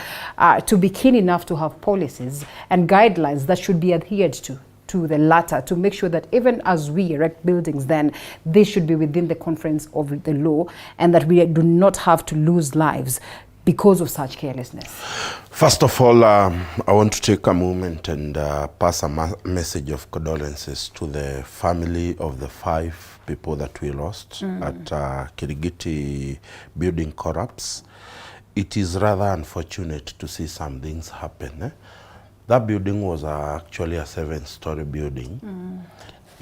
to be keen enough to have policies and guidelines that should be adhered to the latter, to make sure that even as we erect buildings, then they should be within the confines of the law, and that we do not have to lose lives because of such carelessness? First of all, I want to take a moment and pass a message of condolences to the family of the 5 people that we lost at Kirigiti building collapse. It is rather unfortunate to see some things happen. That building was actually a 7-story building.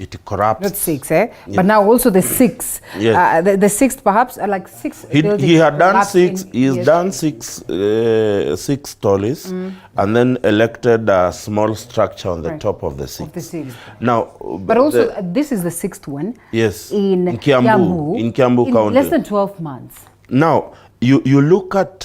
It collapsed. Not 6, Yeah. But now also the 6. Yes. The 6th perhaps, like 6 buildings. He had done 6. He's done 6 stories, and then elected a small structure on the top of the 6th. Now, but also this is the 6th one. Yes. In Kiambu, in Kiambu County. Less than 12 months. Now, you look at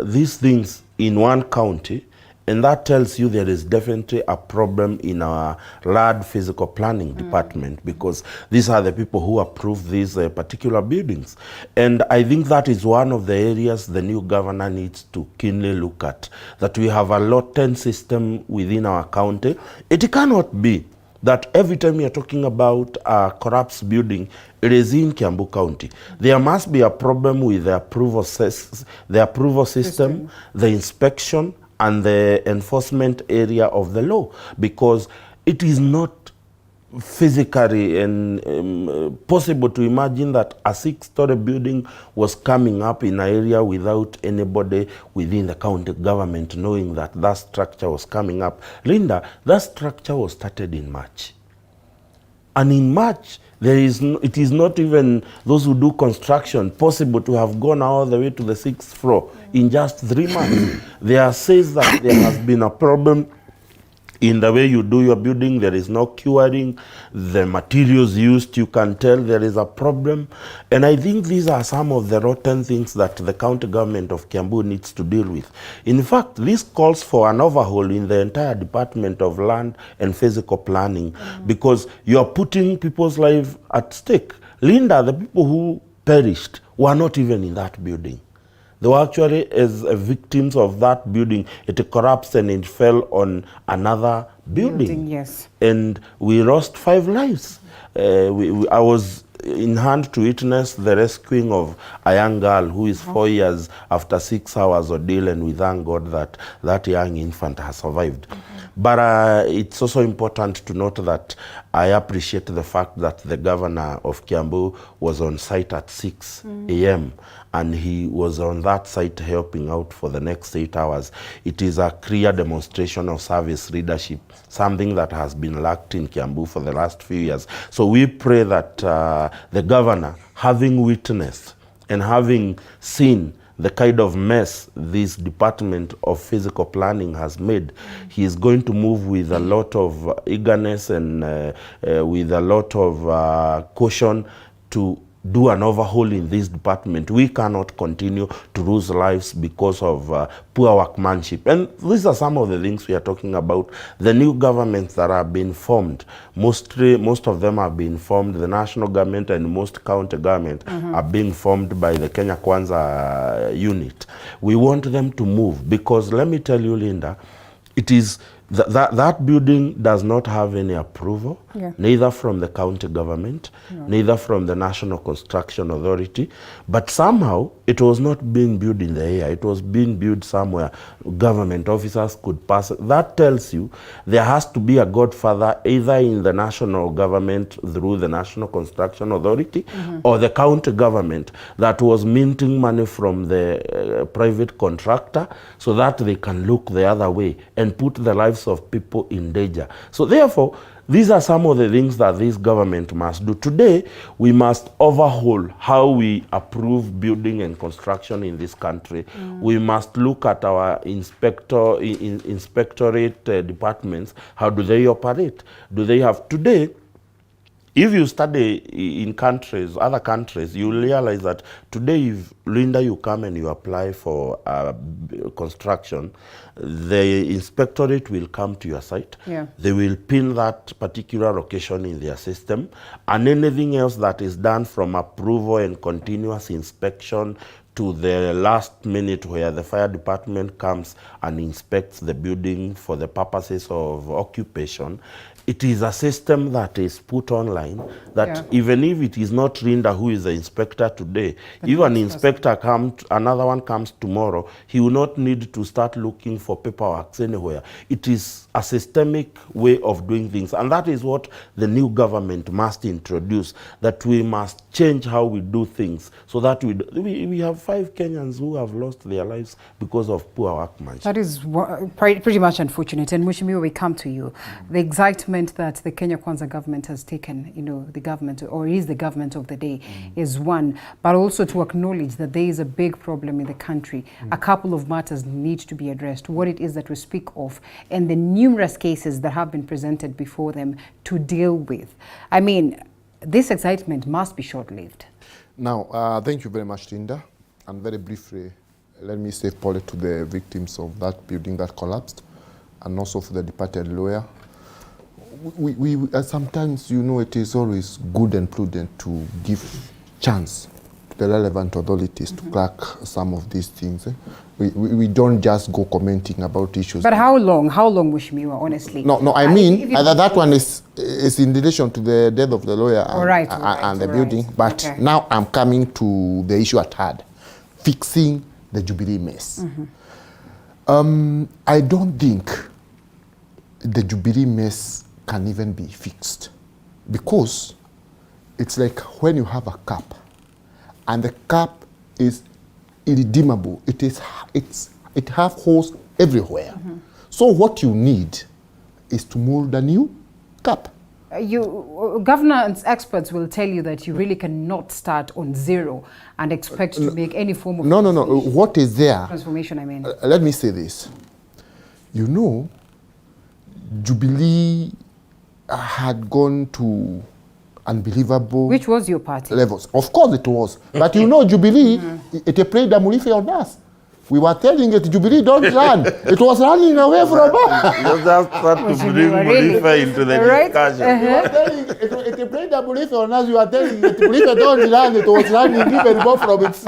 these things in one county, and that tells you there is definitely a problem in our LAD physical planning department, because these are the people who approve these particular buildings. And I think that is one of the areas the new governor needs to keenly look at, that we have a lot-10 system within our county. It cannot be that every time you're talking about a collapsed building, it is in Kiambu County. There must be a problem with the approval system, the inspection, and the enforcement area of the law, because it is not physically and possible to imagine that a 6-story building was coming up in an area without anybody within the county government knowing that that structure was coming up. Linda, that structure was started in March. And in March, it is not even those who do construction possible to have gone all the way to the 6th floor in just 3 months. There says that there has been a problem in the way you do your building. There is no curing. The materials used, you can tell there is a problem. And I think these are some of the rotten things that the county government of Kiambu needs to deal with. In fact, this calls for an overhaul in the entire Department of Land and Physical Planning, because you are putting people's lives at stake. Linda, the people who perished were not even in that building. They were actually as victims of that building. It collapsed and it fell on another building. Yes. And we lost 5 lives. I was in hand to witness the rescuing of a young girl who is 4 years after 6 hours ordeal, and we thank God that that young infant has survived. But it's also important to note that I appreciate the fact that the governor of Kiambu was on site at 6 a.m. and he was on that site helping out for the next 8 hours. It is a clear demonstration of service leadership, something that has been lacked in Kiambu for the last few years. So we pray that the governor, having witnessed and having seen the kind of mess this Department of Physical Planning has made, he is going to move with a lot of eagerness and with a lot of caution to do an overhaul in this department. We cannot continue to lose lives because of poor workmanship. And these are some of the things we are talking about. The new governments that are being formed, most of them are being formed, the national government and most county government are being formed by the Kenya Kwanza unit. We want them to move, because let me tell you, Linda, it is that building does not have any approval, neither from the county government, neither from the National Construction Authority, but somehow it was not being built in the air. It was being built somewhere government officers could pass. That tells you there has to be a godfather either in the national government through the National Construction Authority or the county government that was minting money from the private contractor so that they can look the other way and put the lives of people in danger. So therefore, these are some of the things that this government must do. Today, we must overhaul how we approve building and construction in this country. We must look at our inspectorate departments. How do they operate? Do they have today? If you study in countries, other countries, you realize that today, if Linda, you come and you apply for construction, the inspectorate will come to your site. Yeah. They will pin that particular location in their system, and anything else that is done from approval and continuous inspection to the last minute where the fire department comes and inspects the building for the purposes of occupation. It is a system that is put online that even if it is not Linda who is the inspector today, if an inspector comes, another one comes tomorrow, he will not need to start looking for paperwork anywhere. It is a systemic way of doing things, and that is what the new government must introduce, that we must change how we do things so that we have 5 Kenyans who have lost their lives because of poor workmanship. That is pretty much unfortunate. And Mheshimiwa, we come to you. The excitement that the Kenya Kwanza government has taken, the government, or is the government of the day, is one, but also to acknowledge that there is a big problem in the country. A couple of matters need to be addressed, what it is that we speak of, and the numerous cases that have been presented before them to deal with. I mean, this excitement must be short-lived. Now, thank you very much, Linda. And very briefly, let me say apology to the victims of that building that collapsed, and also for the departed lawyer. We sometimes, it is always good and prudent to give chance to the relevant authorities to crack some of these things. We don't just go commenting about issues. But how long, Mheshimiwa, honestly? No, I mean, that one is in relation to the death of the lawyer and the building. But now I'm coming to the issue at hand, fixing the Jubilee mess. I don't think the Jubilee mess can even be fixed, because it's like when you have a cup and the cup is irredeemable. It have holes everywhere. So what you need is to mold a new cup. Governance experts will tell you that you really cannot start on zero and expect to make any form of What is there? Transformation, I mean. Let me say this. Jubilee had gone to unbelievable... Which was your party? ...levels. Of course it was. But Jubilee, it played a mulife on us. We were telling it, Jubilee, don't run. It was running away from us. You just start to bring mulife into the discussion. We were telling it played a mulife on us. We were telling it, mulife don't run. It was running even more from its...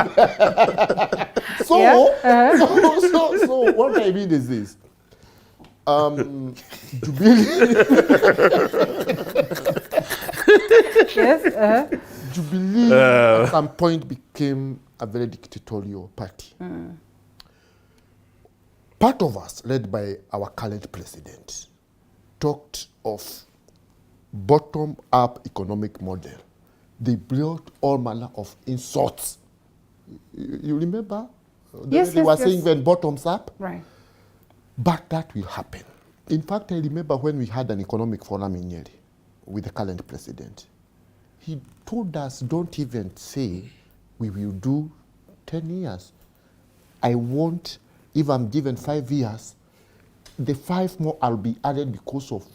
So what I mean is this. Jubilee. Jubilee at some point became a very dictatorial party. Part of us, led by our current president, talked of bottom-up economic model. They brought all manner of insults. You remember? They were saying when bottoms up. Right. But that will happen. In fact, I remember when we had an economic forum in Nyeri with the current president. He told us, don't even say we will do 10 years. I want, if I'm given 5 years, the 5 more will be added because of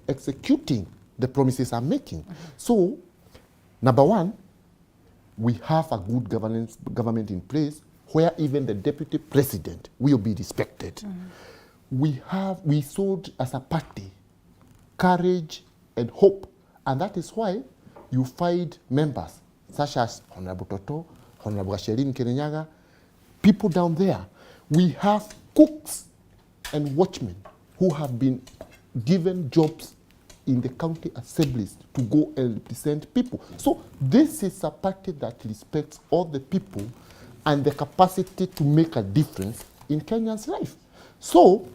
executing the promises I'm making. So, number one, we have a good government in place where even the deputy president will be respected. We showed as a party courage and hope, and that is why you find members such as Honorable Toto, Honorable Shelin Kirinyaga, people down there. We have cooks and watchmen who have been given jobs in the county assemblies to go and represent people. So this is a party that respects all the people and the capacity to make a difference in Kenya's life. So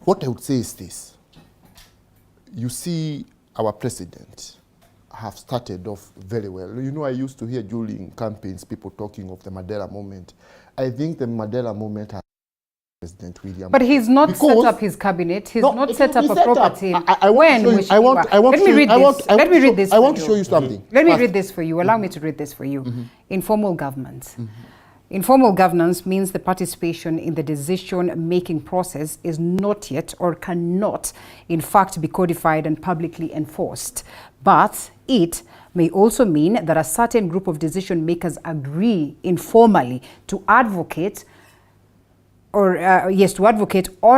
what I would say is this. You see, our president have started off very well. I used to hear during campaigns people talking of the Mandela moment. I think the Mandela moment has President William. But he's not set up his cabinet. He's not set up a proper team. Let me read this for you. Allow me to read this for you. Informal governance. Informal governance means the participation in the decision-making process is not yet or cannot, in fact, be codified and publicly enforced. But it may also mean that a certain group of decision makers agree informally to advocate or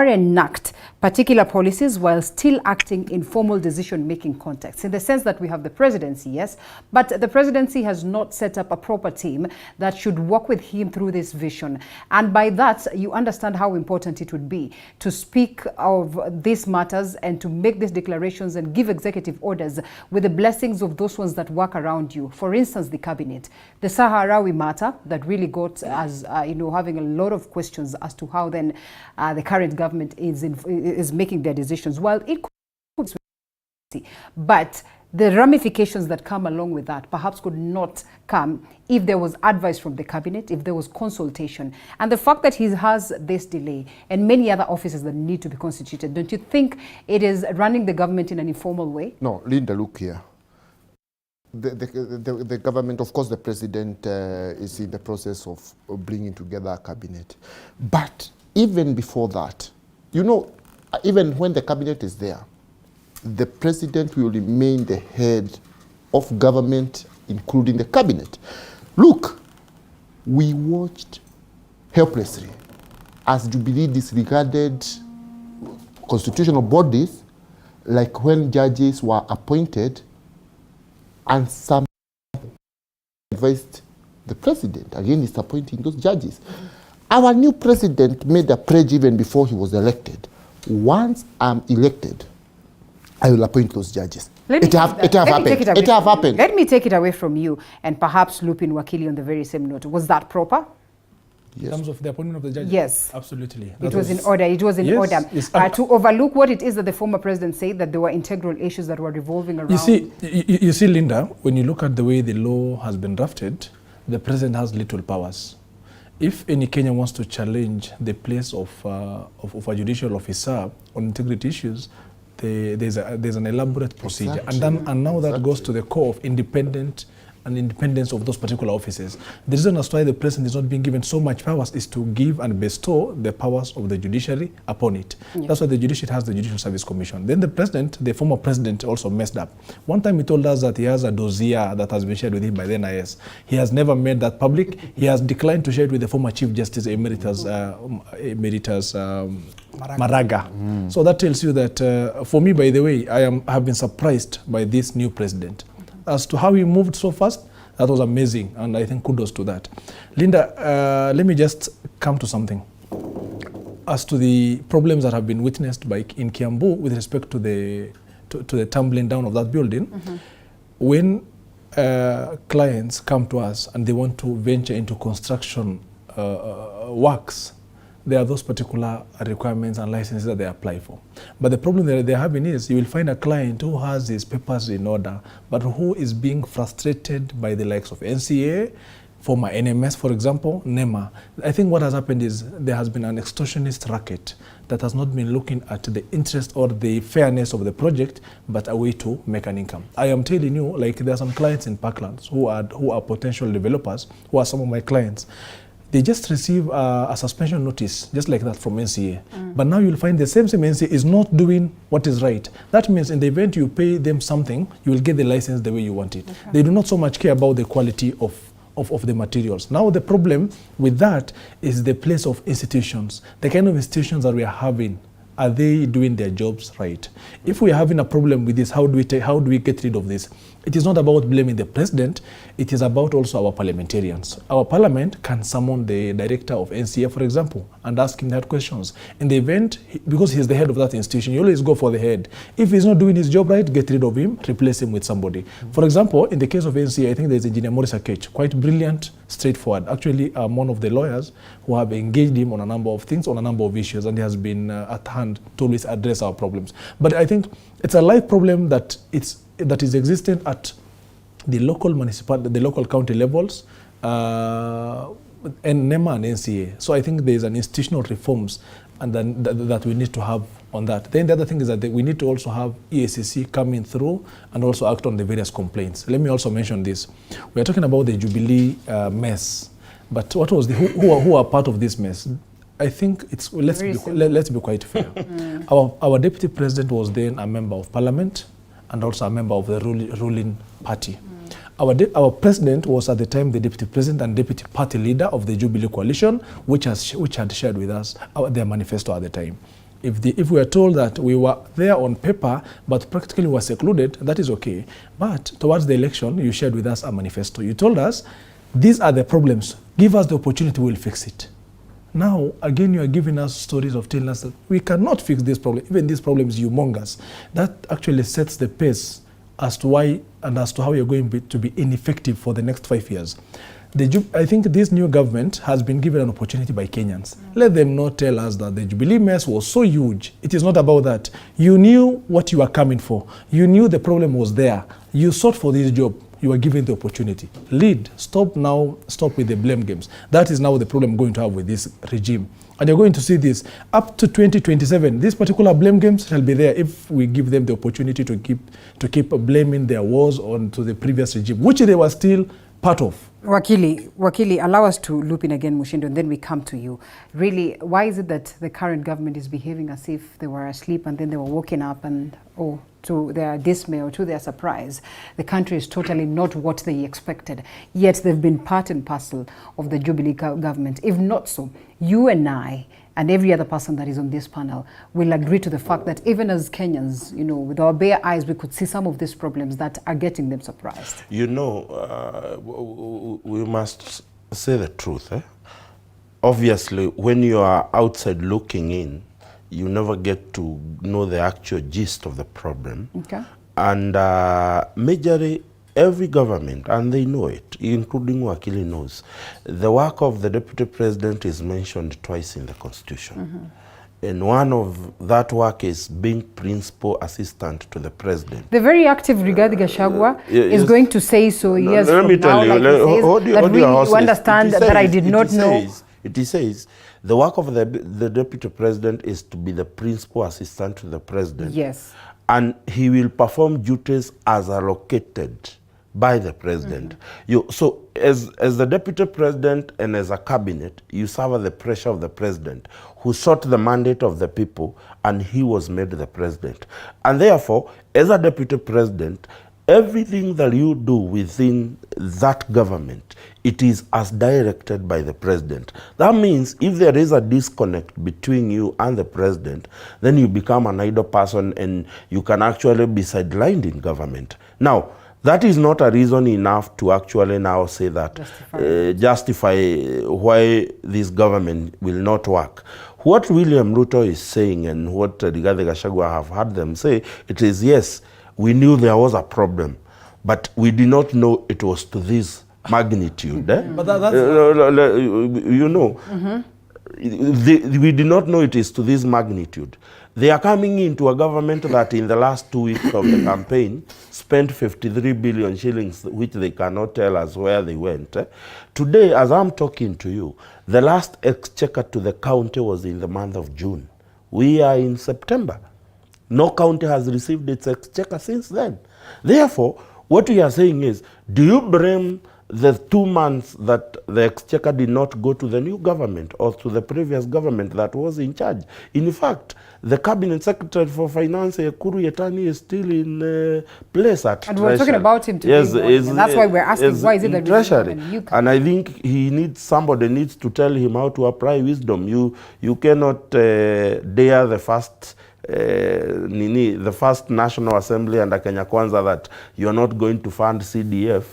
enact particular policies while still acting in formal decision-making contexts. In the sense that we have the presidency, yes, but the presidency has not set up a proper team that should work with him through this vision. And by that, you understand how important it would be to speak of these matters and to make these declarations and give executive orders with the blessings of those ones that work around you. For instance, the cabinet. The Sahrawi matter that really got us, having a lot of questions as to how then the current government is making their decisions. Well, it could be, but the ramifications that come along with that perhaps could not come if there was advice from the cabinet, if there was consultation. And the fact that he has this delay and many other offices that need to be constituted, don't you think it is running the government in an informal way? No, Linda, look here. The government, of course, the president is in the process of bringing together a cabinet. But even before that, even when the cabinet is there, the president will remain the head of government, including the cabinet. Look, we watched helplessly as Jubilee disregarded constitutional bodies, like when judges were appointed and some advised the president against appointing those judges. Our new president made a pledge even before he was elected. Once I'm elected, I will appoint those judges. It have happened. Let me take it away from you and perhaps loop in Wakili on the very same note. Was that proper? Yes. In terms of the appointment of the judges? Yes. Absolutely. It was in order. It was in order. Yes. To overlook what it is that the former president said, that there were integral issues that were revolving around. You see, Linda, when you look at the way the law has been drafted, the president has little powers. If any Kenyan wants to challenge the place of a judicial officer on integrity issues, there's an elaborate procedure. Exactly. And now that goes to the core of independence of those particular offices. The reason as to why the president is not being given so much powers is to give and bestow the powers of the judiciary upon it. Yeah. That's why the judiciary has the Judicial Service Commission. Then the former president also messed up. One time he told us that he has a dossier that has been shared with him by the NIS. He has never made that public. He has declined to share it with the former Chief Justice Emeritus Maraga. So that tells you that, for me, by the way, I have been surprised by this new president. As to how he moved so fast, that was amazing, and I think kudos to that. Linda, let me just come to something. As to the problems that have been witnessed in Kiambu with respect to the tumbling down of that building, when clients come to us and they want to venture into construction works, there are those particular requirements and licenses that they apply for. But the problem that they're having is you will find a client who has his papers in order, but who is being frustrated by the likes of NCA, former NMS, for example, NEMA. I think what has happened is there has been an extortionist racket that has not been looking at the interest or the fairness of the project, but a way to make an income. I am telling you, like, there are some clients in Parklands who are potential developers, who are some of my clients. They just receive a suspension notice, just like that, from NCA. But now you'll find the same NCA is not doing what is right. That means in the event you pay them something, you will get the license the way you want it. Okay. They do not so much care about the quality of the materials. Now the problem with that is the place of institutions. The kind of institutions that we are having, are they doing their jobs right? If we are having a problem with this, how do we get rid of this? It is not about blaming the president, it is about also our parliamentarians. Our parliament can summon the director of NCA, for example, and ask him that questions. In the event, because he's the head of that institution, you always go for the head. If he's not doing his job right, get rid of him, replace him with somebody. For example, in the case of NCA, I think there's Engineer Maurice Akech, quite brilliant, straightforward. Actually, I'm one of the lawyers who have engaged him on a number of things, on a number of issues, and he has been at hand to always address our problems. But I think it's a live problem that is existent at the local municipal, the local county levels, NEMA and NCA. So I think there is an institutional reforms and then that we need to have on that. Then the other thing is that we need to also have EACC coming through and also act on the various complaints. Let me also mention this. We are talking about the Jubilee mess, but what was who are part of this mess? I think it's let's be quite fair. Our deputy president was then a member of parliament and also a member of the ruling party. Our president was at the time the deputy president and deputy party leader of the Jubilee coalition, which had shared with us their manifesto at the time. If we are told that we were there on paper, but practically were secluded, that is okay. But towards the election, you shared with us a manifesto. You told us, these are the problems. Give us the opportunity, we'll fix it. Now, again, you are giving us stories of telling us that we cannot fix this problem. Even this problem is humongous. That actually sets the pace as to why and as to how you're going to be ineffective for the next 5 years. I think this new government has been given an opportunity by Kenyans. Let them not tell us that the Jubilee mess was so huge. It is not about that. You knew what you were coming for. You knew the problem was there. You sought for this job. You were given the opportunity. Lead. Stop with the blame games. That is now the problem going to have with this regime. And you're going to see this up to 2027. These particular blame games shall be there if we give them the opportunity to keep blaming their wars onto the previous regime, which they were still part of. Wakili, allow us to loop in again, Mushindo, and then we come to you. Really, why is it that the current government is behaving as if they were asleep and then they were woken up and, to their dismay or to their surprise, the country is totally not what they expected, yet they've been part and parcel of the Jubilee government? If not so, you and I and every other person that is on this panel will agree to the fact that even as Kenyans, with our bare eyes, we could see some of these problems that are getting them surprised. We must say the truth. Obviously, when you are outside looking in, you never get to know the actual gist of the problem. Okay. And majorly, every government, and they know it, including Wakili knows, the work of the deputy president is mentioned twice in the constitution. And one of that work is being principal assistant to the president. The very active Rigathi Gachagua is going to say so years from now. Let me tell you, that you understand that I did not know. It says the work of the deputy president is to be the principal assistant to the president. Yes. And he will perform duties as allocated by the president. So as the deputy president and as a cabinet, you serve the pressure of the president, who sought the mandate of the people, and he was made the president. And therefore, as a deputy president, everything that you do within that government, it is as directed by the president. That means if there is a disconnect between you and the president, then you become an idle person and you can actually be sidelined in government. Now, that is not a reason enough to actually now say that, justify why this government will not work. What William Ruto is saying and what Rigathi Gachagua have heard them say, it is, yes, we knew there was a problem, but we did not know it was to this magnitude. But we did not know it is to this magnitude. They are coming into a government that in the last 2 weeks of the campaign spent 53 billion shillings, which they cannot tell us where they went. Today, as I'm talking to you, the last exchequer to the county was in the month of June. We are in September. No county has received its exchequer since then. Therefore, what we are saying is, do you blame the 2 months that the exchequer did not go to the new government or to the previous government that was in charge? In fact, the cabinet secretary for finance, Ekuru Yetani, is still in place at and we're talking about him today. Yes, and that's why we're asking, why is it that Treasury? And I think somebody needs to tell him how to apply wisdom. You cannot dare the first National Assembly under Kenya Kwanza that you're not going to fund CDF,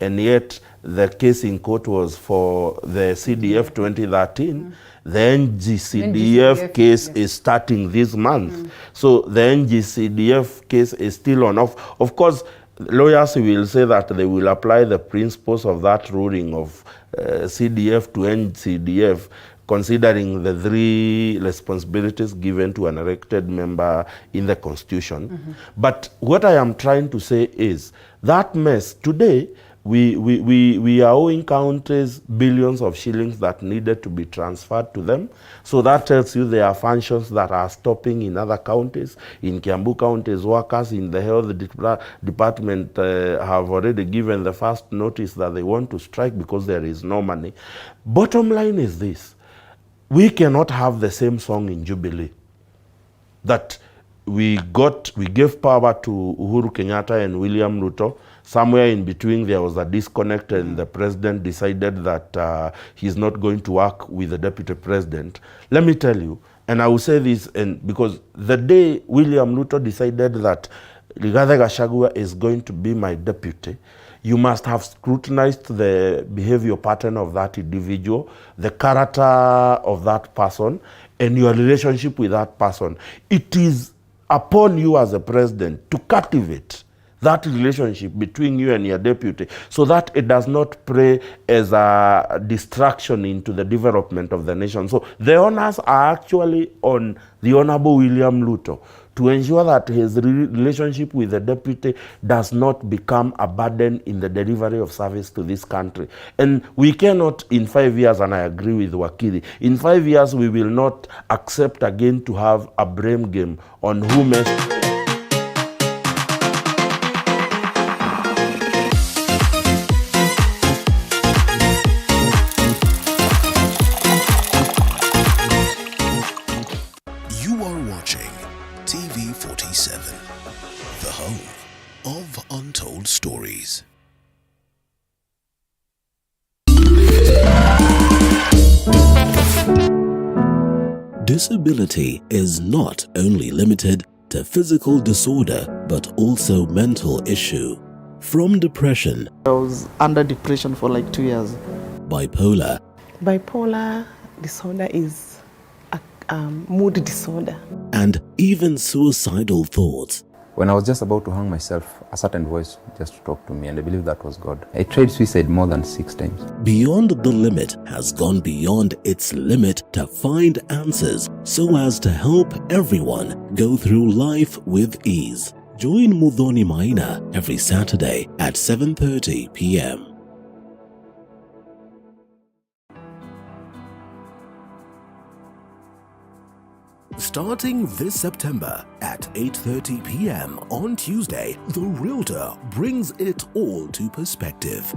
and yet the case in court was for the CDF 2013. The NGCDF case is starting this month. So the NGCDF case is still on off. Of course, lawyers will say that they will apply the principles of that ruling of CDF to NGCDF, considering the 3 responsibilities given to an elected member in the Constitution. But what I am trying to say is that mess today, We are owing counties billions of shillings that needed to be transferred to them. So that tells you there are functions that are stopping in other counties. In Kiambu counties, workers in the health department have already given the first notice that they want to strike because there is no money. Bottom line is this: we cannot have the same song in Jubilee that we gave power to Uhuru Kenyatta and William Ruto. Somewhere in between there was a disconnect and the president decided that he's not going to work with the deputy president. Let me tell you, and I will say this, and because the day William Ruto decided that Rigathi Gachagua is going to be my deputy, you must have scrutinized the behavior pattern of that individual, the character of that person, and your relationship with that person. It is upon you as a president to cultivate that relationship between you and your deputy so that it does not prey as a distraction into the development of the nation. So the honors are actually on the Honorable William Ruto to ensure that his relationship with the deputy does not become a burden in the delivery of service to this country. And we cannot, in 5 years, and I agree with Wakili, in 5 years we will not accept again to have a blame game on who messed. The home of untold stories. Disability is not only limited to physical disorder but also mental issue. From depression, I was under depression for like 2 years. Bipolar. Bipolar disorder is a mood disorder. And even suicidal thoughts. When I was just about to hang myself, a certain voice just talked to me, and I believe that was God. I tried suicide more than 6 times. Beyond the Limit has gone beyond its limit to find answers so as to help everyone go through life with ease. Join Muthoni Maina every Saturday at 7:30 p.m. Starting this September at 8:30 p.m. on Tuesday, The Realtor brings it all to perspective.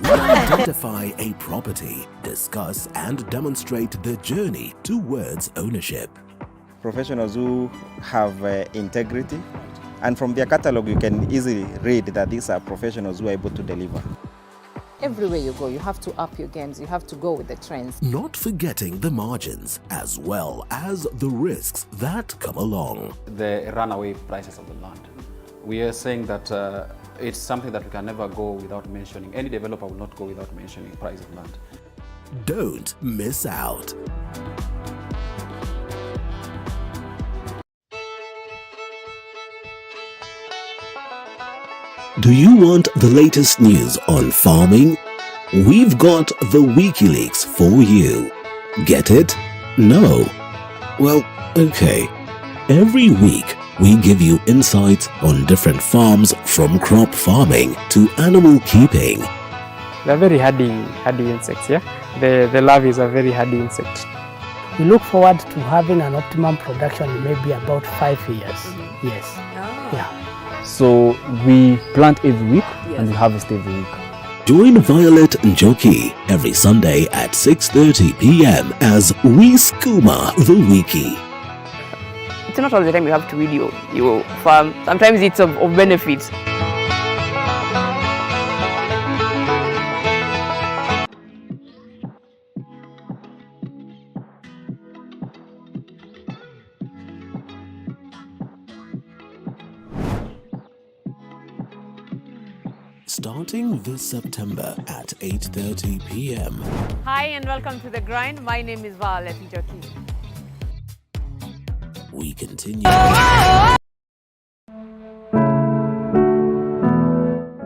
We identify a property, discuss and demonstrate the journey towards ownership. Professionals who have integrity, and from their catalog you can easily read that these are professionals who are able to deliver. Everywhere you go, you have to up your games. You have to go with the trends. Not forgetting the margins as well as the risks that come along. The runaway prices of the land. We are saying that it's something that we can never go without mentioning. Any developer will not go without mentioning price of land. Don't miss out. Do you want the latest news on farming? We've got the WikiLeaks for you. Get it? No? Well, okay. Every week, we give you insights on different farms from crop farming to animal keeping. They're very hardy insects, yeah? The larvae is a very hardy insect. We look forward to having an optimum production in maybe about 5 years. Yes. Yeah. So we plant every week and we harvest every week. Join Violet Njoki every Sunday at 6:30 p.m. as we skooma the wiki. It's not all the time you have to read your farm. Sometimes it's of benefit. Starting this September at 8:30 p.m. Hi and welcome to The Grind. My name is Violet Njoki. We continue.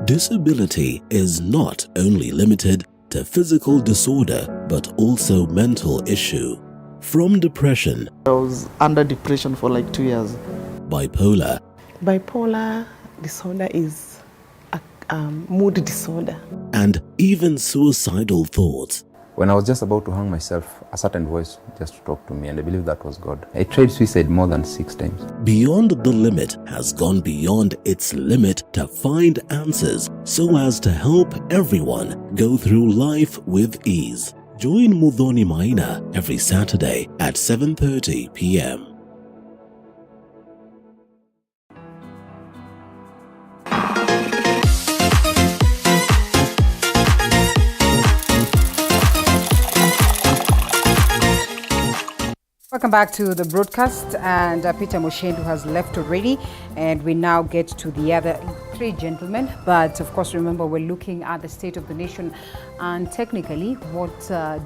Disability is not only limited to physical disorder but also mental issue. From depression. I was under depression for like 2 years. Bipolar. Bipolar disorder is mood disorder. and even suicidal thoughts. When I was just about to hang myself, a certain voice just talked to me, and I believe that was God. I tried suicide more than 6 times. Beyond the Limit has gone beyond its limit to find answers so as to help everyone go through life with ease. Join Muthoni Maina every Saturday at 7:30 p.m. Welcome back to the broadcast, and Peter Moshendu has left already, and we now get to the other 3 gentlemen. But of course, remember, we're looking at the state of the nation and technically what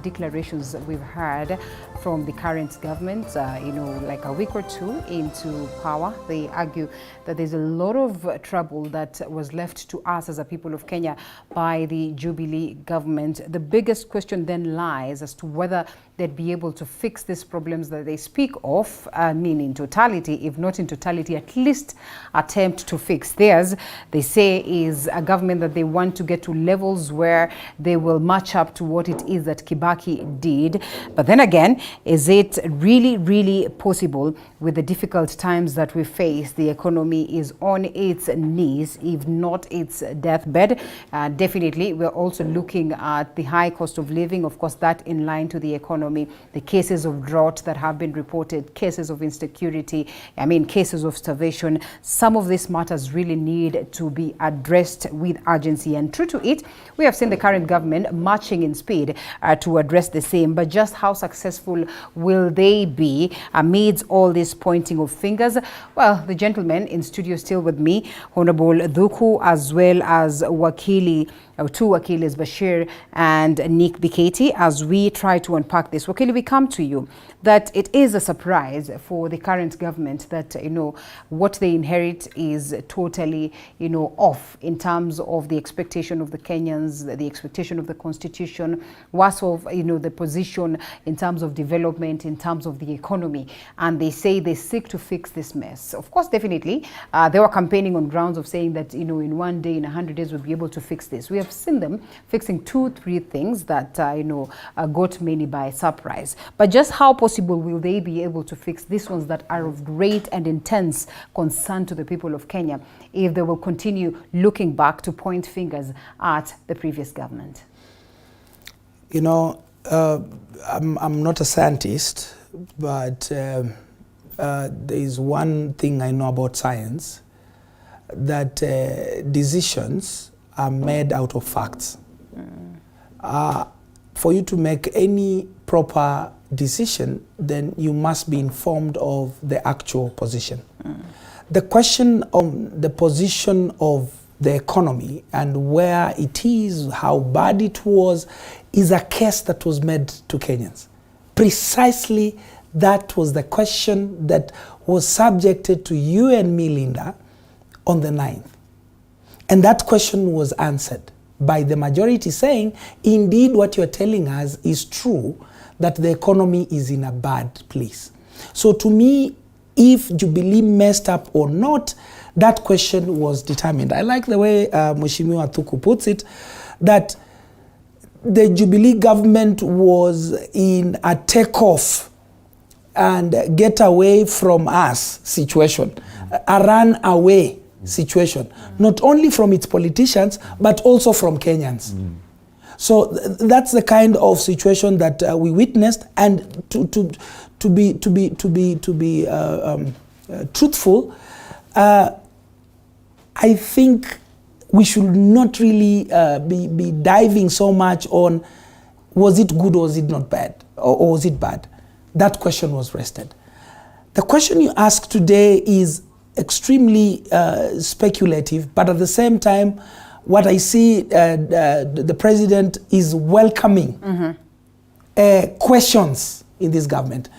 declarations we've heard from the current government, like a week or 2 into power. They argue that there's a lot of trouble that was left to us as a people of Kenya by the Jubilee government. The biggest question then lies as to whether they'd be able to fix these problems that they speak of, in totality, if not in totality, at least attempt to fix theirs. They say is a government that they want to get to levels where they will match up to what it is that Kibaki did. But then again, is it really, really possible with the difficult times that we face? The economy is on its knees, if not its deathbed. Definitely, we're also looking at the high cost of living, of course, that in line to the economy, the cases of drought that have been reported, cases of insecurity, cases of starvation. Some of these matters really need to be addressed with urgency. And true to it, we have seen the current government marching in speed to address the same. But just how successful will they be amidst all this pointing of fingers? Well, the gentlemen in studio still with me, Honorable Dhuku, as well as two Wakilis, Bashir and Nick Biketi, as we try to unpack this. Wakili, we come to you that it is a surprise for the current government that, what they inherit is totally, off in terms of the expectation of the Kenyans, the expectation of the constitution, worse of, the position in terms of development, in terms of the economy. And they say they seek to fix this mess. Of course, definitely, they were campaigning on grounds of saying that, in 1 day, in 100 days, we'll be able to fix this. We have seen them fixing 2-3 things that, got many by surprise. But just how possible will they be able to fix these ones that are of great and intense concern to the people of Kenya if they will continue looking back to point fingers at the previous government? I'm not a scientist, but there is one thing I know about science, that decisions are made out of facts. For you to make any proper decision, then you must be informed of the actual position. The question on the position of the economy and where it is, how bad it was, is a case that was made to Kenyans. Precisely that was the question that was subjected to you and me, Linda, on the 9th. And that question was answered by the majority saying, indeed, what you're telling us is true, that the economy is in a bad place. So to me, if Jubilee messed up or not, that question was determined. I like the way Mheshimiwa Thuku puts it, that the Jubilee government was in a takeoff and get away from us situation, a run away situation, not only from its politicians, but also from Kenyans. So that's the kind of situation that we witnessed, and to be truthful, I think we should not really be diving so much on was it good or was it not bad, or was it bad. That question was rested. The question you ask today is extremely speculative, but at the same time, what I see the president is welcoming questions in this government.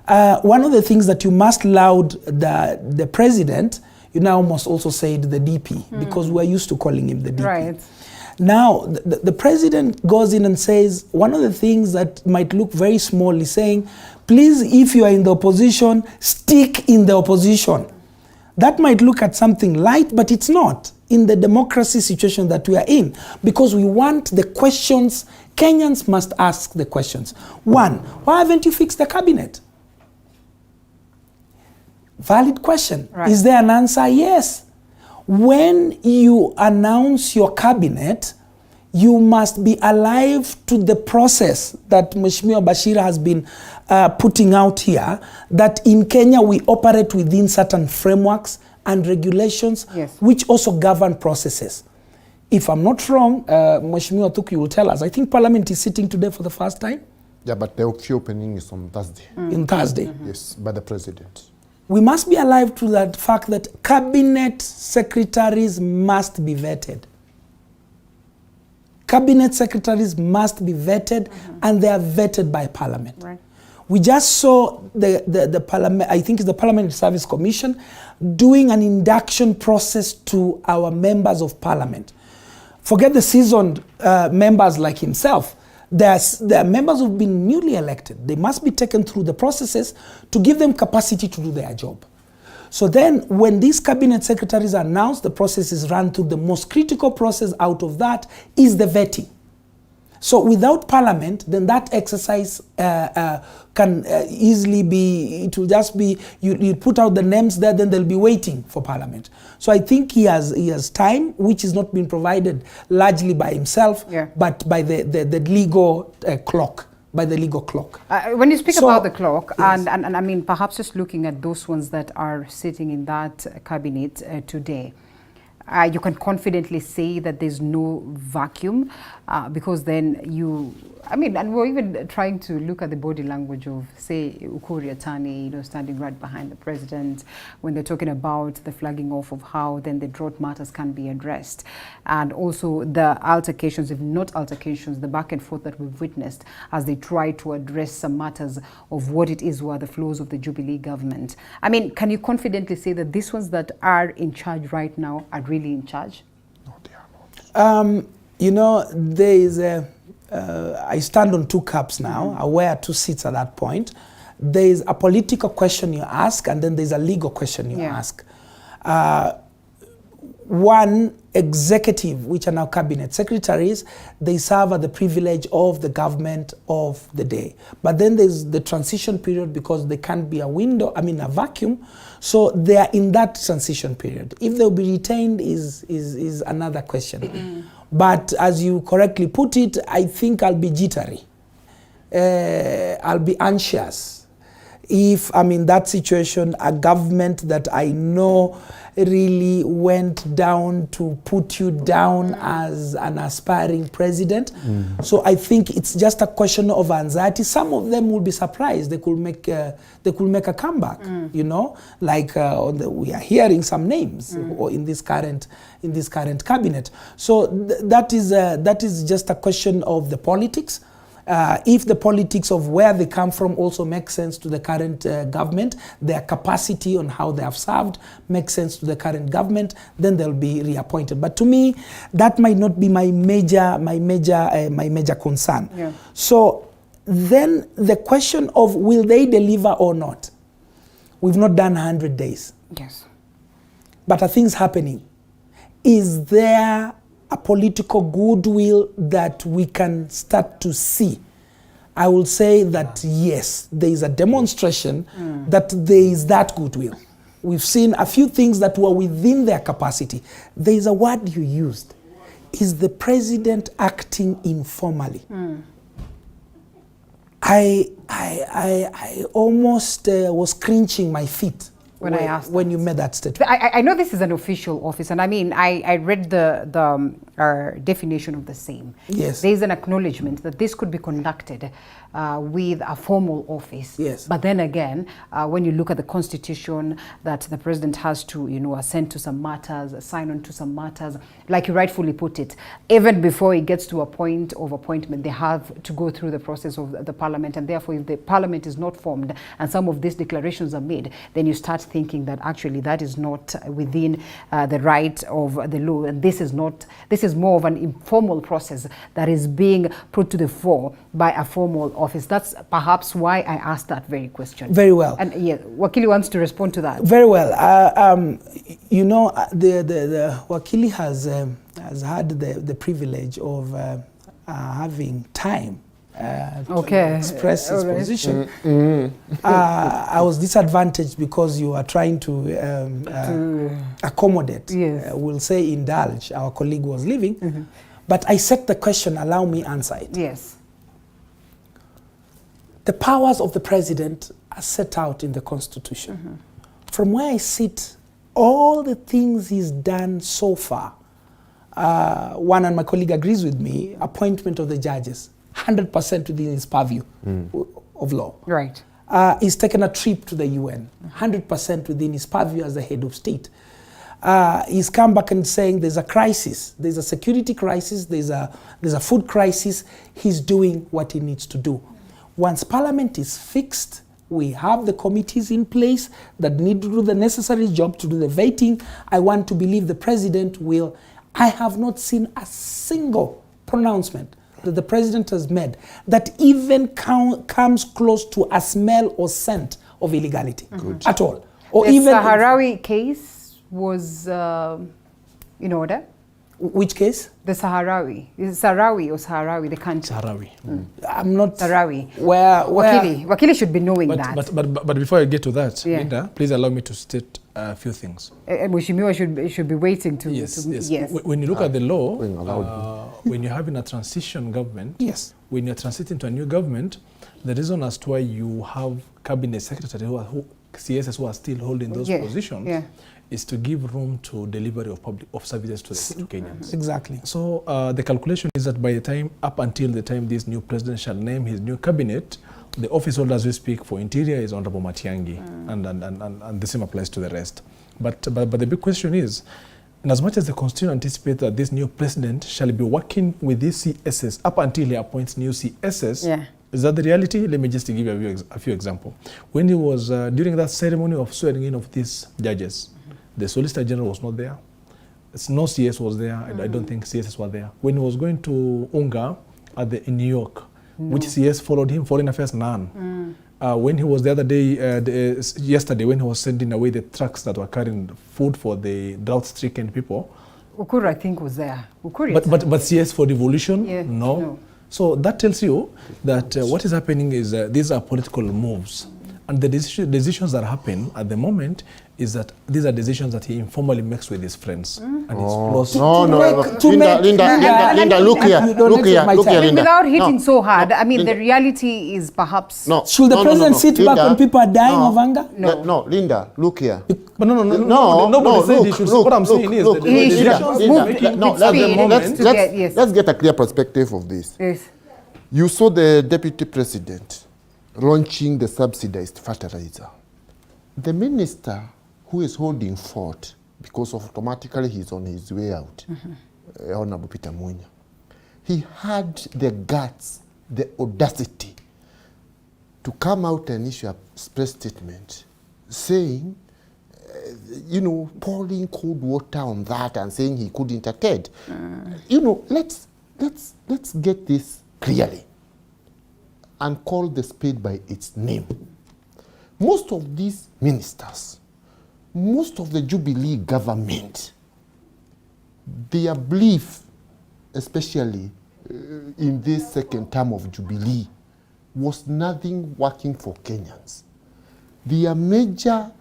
One of the things that you must laud the president, you now must also say the DP, because we're used to calling him the DP. Right. Now, the president goes in and says, one of the things that might look very small is saying, please, if you are in the opposition, stick in the opposition. That might look at something light, but it's not in the democracy situation that we are in, because we want the questions. Kenyans must ask the questions. One, why haven't you fixed the cabinet? Valid question. Right. Is there an answer? Yes. When you announce your cabinet, you must be alive to the process that Mheshimiwa Bashir has been putting out here, that in Kenya we operate within certain frameworks and regulations, yes, which also govern processes. If I'm not wrong, Mheshimiwa Thuki will tell us, I think Parliament is sitting today for the first time. Yeah, but the key opening is on Thursday. In Thursday? Yes, by the President. We must be alive to that fact that cabinet secretaries must be vetted. Cabinet secretaries must be vetted, and they are vetted by Parliament. Right. We just saw the Parliament, I think it's the Parliamentary Service Commission, doing an induction process to our members of Parliament. Forget the seasoned members like himself. There are members who've been newly elected. They must be taken through the processes to give them capacity to do their job. So then when these cabinet secretaries are announced, the process is run through. The most critical process out of that is the vetting. So without Parliament, then that exercise can easily be, it will just be, you put out the names there, then they'll be waiting for Parliament. So I think he has time, which is not being provided largely by himself, but by the legal clock. By the legal clock. When you speak about the clock, yes, and I mean, perhaps just looking at those ones that are sitting in that cabinet today, you can confidently say that there's no vacuum, because then you, I mean, and we're even trying to look at the body language of, say, Ukur Yatani, standing right behind the president when they're talking about the flagging off of how then the drought matters can be addressed. And also the altercations, if not altercations, the back and forth that we've witnessed as they try to address some matters of what it is were the flows of the Jubilee government. I mean, can you confidently say that these ones that are in charge right now are really in charge? No, they are not. You know, there is a, I stand on two caps now. I wear two seats at that point. There is a political question you ask, and then there's a legal question you ask. One, executive, which are now cabinet secretaries, they serve at the privilege of the government of the day. But then there's the transition period, because there can't be a window, I mean a vacuum, so they are in that transition period. If they'll be retained is another question. But as you correctly put it, I think I'll be jittery. I'll be anxious. If I'm in that situation, a government that I know really went down to put you down as an aspiring president. So I think it's just a question of anxiety. Some of them will be surprised. They could make a comeback. You know, like we are hearing some names in this current cabinet. So that is just a question of the politics. If the politics of where they come from also makes sense to the current government, their capacity on how they have served makes sense to the current government, then they'll be reappointed. But to me, that might not be my major concern. Yeah. So then the question of will they deliver or not? We've not done 100 days. Yes. But are things happening? Is there a political goodwill that we can start to see? I will say that yes, there is a demonstration that there is that goodwill. We've seen a few things that were within their capacity. There is a word you used. Is the president acting informally? I almost was cringing my feet when I asked when you made that statement. I know this is an official office, and I mean, I read the definition of the same. Yes. There is an acknowledgement that this could be conducted with a formal office. Yes. But then again, when you look at the constitution, that the president has to, assent to some matters, sign on to some matters, like you rightfully put it, even before it gets to a point of appointment, they have to go through the process of the parliament, and therefore if the parliament is not formed and some of these declarations are made, then you start thinking that actually that is not within the right of the law, and this is more of an informal process that is being put to the fore by a formal office. That's perhaps why I asked that very question. Very well. And yeah, Wakili wants to respond to that. Very well. You know, the Wakili has had the privilege of having time to express his position. I was disadvantaged because you are trying to accommodate, we'll say indulge, our colleague was leaving. But I set the question, allow me answer it. Yes. The powers of the president are set out in the Constitution. From where I sit, all the things he's done so far, one, and my colleague agrees with me, appointment of the judges, 100% within his purview of law. Right. He's taken a trip to the UN, 100% within his purview as the head of state. He's come back and saying there's a crisis, there's a security crisis, there's a food crisis. He's doing what he needs to do. Once Parliament is fixed, we have the committees in place that need to do the necessary job to do the vetting. I want to believe the president will. I have not seen a single pronouncement that the president has made that even comes close to a smell or scent of illegality at all. Or the even Sahrawi case was in order. Which case? The Sahrawi. Is it Sahrawi or Sahrawi, the country? Sahrawi. I'm not... Sahrawi. Where Wakili should be knowing that. But before I get to that, Linda, please allow me to state a few things. Mheshimiwa should be waiting to... Yes. When you look at the law, when you're having a transition government, when you're transiting to a new government, the reason as to why you have cabinet secretary CSs who are still holding those positions is to give room to delivery of services to Kenyans. Exactly. So the calculation is that by the time, up until the time this new president shall name his new cabinet, the office holder as we speak for Interior is Honorable Matiang'i, and the same applies to the rest. But the big question is, in as much as the Constitution anticipates that this new president shall be working with these CSs up until he appoints new CSs, is that the reality? Let me just give you a few examples. When he was during that ceremony of swearing in of these judges, the Solicitor General was not there. No CS was there. I don't think CSs were there. When he was going to Unga in New York, which CS followed him? Foreign Affairs, none. When he was the other day, yesterday, when he was sending away the trucks that were carrying food for the drought-stricken people, Ukuru, I think, was there. But CS for devolution, no. So that tells you that what is happening is these are political moves. And the decisions that happen at the moment is that these are decisions that he informally makes with his friends and his close. Linda, look here, Linda. Without hitting so hard, I mean, the reality is perhaps... Should the president sit back when people are dying of hunger? No, Linda, look here. But nobody said he should. What I'm saying is let's get a clear perspective of this. Yes. You saw the deputy president launching the subsidized fertilizer. The minister who is holding fort, because automatically he's on his way out, Honorable Peter Munya, he had the guts, the audacity to come out and issue a press statement saying, pouring cold water on that and saying he couldn't attend. Let's get this clearly and call the spade by its name. Most of these ministers, most of the Jubilee government, their belief, especially in this second term of Jubilee, was nothing working for Kenyans. Their major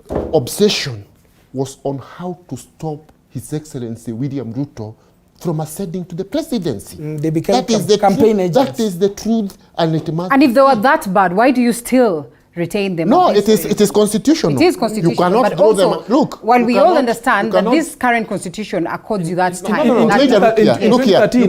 obsession was on how to stop His Excellency William Ruto from ascending to the presidency. They became campaign agents. That is the truth, and it must. And if they were that bad, why do you still retain them? No, it is constitutional. It is constitutional. You cannot throw them. Look, while we all understand that this current constitution accords you that time. Look here. You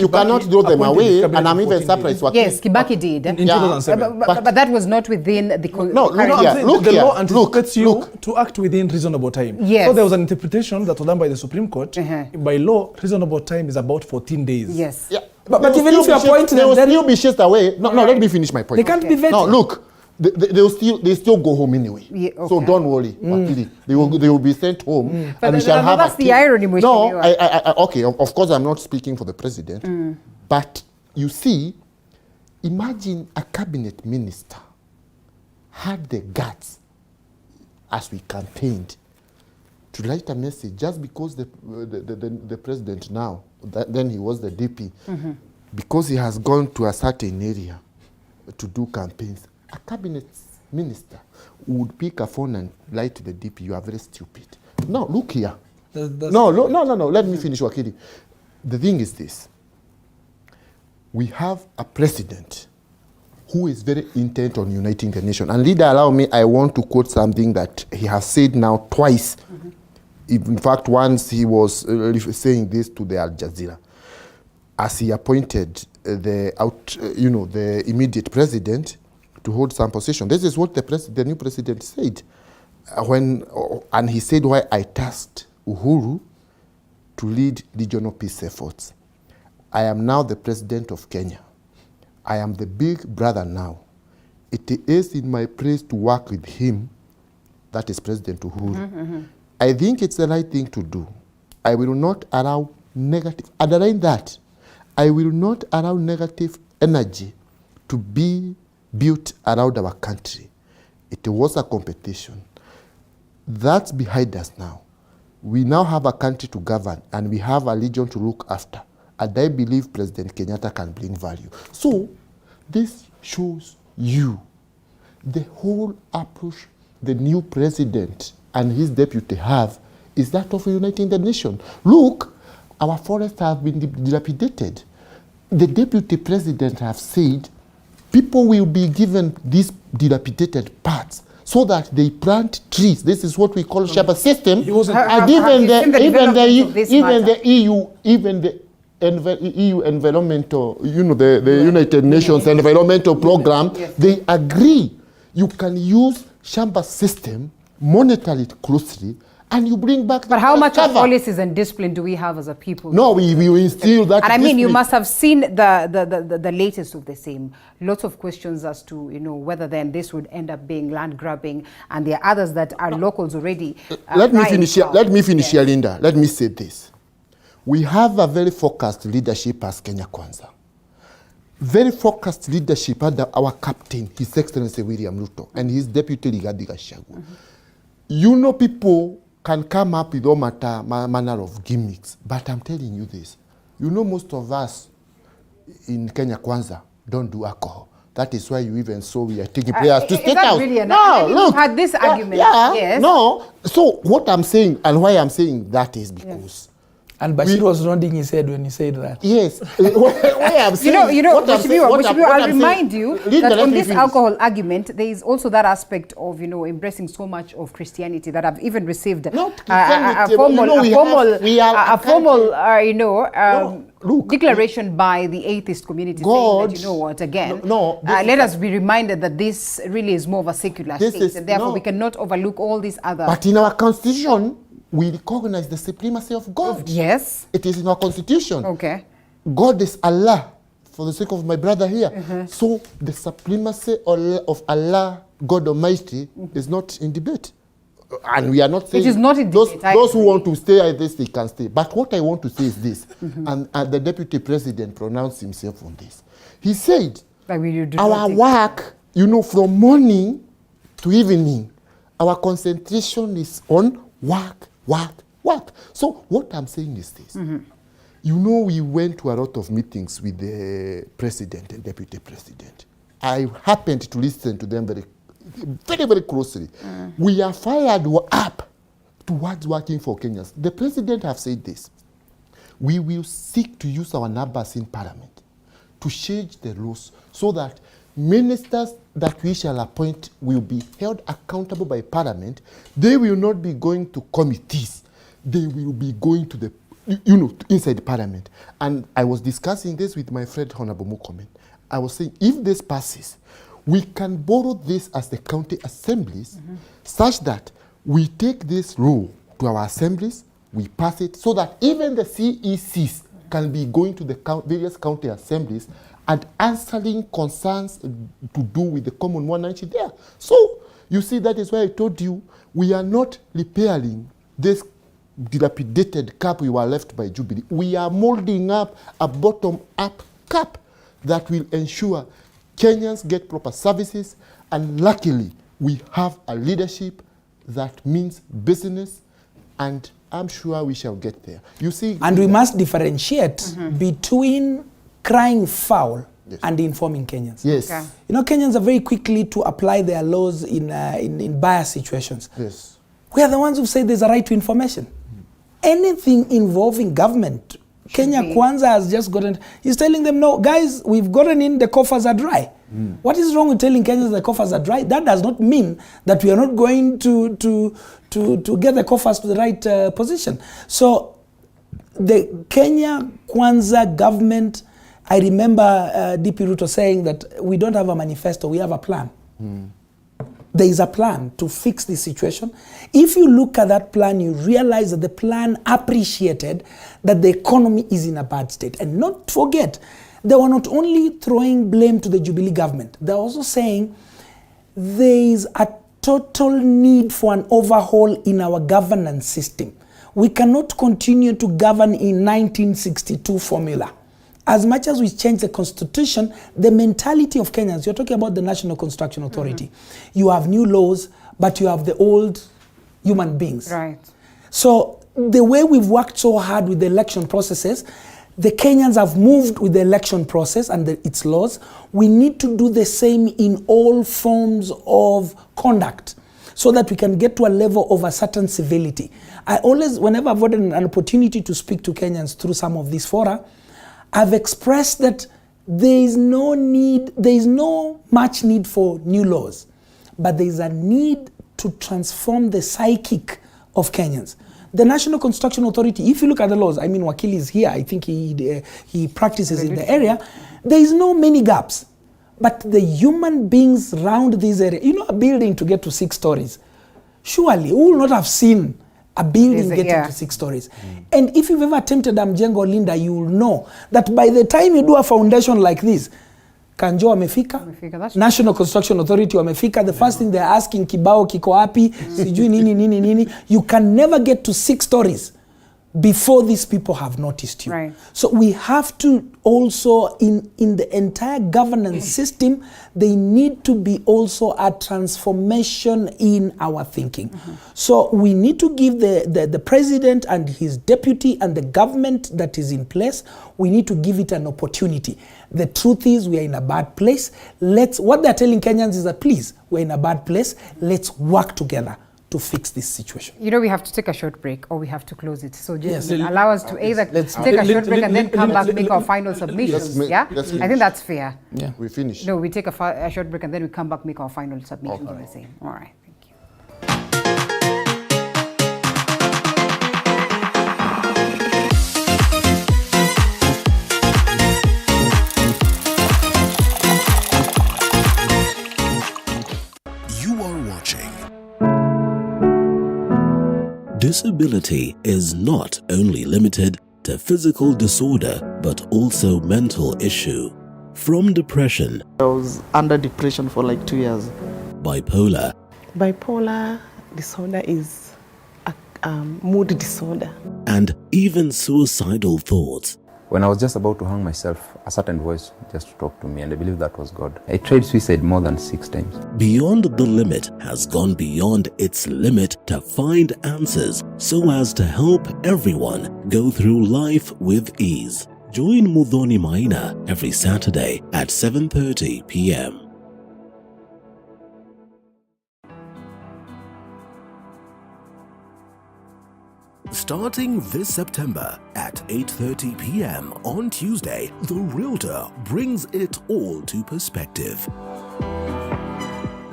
cannot throw them away, and I'm even surprised. Yes, Kibaki did. In 2007. But that was not within the the law anticipates you to act within reasonable time. Yes. So there was an interpretation that was done by the Supreme Court. By law, reasonable time is about 14 days. Yes. But even if you appoint them, they will still be chased away. No, let me finish my point. They can't be vetted. No, look. they still go home anyway. Yeah, okay. So don't worry, Wakili. They will be sent home. But and we shall have that's the irony. No, okay, of course I'm not speaking for the president, but you see, imagine a cabinet minister had the guts, as we campaigned, to write a message just because the president now, then he was the DP, because he has gone to a certain area to do campaigns. A cabinet minister would pick a phone and lie to the DP, you are very stupid. No, look here. No, let me finish, Wakili. The thing is this. We have a president who is very intent on uniting the nation. And leader, allow me, I want to quote something that he has said now twice. In fact, once he was saying this to the Al Jazeera, as he appointed the immediate president to hold some position. This is what the new president said and he said, why I tasked Uhuru to lead regional peace efforts. I am now the president of Kenya. I am the big brother now. It is in my place to work with him, that is President Uhuru. I think it's the right thing to do. I will not allow negative, underline that, I will not allow negative energy to be built around our country. It was a competition. That's behind us now. We now have a country to govern and we have a region to look after. And I believe President Kenyatta can bring value. So this shows you the whole approach the new president and his deputy have is that of uniting the nation. Look, our forests have been dilapidated. The deputy president have said people will be given these dilapidated parts so that they plant trees. This is what we call Shabba system. And even the EU environmental, the United Nations environmental program, they agree you can use Shamba system, monitor it closely, and you bring back. But how much of policies and discipline do we have as a people? No, we instill that. And I mean, you must have seen the latest of the same. Lots of questions as to whether then this would end up being land grabbing, and there are others that are locals already. Let me finish here, Linda. Let me say this. We have a very focused leadership as Kenya Kwanza. Very focused leadership under our captain, His Excellency William Ruto, and his deputy Rigathi Gachagua. People can come up with all manner of gimmicks, but I'm telling you this. Most of us in Kenya Kwanza don't do alcohol. That is why you even saw we are taking players to state out. Really look, had this argument. Yes. No. So what I'm saying and why I'm saying that is because. And Bashir was nodding his head when he said that. Yes. I'll remind you that on this alcohol argument, there is also that aspect of, embracing so much of Christianity that I've even received a formal declaration by the atheist community saying that, let us be reminded that this really is more of a secular state, and therefore we cannot overlook all these other. But in our constitution, we recognize the supremacy of God. Yes. It is in our constitution. Okay. God is Allah, for the sake of my brother here. So the supremacy of Allah, God Almighty, is not in debate. And we are not saying... It is not in debate. Those who want to stay at this, they can stay. But what I want to say is this, and the deputy president pronounced himself on this. He said, our work, from morning to evening, our concentration is on work. So what I'm saying is this. We went to a lot of meetings with the president and deputy president. I happened to listen to them very, very, very closely. We are fired up towards working for Kenyans. The president have said this. We will seek to use our numbers in parliament to change the laws so that ministers that we shall appoint will be held accountable by parliament. They will not be going to committees. They will be going to the, inside parliament. And I was discussing this with my friend Honorable Mukomen. I was saying, if this passes, we can borrow this as the county assemblies such that we take this rule to our assemblies, we pass it so that even the CECs can be going to the various county assemblies and answering concerns to do with the common humanity there. So, you see, that is why I told you, we are not repairing this dilapidated cap we were left by Jubilee. We are molding up a bottom-up cap that will ensure Kenyans get proper services, and luckily, we have a leadership that means business, and I'm sure we shall get there. You see, and we must differentiate between crying foul and informing Kenyans. Yes. Okay. You know, Kenyans are very quickly to apply their laws in bias situations. Yes. We are the ones who say there's a right to information. Anything involving government, Kenya Kwanza has just gotten, he's telling them, no, guys, we've gotten in, the coffers are dry. What is wrong with telling Kenyans the coffers are dry? That does not mean that we are not going to get the coffers to the right position. So the Kenya Kwanza government, I remember DP Ruto saying that we don't have a manifesto, we have a plan. There is a plan to fix this situation. If you look at that plan, you realize that the plan appreciated that the economy is in a bad state. And not forget, they were not only throwing blame to the Jubilee government, they're also saying there is a total need for an overhaul in our governance system. We cannot continue to govern in 1962 formula. As much as we change the constitution, the mentality of Kenyans, you're talking about the National Construction Authority. You have new laws, but you have the old human beings. Right. So the way we've worked so hard with the election processes, the Kenyans have moved with the election process and its laws. We need to do the same in all forms of conduct so that we can get to a level of a certain civility. I always, whenever I've had an opportunity to speak to Kenyans through some of these fora, I've expressed that there is no much need for new laws, but there is a need to transform the psychic of Kenyans. The National Construction Authority, if you look at the laws, I mean, Wakili is here, I think he practices in the area, there is no many gaps. But the human beings around this area, you know, a building to get to 6 stories, surely we will not have seen a building getting to 6 stories. And if you've ever attempted Mjengo Linda, you will know that by the time you do a foundation like this, Kanjo wamefika, National Construction Authority wamefika, the first thing they're asking, kibao kiko wapi, sijui nini, you can never get to 6 stories before these people have noticed you. Right. So we have to also, in the entire governance system, they need to be also a transformation in our thinking. So we need to give the president and his deputy and the government that is in place, we need to give it an opportunity. The truth is we are in a bad place. What they're telling Kenyans is that, please, we're in a bad place. Let's work together to fix this situation. You know, we have to take a short break or we have to close it. So just allow us to either take a short break and then come back and make our final submissions. I think that's fair. Yeah, we finish. No, we take a short break and then we come back, make our final submissions on the same. All right. Disability is not only limited to physical disorder, but also mental issue. From depression. I was under depression for like 2 years. Bipolar. Bipolar disorder is a mood disorder. And even suicidal thoughts. When I was just about to hang myself, a certain voice just talked to me, and I believe that was God. I tried suicide more than 6 times. Beyond the Limit has gone beyond its limit to find answers so as to help everyone go through life with ease. Join Muthoni Maina every Saturday at 7:30 p.m. Starting this September at 8:30 p.m. on Tuesday, The Realtor brings it all to perspective.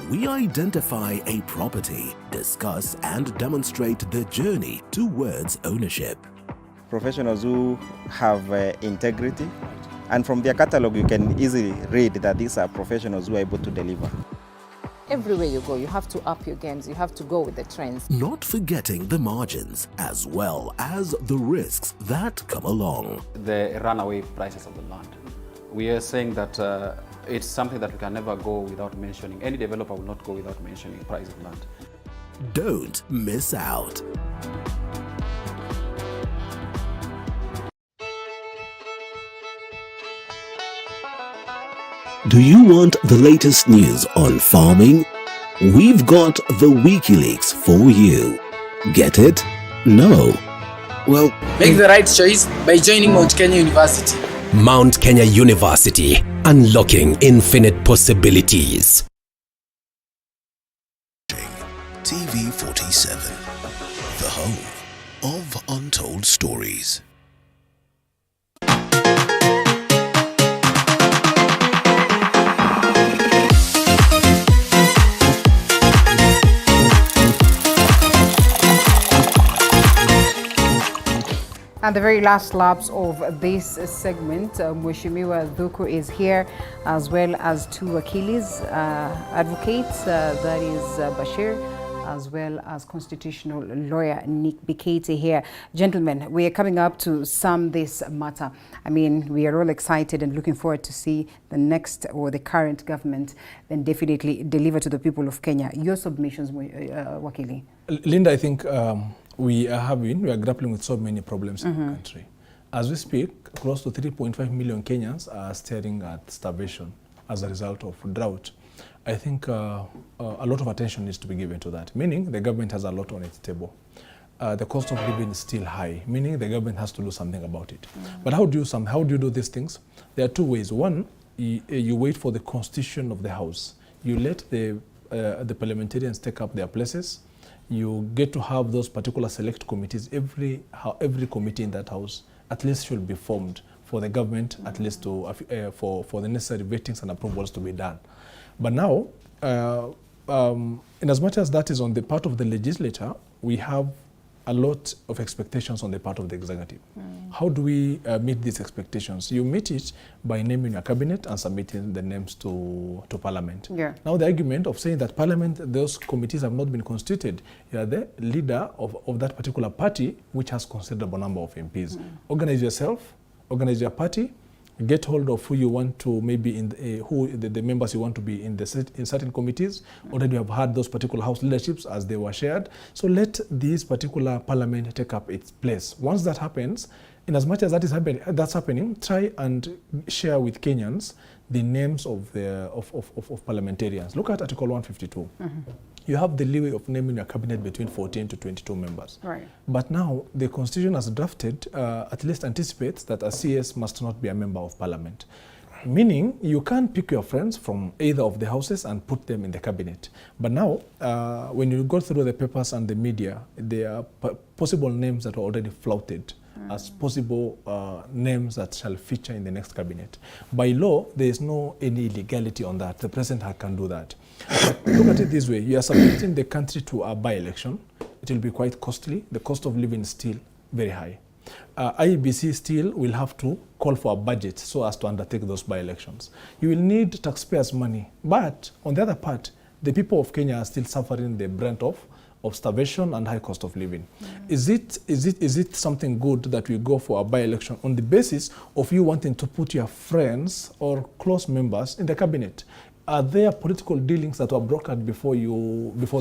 We identify a property, discuss and demonstrate the journey towards ownership. Professionals who have integrity, and from their catalog you can easily read that these are professionals who are able to deliver. Everywhere you go, you have to up your games. You have to go with the trends. Not forgetting the margins as well as the risks that come along. The runaway prices of the land. We are saying that it's something that we can never go without mentioning. Any developer will not go without mentioning price of land. Don't miss out. Do you want the latest news on farming? We've got the WikiLeaks for you. Get it? No? Well, make the right choice by joining Mount Kenya University. Mount Kenya University, unlocking infinite possibilities. TV 47, the home of untold stories. And the very last laps of this segment, Mheshimiwa Dhuku is here, as well as two Achilles advocates, that is Bashir, as well as constitutional lawyer Nick Bikete here. Gentlemen, we are coming up to sum this matter. I mean, we are all excited and looking forward to see the next or the current government then definitely deliver to the people of Kenya. Your submissions, Wakili. Linda, I think we are grappling with so many problems in the country. As we speak, close to 3.5 million Kenyans are staring at starvation as a result of drought. I think a lot of attention needs to be given to that, meaning the government has a lot on its table. The cost of living is still high, meaning the government has to do something about it. But how do you do these things? There are two ways. One, you wait for the constitution of the house. You let the parliamentarians take up their places. You get to have those particular select committees. Every committee in that house at least should be formed for the government, at least to for the necessary vettings and approvals to be done. But now, in as much as that is on the part of the legislature, we have a lot of expectations on the part of the executive. How do we meet these expectations? You meet it by naming a cabinet and submitting the names to Parliament. Yeah. Now the argument of saying that Parliament, those committees have not been constituted, you are the leader of that particular party which has considerable number of MPs. Organize yourself, organize your party, get hold of who you want to maybe the members you want to be in certain committees. Already you have had those particular house leaderships as they were shared. So let this particular parliament take up its place. Once that happens, in as much as that's happening, try and share with Kenyans the names of parliamentarians. Look at Article 152. You have the leeway of naming a cabinet between 14 to 22 members. Right. But now the constitution as drafted at least anticipates that a CS must not be a member of parliament. Meaning you can't pick your friends from either of the houses and put them in the cabinet. But now when you go through the papers and the media, there are possible names that are already flouted as possible names that shall feature in the next cabinet. By law, there is no any illegality on that. The president can do that. But look at it this way. You are submitting the country to a by-election. It will be quite costly. The cost of living is still very high. IEBC still will have to call for a budget so as to undertake those by-elections. You will need taxpayers' money. But on the other part, the people of Kenya are still suffering the brunt of starvation and high cost of living. Is it something good that we go for a by-election on the basis of you wanting to put your friends or close members in the cabinet? Are there political dealings that were brokered before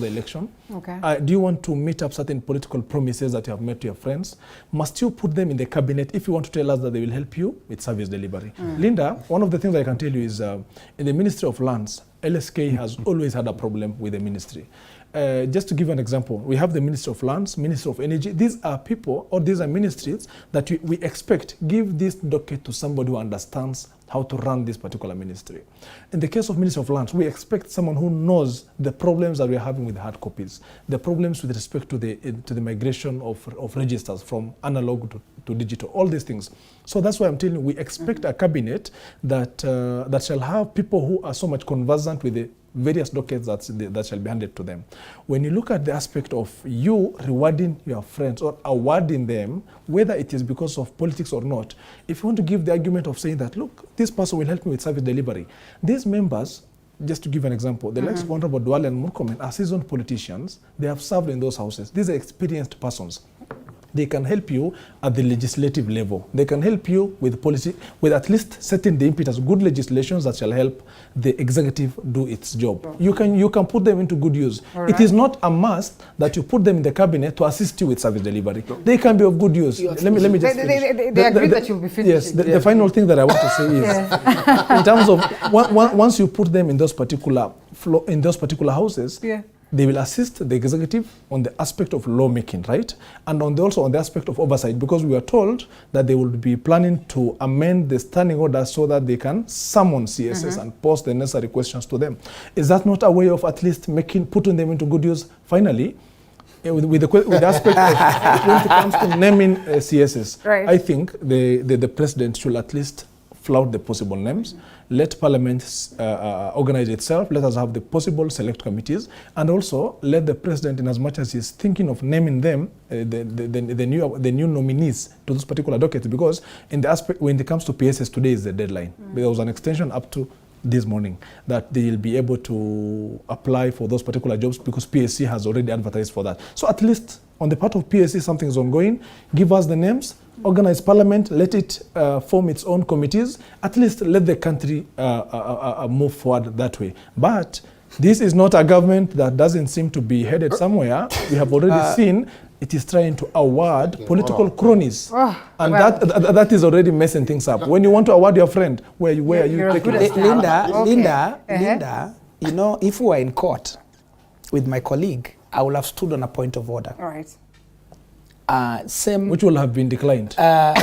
the election? Okay. Do you want to meet up certain political promises that you have made to your friends? Must you put them in the cabinet if you want to tell us that they will help you with service delivery? Linda, one of the things I can tell you is in the Ministry of Lands, LSK has always had a problem with the ministry. Just to give an example, we have the Ministry of Lands, Ministry of Energy. These are people, or these are ministries that we expect, give this docket to somebody who understands how to run this particular ministry. In the case of Ministry of Lands, we expect someone who knows the problems that we are having with hard copies, the problems with respect to the migration of registers from analog to digital, all these things. So that's why I'm telling you, we expect a cabinet that shall have people who are so much conversant with the various dockets that shall be handed to them. When you look at the aspect of you rewarding your friends or awarding them, whether it is because of politics or not, if you want to give the argument of saying that, look, this person will help me with service delivery, these members just to give an example, the likes of Honorable Duale and Murkomen are seasoned politicians. They have served in those houses. These are experienced persons. They can help you at the legislative level. They can help you with policy, with at least setting the impetus, good legislations that shall help the executive do its job. You can put them into good use. Right. It is not a must that you put them in the cabinet to assist you with service delivery. They can be of good use. Let me just finish. They agree that you'll be finishing. Yes, the final thing that I want to say is, in terms of once you put them in those particular houses, they will assist the executive on the aspect of lawmaking, right? And also on the aspect of oversight, because we are told that they will be planning to amend the standing order so that they can summon CSS and pose the necessary questions to them. Is that not a way of at least putting them into good use? Finally, with the aspect of when it comes to naming CSS, right. I think the president should at least flout the possible names. Let Parliament organize itself. Let us have the possible select committees, and also let the president, in as much as he's thinking of naming them, the new nominees to those particular dockets, because in the aspect when it comes to PSS, today is the deadline. There was an extension up to this morning that they'll be able to apply for those particular jobs because PSC has already advertised for that. So at least on the part of PSC, something is ongoing. Give us the names. Organize Parliament, let it form its own committees, at least let the country move forward that way. But this is not a government that doesn't seem to be headed somewhere. We have already seen it is trying to award political cronies. And that is already messing things up. When you want to award your friend, where are you taking it? Linda, you know, if we were in court with my colleague, I would have stood on a point of order. All right. Which will have been declined. Perhaps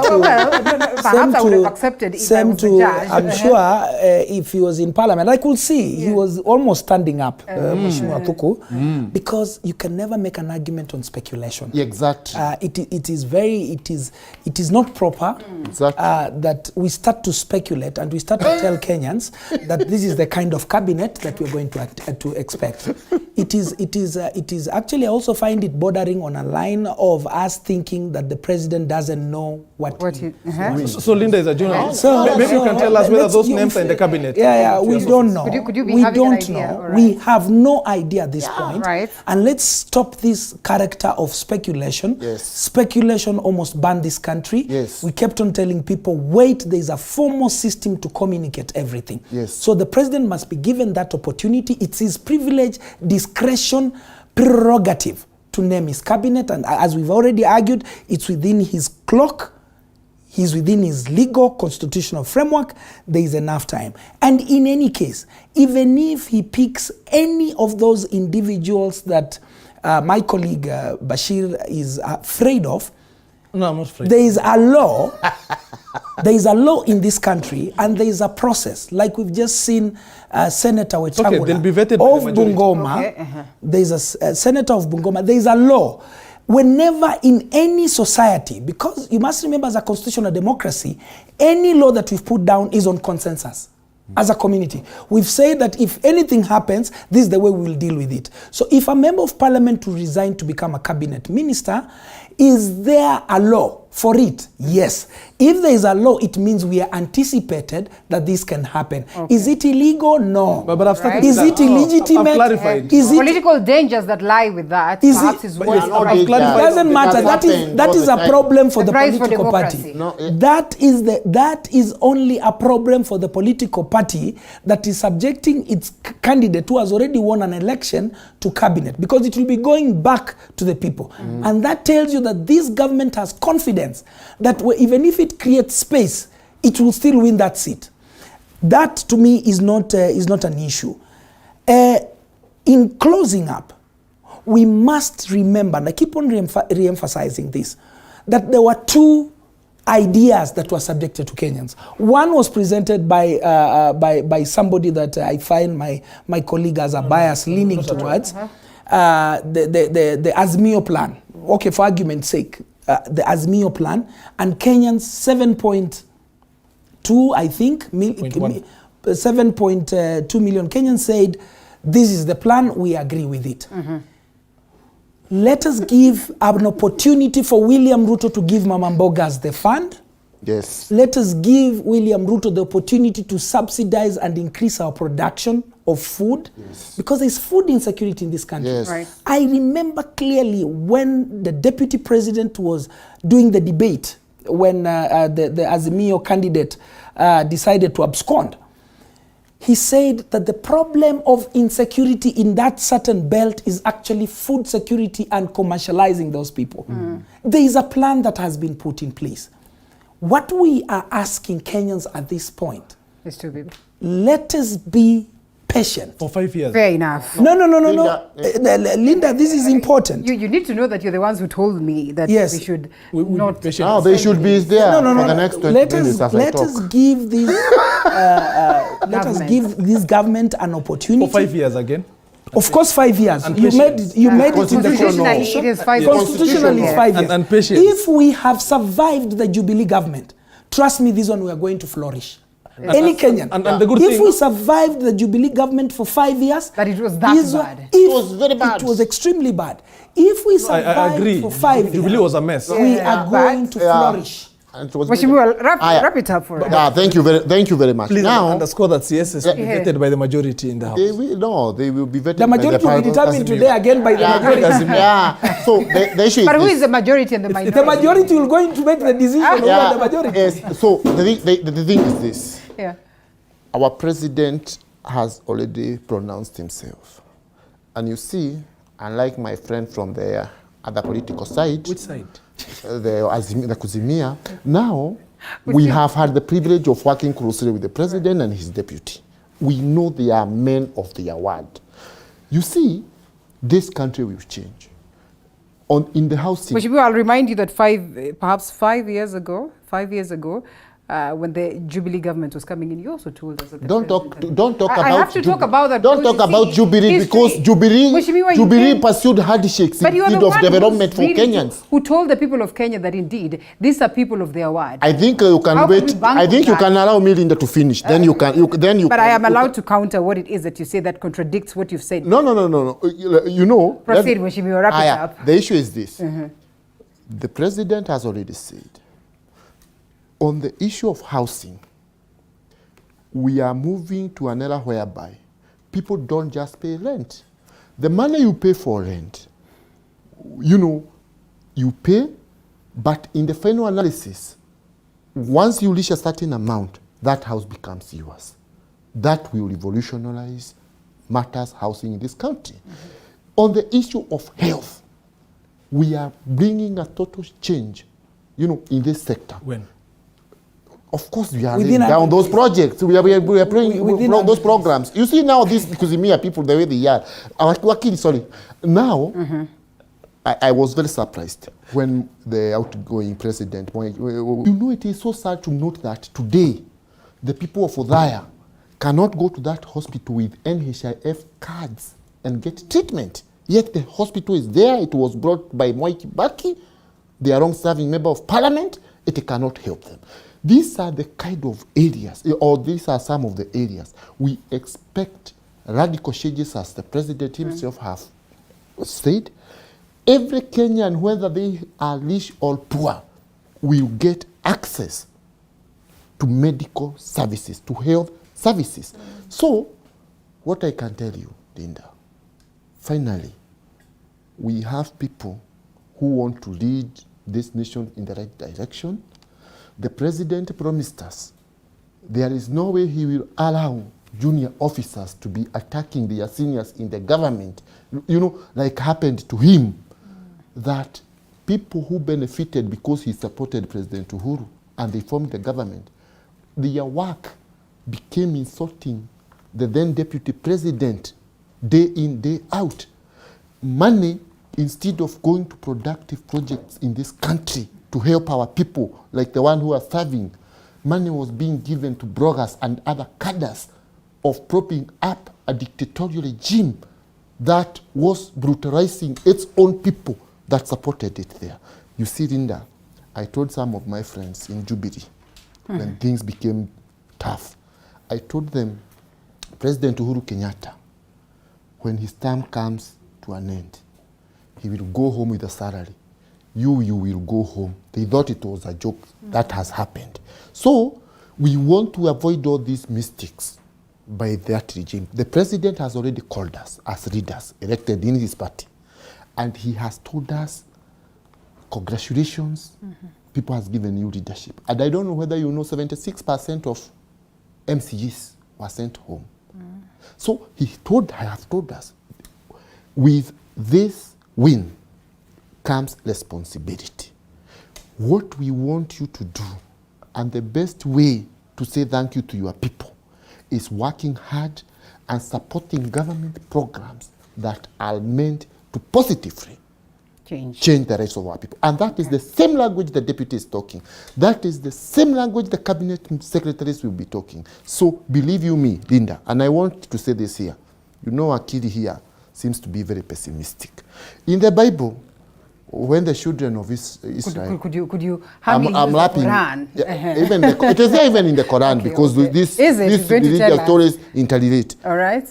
I would have accepted if I was the judge. I'm sure if he was in Parliament, I could see he was almost standing up, Mheshimiwa Tuku, because you can never make an argument on speculation. Exactly. It is not proper that we start to speculate and we start to tell Kenyans that this is the kind of cabinet that we're going to expect. It is actually, I also find it bordering on a line of us thinking that the president doesn't know what he wants. So Linda is a journalist. Maybe you can tell us whether those names are in the cabinet. Yeah, we don't know. Could you be we having don't an idea? know. Right. We have no idea at this point. Right. And let's stop this character of speculation. Yes. Speculation almost banned this country. Yes. We kept on telling people, wait, there's a formal system to communicate everything. Yes. So the president must be given that opportunity. It's his privilege, discretion, prerogative to name his cabinet, and as we've already argued, it's within his clock, he's within his legal constitutional framework. There is enough time. And in any case, even if he picks any of those individuals that my colleague Bashir is afraid of, no, I'm not afraid. There is a law. There is a law in this country, and there is a process. Like we've just seen Senator Wetangula they'll be vetted of Bungoma. There is a Senator of Bungoma. There is a law. Whenever in any society, because you must remember, as a constitutional democracy, any law that we've put down is on consensus. As a community, we've said that if anything happens, this is the way we will deal with it. So if a member of parliament to resign to become a cabinet minister, is there a law for it? Yes. If there is a law, it means we are anticipated that this can happen. Okay. Is it illegal? No. But I've started Is it illegitimate? I've clarified. Is it political dangers that lie with that? Perhaps is it what doesn't matter. That is a problem for the political party. That is only a problem for the political party that is subjecting its candidate who has already won an election to cabinet, because it will be going back to the people. And that tells you that this government has confidence that even if it creates space, it will still win that seat. That to me is not an issue. In closing up, we must remember, and I keep on re-emphasizing this, that there were two ideas that were subjected to Kenyans. One was presented by somebody that I find my colleague has a bias leaning towards, the Azimio plan. Okay, for argument's sake, the Azimio plan, and Kenyans 7.2, I think, 7.2 million Kenyans said, this is the plan, we agree with it. Let us give an opportunity for William Ruto to give Mama Mbogas the fund. Yes. Let us give William Ruto the opportunity to subsidize and increase our production of food, because there's food insecurity in this country. Yes. Right. I remember clearly when the deputy president was doing the debate, when the Azimio candidate decided to abscond. He said that the problem of insecurity in that certain belt is actually food security and commercializing those people. There is a plan that has been put in place. What we are asking Kenyans at this point, let us be patient. For 5 years. Fair enough. No. Linda, this is important. You need to know that you're the ones who told me that we should not... No, they should be there for the next 20 minutes as I talk. Let us give this government an opportunity. For 5 years again? Of course, 5 years. And you made it in the Constitutionally, it is 5 years. Constitutionally, it's 5 years. And patience. If we have survived the Jubilee government, trust me, this one we are going to flourish. Any Kenyan. And the good if thing, we survived the Jubilee government for 5 years, that it was that bad. It was very bad. It was extremely bad. If we survived I agree. for 5 years, Jubilee was a mess. We are going to flourish. Wrap it up for us. Thank you very much. Please now, underscore that CS is vetted by the majority in the House. They will be vetted. The majority will be determined today again by the majority. So the issue is but who is the majority and the minority? The majority will going to make the decision over the majority. Yes. So the thing is this. Yeah. Our president has already pronounced himself. And you see, unlike my friend from the other political side. Which side? The Azimio. Now, we have had the privilege of working closely with the president and his deputy. We know they are men of their word. You see, this country will change. In the housing. I'll remind you that perhaps 5 years ago, when the Jubilee government was coming in, you also told us that Don't talk about. I have to talk about that. Don't talk about Jubilee because Jubilee pursued handshakes instead of development for Kenyans. Who told the people of Kenya that indeed these are people of their word? I think you can wait. I think you can allow me, Linda, to finish. Then you can. But I am allowed to counter what it is that you say that contradicts what you've said. No. You know. Proceed, Mheshimiwa. Wrap it up. The issue is this: the president has already said. On the issue of housing, we are moving to an era whereby people don't just pay rent. The money you pay for rent, you pay, but in the final analysis, once you reach a certain amount, that house becomes yours. That will revolutionize matters housing in this country. On the issue of health, we are bringing a total change, in this sector. When? Of course, we are laying down those projects. We are playing those programs. You see now these Kuzimia people, the way they are. Now, I was very surprised when the outgoing president, it is so sad to note that today, the people of Odhaya cannot go to that hospital with NHIF cards and get treatment. Yet the hospital is there. It was brought by Mwai Kibaki. They are long-serving member of parliament. It cannot help them. These are the kind of areas, or these are some of the areas we expect radical changes, as the president himself has said. Every Kenyan, whether they are rich or poor, will get access to medical services, to health services. So, what I can tell you, Linda, finally, we have people who want to lead this nation in the right direction. The president promised us there is no way he will allow junior officers to be attacking their seniors in the government, like happened to him, that people who benefited because he supported President Uhuru and they formed the government, their work became insulting the then deputy president day in, day out. Money, instead of going to productive projects in this country, to help our people, like the one who are serving, money was being given to bloggers and other cadres of propping up a dictatorial regime that was brutalizing its own people that supported it there. You see, Linda, I told some of my friends in Jubilee, when things became tough, I told them, President Uhuru Kenyatta, when his term comes to an end, he will go home with a salary. you will go home. They thought it was a joke. That has happened. So we want to avoid all these mistakes by that regime. The president has already called us as leaders elected in his party. And he has told us, congratulations, people has given you leadership. And I don't know whether you know 76% of MCGs were sent home. So he has told us, with this win comes responsibility. What we want you to do, and the best way to say thank you to your people, is working hard and supporting government programs that are meant to positively change the lives of our people. And that is the same language the deputy is talking. That is the same language the cabinet secretaries will be talking. So believe you me, Linda, and I want to say this here. You know, Akili here seems to be very pessimistic. In the Bible, when the children of Israel... Could you have me use the Quran? Yeah, even it is even in the Quran, because these religious stories interrelate. All right.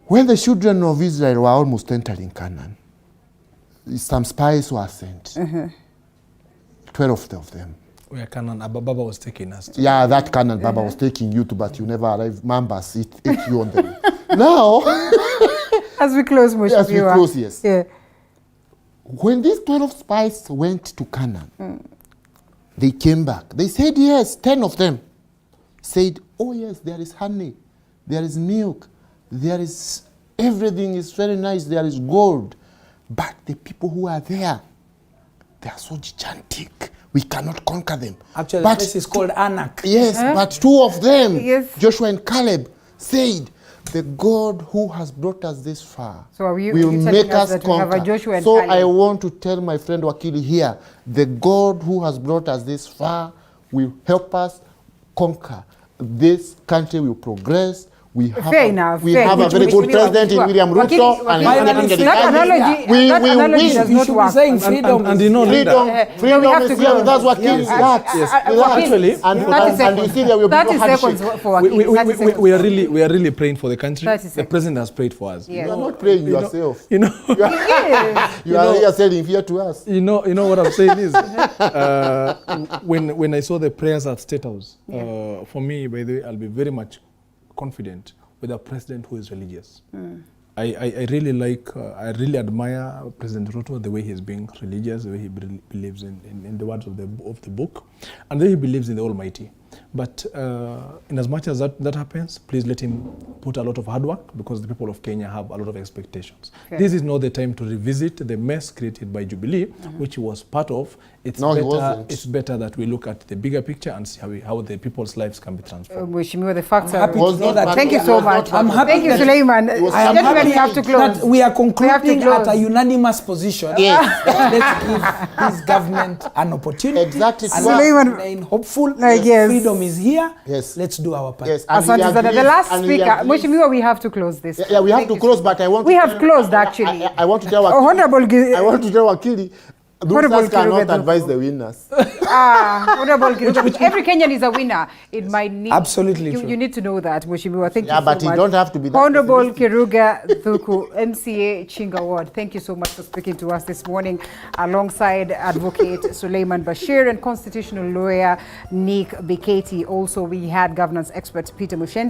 When the children of Israel were almost entering Canaan, some spies were sent. 12 of them. Where Canaan, Baba was taking us to. Yeah, that Canaan Baba was taking you to, but you never arrived. Mambas, it ate you on them. Now... As we close, Moshe. As we close, yes. Yeah. When these 12 spies went to Canaan, they came back. They said, yes, 10 of them said, oh yes, there is honey, there is milk, there is everything is very nice, there is gold. But the people who are there, they are so gigantic. We cannot conquer them. Actually, but this is called Anak. Yes, but 2 of them, Joshua and Caleb, said, the God who has brought us this far will make us conquer. So I want to tell my friend Wakili here, the God who has brought us this far will help us conquer. This country will progress. We have a very good president in William Ruto, and that analogy does not work. And you know, freedom is here. That's what kills actually, and you see there will be no handshake. We are really praying for the country. The president has prayed for us. You are not praying yourself. You know, you are here selling fear to us. You know what I'm saying is, when I saw the prayers at State House, for me, by the way, I'll be very much confident with a president who is religious. I really like, I really admire President Ruto, the way he's being religious, the way he believes in the words of the book, and the way he believes in the Almighty. But in as much as that happens, please let him put a lot of hard work, because the people of Kenya have a lot of expectations. Okay. This is not the time to revisit the mess created by Jubilee, which he was part of. It's better that we look at the bigger picture and see how the people's lives can be transformed. Wishimiwa, the facts are... Thank you so much. I'm happy. Thank you, Suleiman. I am happy have to close. That we are concluding at a unanimous position. Yes. Let's give this government an opportunity. Exactly. And remain hopeful. Freedom is here. Yes. Let's do our part. Yes. The last speaker, Mheshimiwa, we have to close this. Yeah, we have to close, but I want. We have closed actually. I want to tell Wakili. I want to tell Wakili. Those cannot advise the winners. Honorable Kiruga. Every Kenyan is a winner. It might need. Absolutely. You need to know that, Mheshimiwa. Thank you so much. Yeah, but you don't have to be that. Honorable Kiruga Thuku, MCA Chinga Ward. Thank you so much for speaking to us this morning, alongside Advocate Suleiman Bashir and constitutional lawyer Nick Biketi. Also, we had governance expert Peter Mushendu.